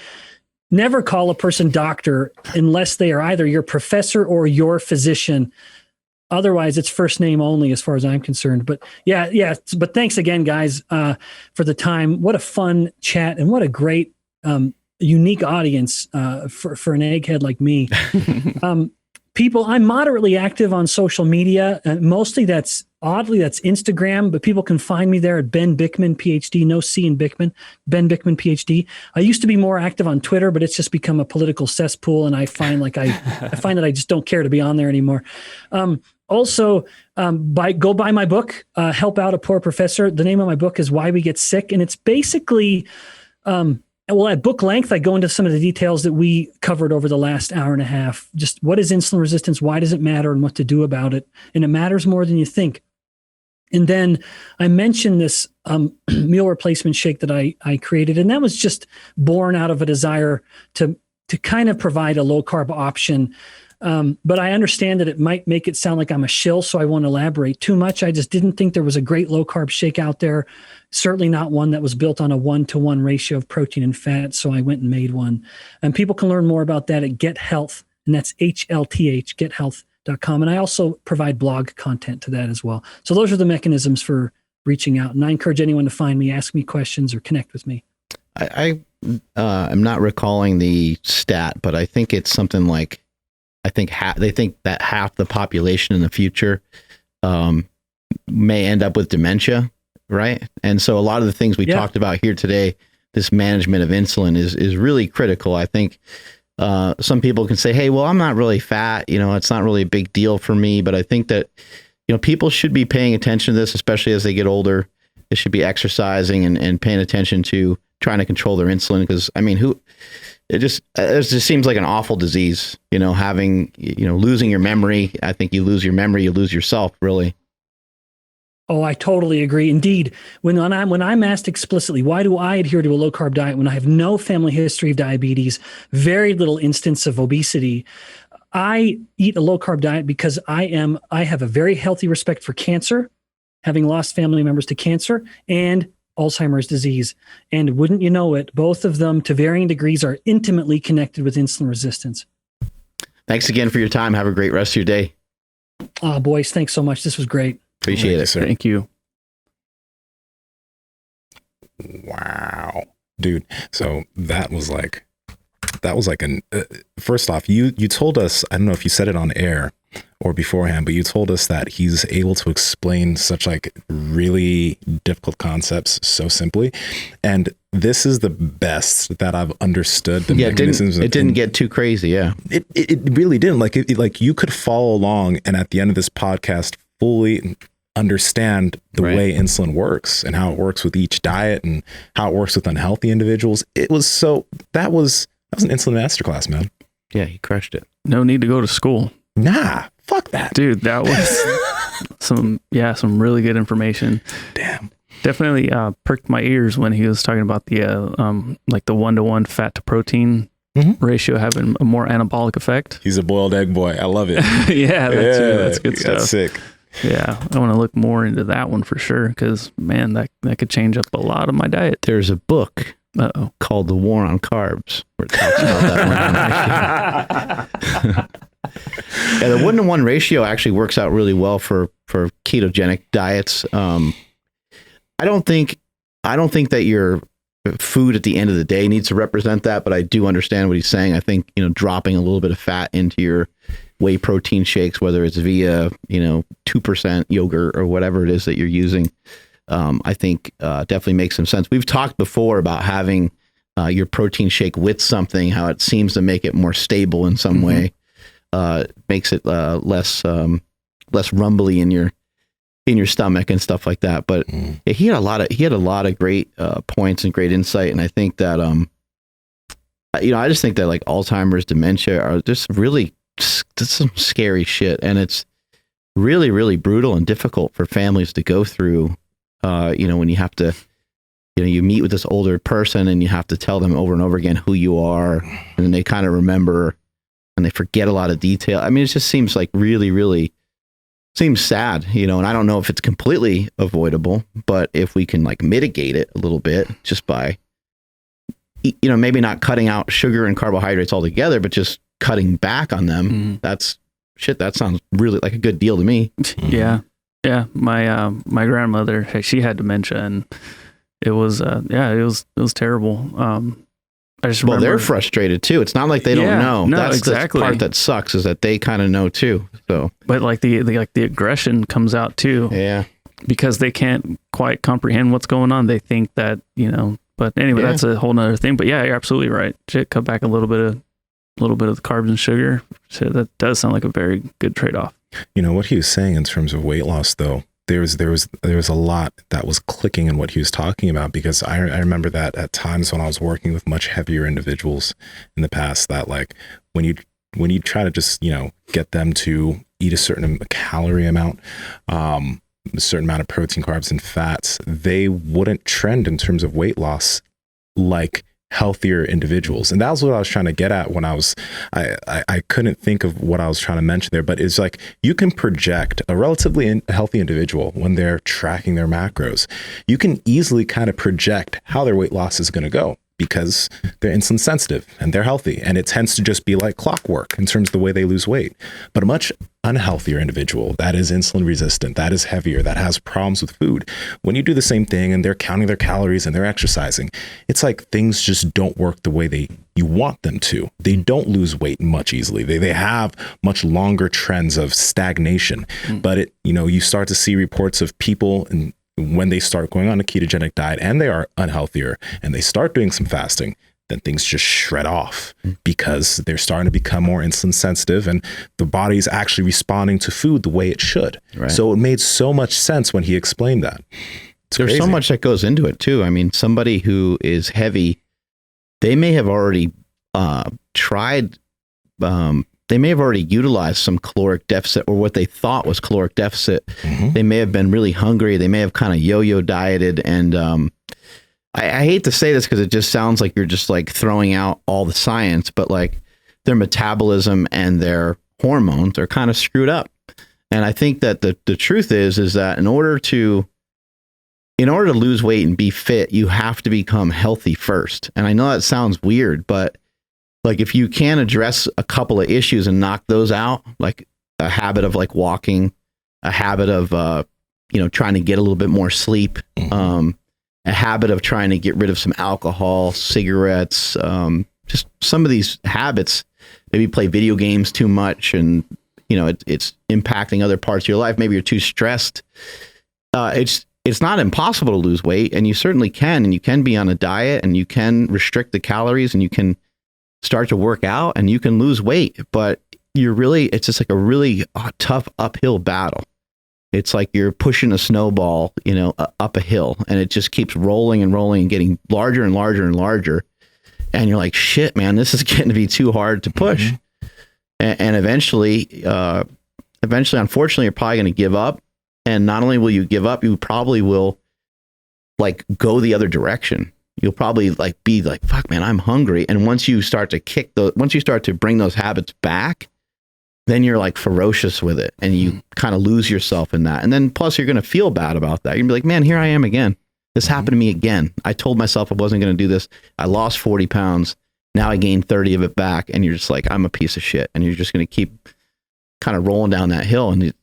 Never call a person doctor unless they are either your professor or your physician. Otherwise, it's first name only as far as I'm concerned. But yeah. But thanks again, guys, for the time. What a fun chat and what a great, unique audience for an egghead like me. People, I'm moderately active on social media, and mostly that's Instagram, but people can find me there at Ben Bikman, PhD, no C in Bikman, Ben Bikman, PhD. I used to be more active on Twitter, but it's just become a political cesspool, and I find that I just don't care to be on there anymore. Also, go buy my book, Help Out a Poor Professor. The name of my book is Why We Get Sick, and it's basically, at book length, I go into some of the details that we covered over the last hour and a half. Just what is insulin resistance, why does it matter, and what to do about it. And it matters more than you think. And then I mentioned this meal replacement shake that I created, and that was just born out of a desire to kind of provide a low-carb option. But I understand that it might make it sound like I'm a shill, so I won't elaborate too much. I just didn't think there was a great low-carb shake out there, certainly not one that was built on a 1-to-1 ratio of protein and fat, so I went and made one. And people can learn more about that at Get Health, and that's HLTH, gethealth.com. And I also provide blog content to that as well. So those are the mechanisms for reaching out, and I encourage anyone to find me, ask me questions, or connect with me. I am not recalling the stat, but I think it's something like, they think that half the population in the future may end up with dementia, right? And so a lot of the things we talked about here today, this management of insulin is really critical. I think some people can say, hey, well, I'm not really fat, it's not really a big deal for me. But I think that, people should be paying attention to this, especially as they get older. They should be exercising and paying attention to trying to control their insulin. Because it just seems like an awful disease, losing your memory. I think you lose your memory, you lose yourself, really. Oh, I totally agree. Indeed, when I'm asked explicitly, why do I adhere to a low carb diet when I have no family history of diabetes, very little instance of obesity, I eat a low carb diet because I have a very healthy respect for cancer, having lost family members to cancer, and Alzheimer's disease. And wouldn't you know it, both of them to varying degrees are intimately connected with insulin resistance. Thanks again for your time. Have a great rest of your day. Boys, thanks so much. This was great. Appreciate it, sir. Thank you. Wow, dude. So that was like an first off, you told us, I don't know if you said it on air or beforehand, but you told us that he's able to explain such like really difficult concepts so simply. And this is the best that I've understood the mechanisms. It didn't get too crazy. Yeah. It really didn't. Like you could follow along and at the end of this podcast fully understand the way insulin works and how it works with each diet and how it works with unhealthy individuals. That was an insulin masterclass, man. Yeah, he crushed it. No need to go to school. Nah, fuck that. Dude, that was some really good information. Damn. Definitely perked my ears when he was talking about the like the 1-to-1 fat to protein ratio having a more anabolic effect. He's a boiled egg boy. I love it. Yeah, that's good stuff. That's sick. Yeah, I want to look more into that one for sure because, man, that could change up a lot of my diet. There's a book called The War on Carbs where it talks about that one. Yeah, the 1-to-1 ratio actually works out really well for ketogenic diets. I don't think that your food at the end of the day needs to represent that, but I do understand what he's saying. I think, dropping a little bit of fat into your whey protein shakes, whether it's via, 2% yogurt or whatever it is that you're using, I think definitely makes some sense. We've talked before about having your protein shake with something, how it seems to make it more stable in some way, makes it less rumbly in your stomach and stuff like that. But yeah, he had a lot of great points and great insight. And I think that, I just think that like Alzheimer's, dementia are just really some scary shit. And it's really, really brutal and difficult for families to go through, when you have to, you meet with this older person and you have to tell them over and over again who you are. And then they kind of remember and they forget a lot of detail. I mean, it just seems like really, really seems sad, and I don't know if it's completely avoidable, but if we can like mitigate it a little bit just by, maybe not cutting out sugar and carbohydrates altogether, but just cutting back on them, that sounds really like a good deal to me. Yeah. Yeah. My grandmother, she had dementia and it was, it was terrible. I just remember, they're frustrated too. It's not like they don't know. No, that's exactly. the part that sucks is that they kind of know too. So, but like the aggression comes out too. Yeah. Because they can't quite comprehend what's going on. They think that, but anyway, that's a whole nother thing. But yeah, you're absolutely right. Shit, cut back a little bit of the carbs and sugar. So that does sound like a very good trade-off. What he was saying in terms of weight loss though, there was a lot that was clicking in what he was talking about, because I remember that at times when I was working with much heavier individuals in the past, that like when you try to just, get them to eat a certain calorie amount, a certain amount of protein, carbs, and fats, they wouldn't trend in terms of weight loss like healthier individuals. And that was what I was trying to get at when I couldn't think of what I was trying to mention there, but it's like you can project a relatively healthy individual when they're tracking their macros. You can easily kind of project how their weight loss is going to go because they're insulin sensitive and they're healthy. And it tends to just be like clockwork in terms of the way they lose weight. But a much unhealthier individual that is insulin resistant, that is heavier, that has problems with food, when you do the same thing and they're counting their calories and they're exercising, it's like things just don't work the way you want them to. They don't lose weight much easily. They have much longer trends of stagnation. But you start to see reports of people and when they start going on a ketogenic diet and they are unhealthier and they start doing some fasting, then things just shred off because they're starting to become more insulin sensitive and the body's actually responding to food the way it should. Right. So it made so much sense when he explained that. There's so much that goes into it too. I mean, somebody who is heavy, they may have already they may have already utilized some caloric deficit or what they thought was caloric deficit. They may have been really hungry. They may have kind of yo-yo dieted. And I hate to say this because it just sounds like you're just like throwing out all the science, but like their metabolism and their hormones are kind of screwed up. And I think that the truth is that in order to in order to lose weight and be fit, you have to become healthy first. And I know that sounds weird, but like if you can address a couple of issues and knock those out, like a habit of like walking, a habit of, trying to get a little bit more sleep, a habit of trying to get rid of some alcohol, cigarettes, just some of these habits, maybe play video games too much and, it's impacting other parts of your life. Maybe you're too stressed. It's not impossible to lose weight, and you certainly can, and you can be on a diet and you can restrict the calories and you can start to work out and you can lose weight, but it's just like a really tough uphill battle. It's like you're pushing a snowball, up a hill, and it just keeps rolling and rolling and getting larger and larger and larger. And you're like, shit, man, this is getting to be too hard to push. And eventually, unfortunately, you're probably going to give up. And not only will you give up, you probably will like go the other direction. You'll probably like be like, fuck, man, I'm hungry. And once you start to bring those habits back, then you're like ferocious with it and you kind of lose yourself in that. And then plus you're going to feel bad about that. You're gonna be like, man, here I am again. This happened to me again. I told myself I wasn't going to do this. I lost 40 pounds. Now I gained 30 of it back. And you're just like, I'm a piece of shit. And you're just going to keep kind of rolling down that hill. And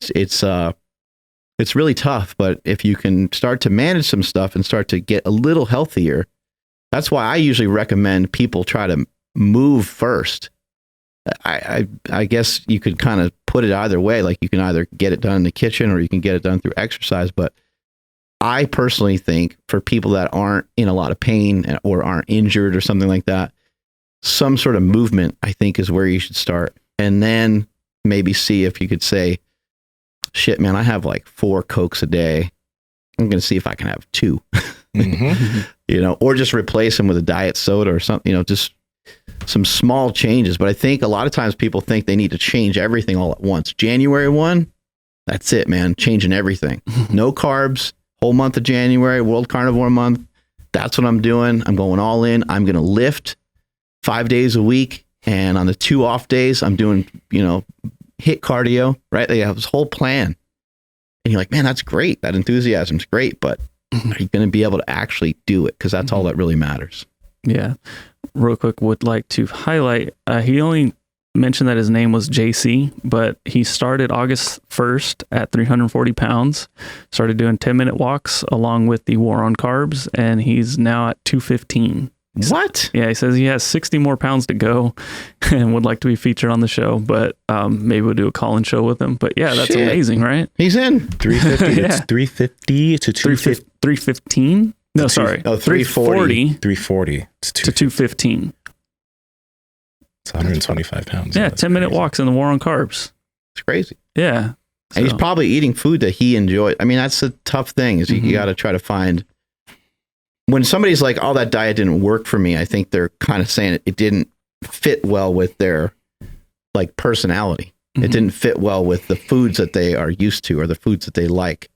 it's really tough. But if you can start to manage some stuff and start to get a little healthier, that's why I usually recommend people try to move first. I guess you could kind of put it either way. Like you can either get it done in the kitchen or you can get it done through exercise. But I personally think for people that aren't in a lot of pain or aren't injured or something like that, some sort of movement, I think, is where you should start. And then maybe see if you could say, shit, man, I have like 4 Cokes a day. I'm going to see if I can have 2, or just replace them with a diet soda or something, just some small changes. But I think a lot of times people think they need to change everything all at once. January 1, that's it, man. Changing everything. No carbs, whole month of January, World Carnivore Month. That's what I'm doing. I'm going all in. I'm going to lift 5 days a week. And on the 2 off days, I'm doing, HIIT cardio, right? They have this whole plan. And you're like, man, that's great. That enthusiasm's great. But are you going to be able to actually do it? Because that's all that really matters. Yeah. Real quick, would like to highlight, he only mentioned that his name was JC, but he started August 1st at 340 pounds, started doing 10-minute walks along with the war on carbs, and he's now at 215. What? Yeah, he says he has 60 more pounds to go and would like to be featured on the show, but maybe we'll do a call-in show with him. But yeah, that's amazing, right? He's in. 350. It's 350 to 250. 315? No, sorry. Oh, 340. 340 to 215. It's 125 pounds. Yeah, 10-minute walks in the war on carbs. It's crazy. Yeah. And he's probably eating food that he enjoys. I mean, that's the tough thing is you got to try to find. When somebody's like, oh, that diet didn't work for me, I think they're kind of saying it didn't fit well with their like personality. It didn't fit well with the foods that they are used to or the foods that they like.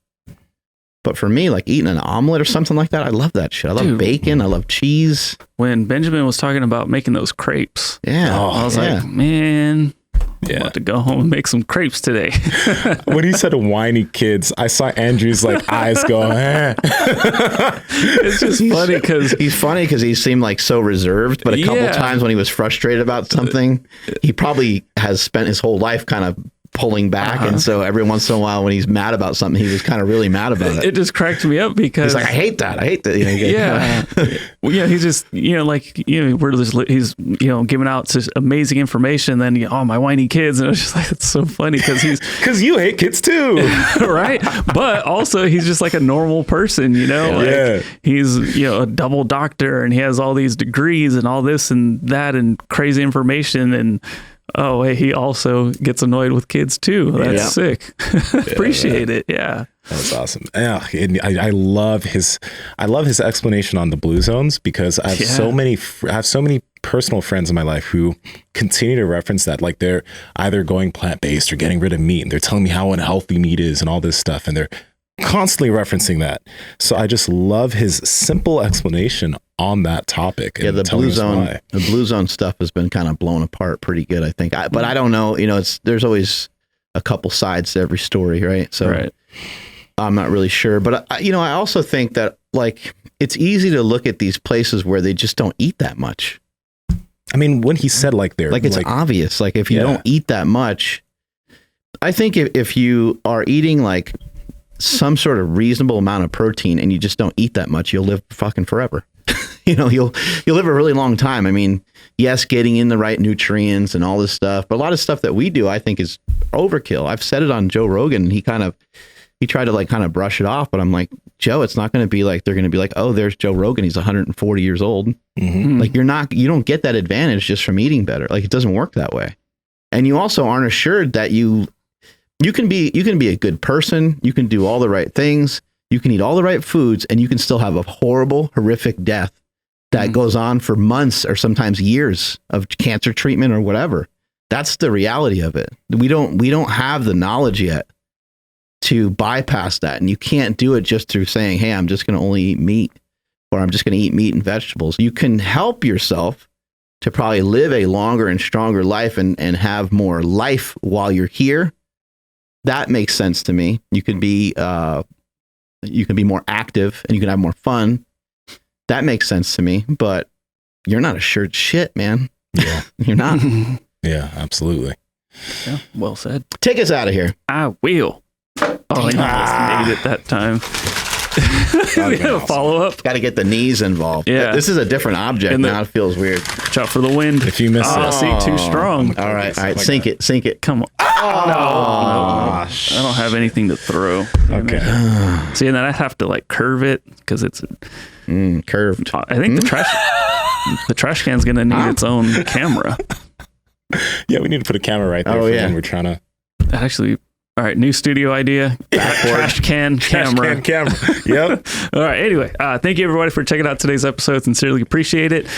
But for me, like eating an omelet or something like that, I love that shit. I love bacon. I love cheese. When Benjamin was talking about making those crepes, I was like, man, I'm about to go home and make some crepes today. When he said whiny kids, I saw Andrew's like eyes go, eh. It's just funny because he seemed like so reserved, but a couple times when he was frustrated about something, he probably has spent his whole life kind of pulling back, and so every once in a while when he's mad about something, he was kind of really mad about it. It just cracked me up because he's like, I hate that. He's just he's giving out such amazing information, then my whiny kids, and it's just like, it's so funny because you hate kids too. Right? But also he's just like a normal person, he's a double doctor and he has all these degrees and all this and that and crazy information, and he also gets annoyed with kids too. That's sick. Appreciate it. Yeah. That was awesome. Yeah. I love his explanation on the blue zones because I have so many personal friends in my life who continue to reference that, like they're either going plant-based or getting rid of meat, and they're telling me how unhealthy meat is and all this stuff, and they're constantly referencing that. So I just love his simple explanation on that topic. Yeah, the blue zone stuff has been kind of blown apart pretty good, I think. But I don't know, there's always a couple sides to every story, right? So right. I'm not really sure, but I also think that like it's easy to look at these places where they just don't eat that much. I mean, when he said like they're like it's obvious, like if you don't eat that much, I think if you are eating like some sort of reasonable amount of protein and you just don't eat that much, you'll live fucking forever. You'll live a really long time. I mean, yes, getting in the right nutrients and all this stuff, but a lot of stuff that we do, I think, is overkill. I've said it on Joe Rogan, and he tried to like kind of brush it off, but I'm like, Joe, it's not going to be like they're going to be like, oh, there's Joe Rogan, he's 140 years old. Mm-hmm. Like you don't get that advantage just from eating better. Like it doesn't work that way. And you also aren't assured that you can be a good person, you can do all the right things, you can eat all the right foods, and you can still have a horrible, horrific death that goes on for months or sometimes years of cancer treatment or whatever. That's the reality of it. We don't have the knowledge yet to bypass that. And you can't do it just through saying, hey, I'm just going to only eat meat, or I'm just going to eat meat and vegetables. You can help yourself to probably live a longer and stronger life and have more life while you're here. That makes sense to me. You can be more active and you can have more fun. That makes sense to me, but you're not assured shit, man. Yeah. You're not. Yeah, absolutely. Yeah, well said. Take us out of here. I will. Oh, I made it that time. We have a follow up. Got to get the knees involved. Yeah. This is a different object. Now it feels weird. Watch out for the wind. If you miss it. See, too strong. All right. Sink it. Come on. No. I don't have anything to throw. Okay. See, and then I have to like curve it because it's curved. I think the trash can's going to need its own camera. Yeah, we need to put a camera right there when we're trying to. Actually, all right, new studio idea. Trash can camera. Yep. All right. Anyway, thank you everybody for checking out today's episode. Sincerely appreciate it.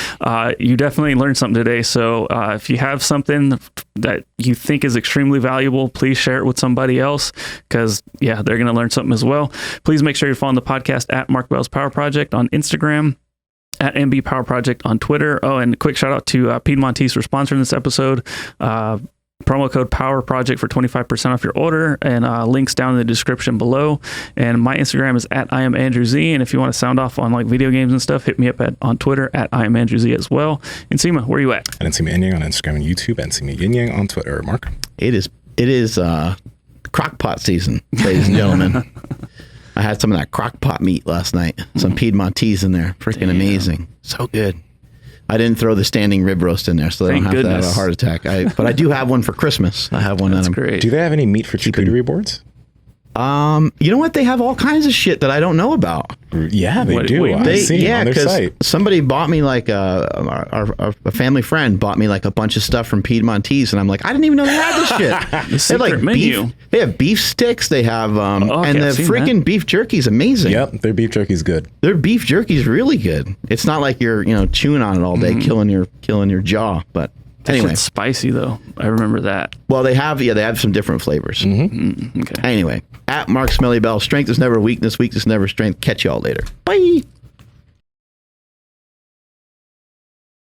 You definitely learned something today. So if you have something that you think is extremely valuable, please share it with somebody else because, they're going to learn something as well. Please make sure you're following the podcast at Mark Bell's Power Project on Instagram, at MB Power Project on Twitter. Oh, and a quick shout out to Piedmontese for sponsoring this episode. Promo code Power Project for 25% off your order, and links down in the description below. And my Instagram is at I am Andrew Z. And if you want to sound off on like video games and stuff, hit me up on Twitter at I am Andrew Z as well. And Nsima, where are you at? And Nsima Yin Yang on Instagram and YouTube, and Nsima Yin Yang on Twitter. Mark? It is crockpot season, ladies and gentlemen. I had some of that crockpot meat last night. Some Piedmontese in there. Freaking amazing. So good. I didn't throw the standing rib roast in there, so they don't have to have a heart attack. But I do have one for Christmas. I have one. That's great. Do they have any meat for charcuterie boards? You know what? They have all kinds of shit that I don't know about. Yeah, they do. I've seen on their site. Somebody bought me like a family friend bought me like a bunch of stuff from Piedmontese, and I'm like, I didn't even know they had this shit. The secret like menu. They have beef sticks. They have and the freaking beef jerky is amazing. Yep, their beef jerky is good. Their beef jerky is really good. It's not like you're chewing on it all day, killing your jaw, but. Anyway, it's spicy though. I remember that. Well, they have some different flavors. Okay. Anyway, at Mark Smelly Bell, strength is never weakness, weakness never strength. Catch y'all later. Bye.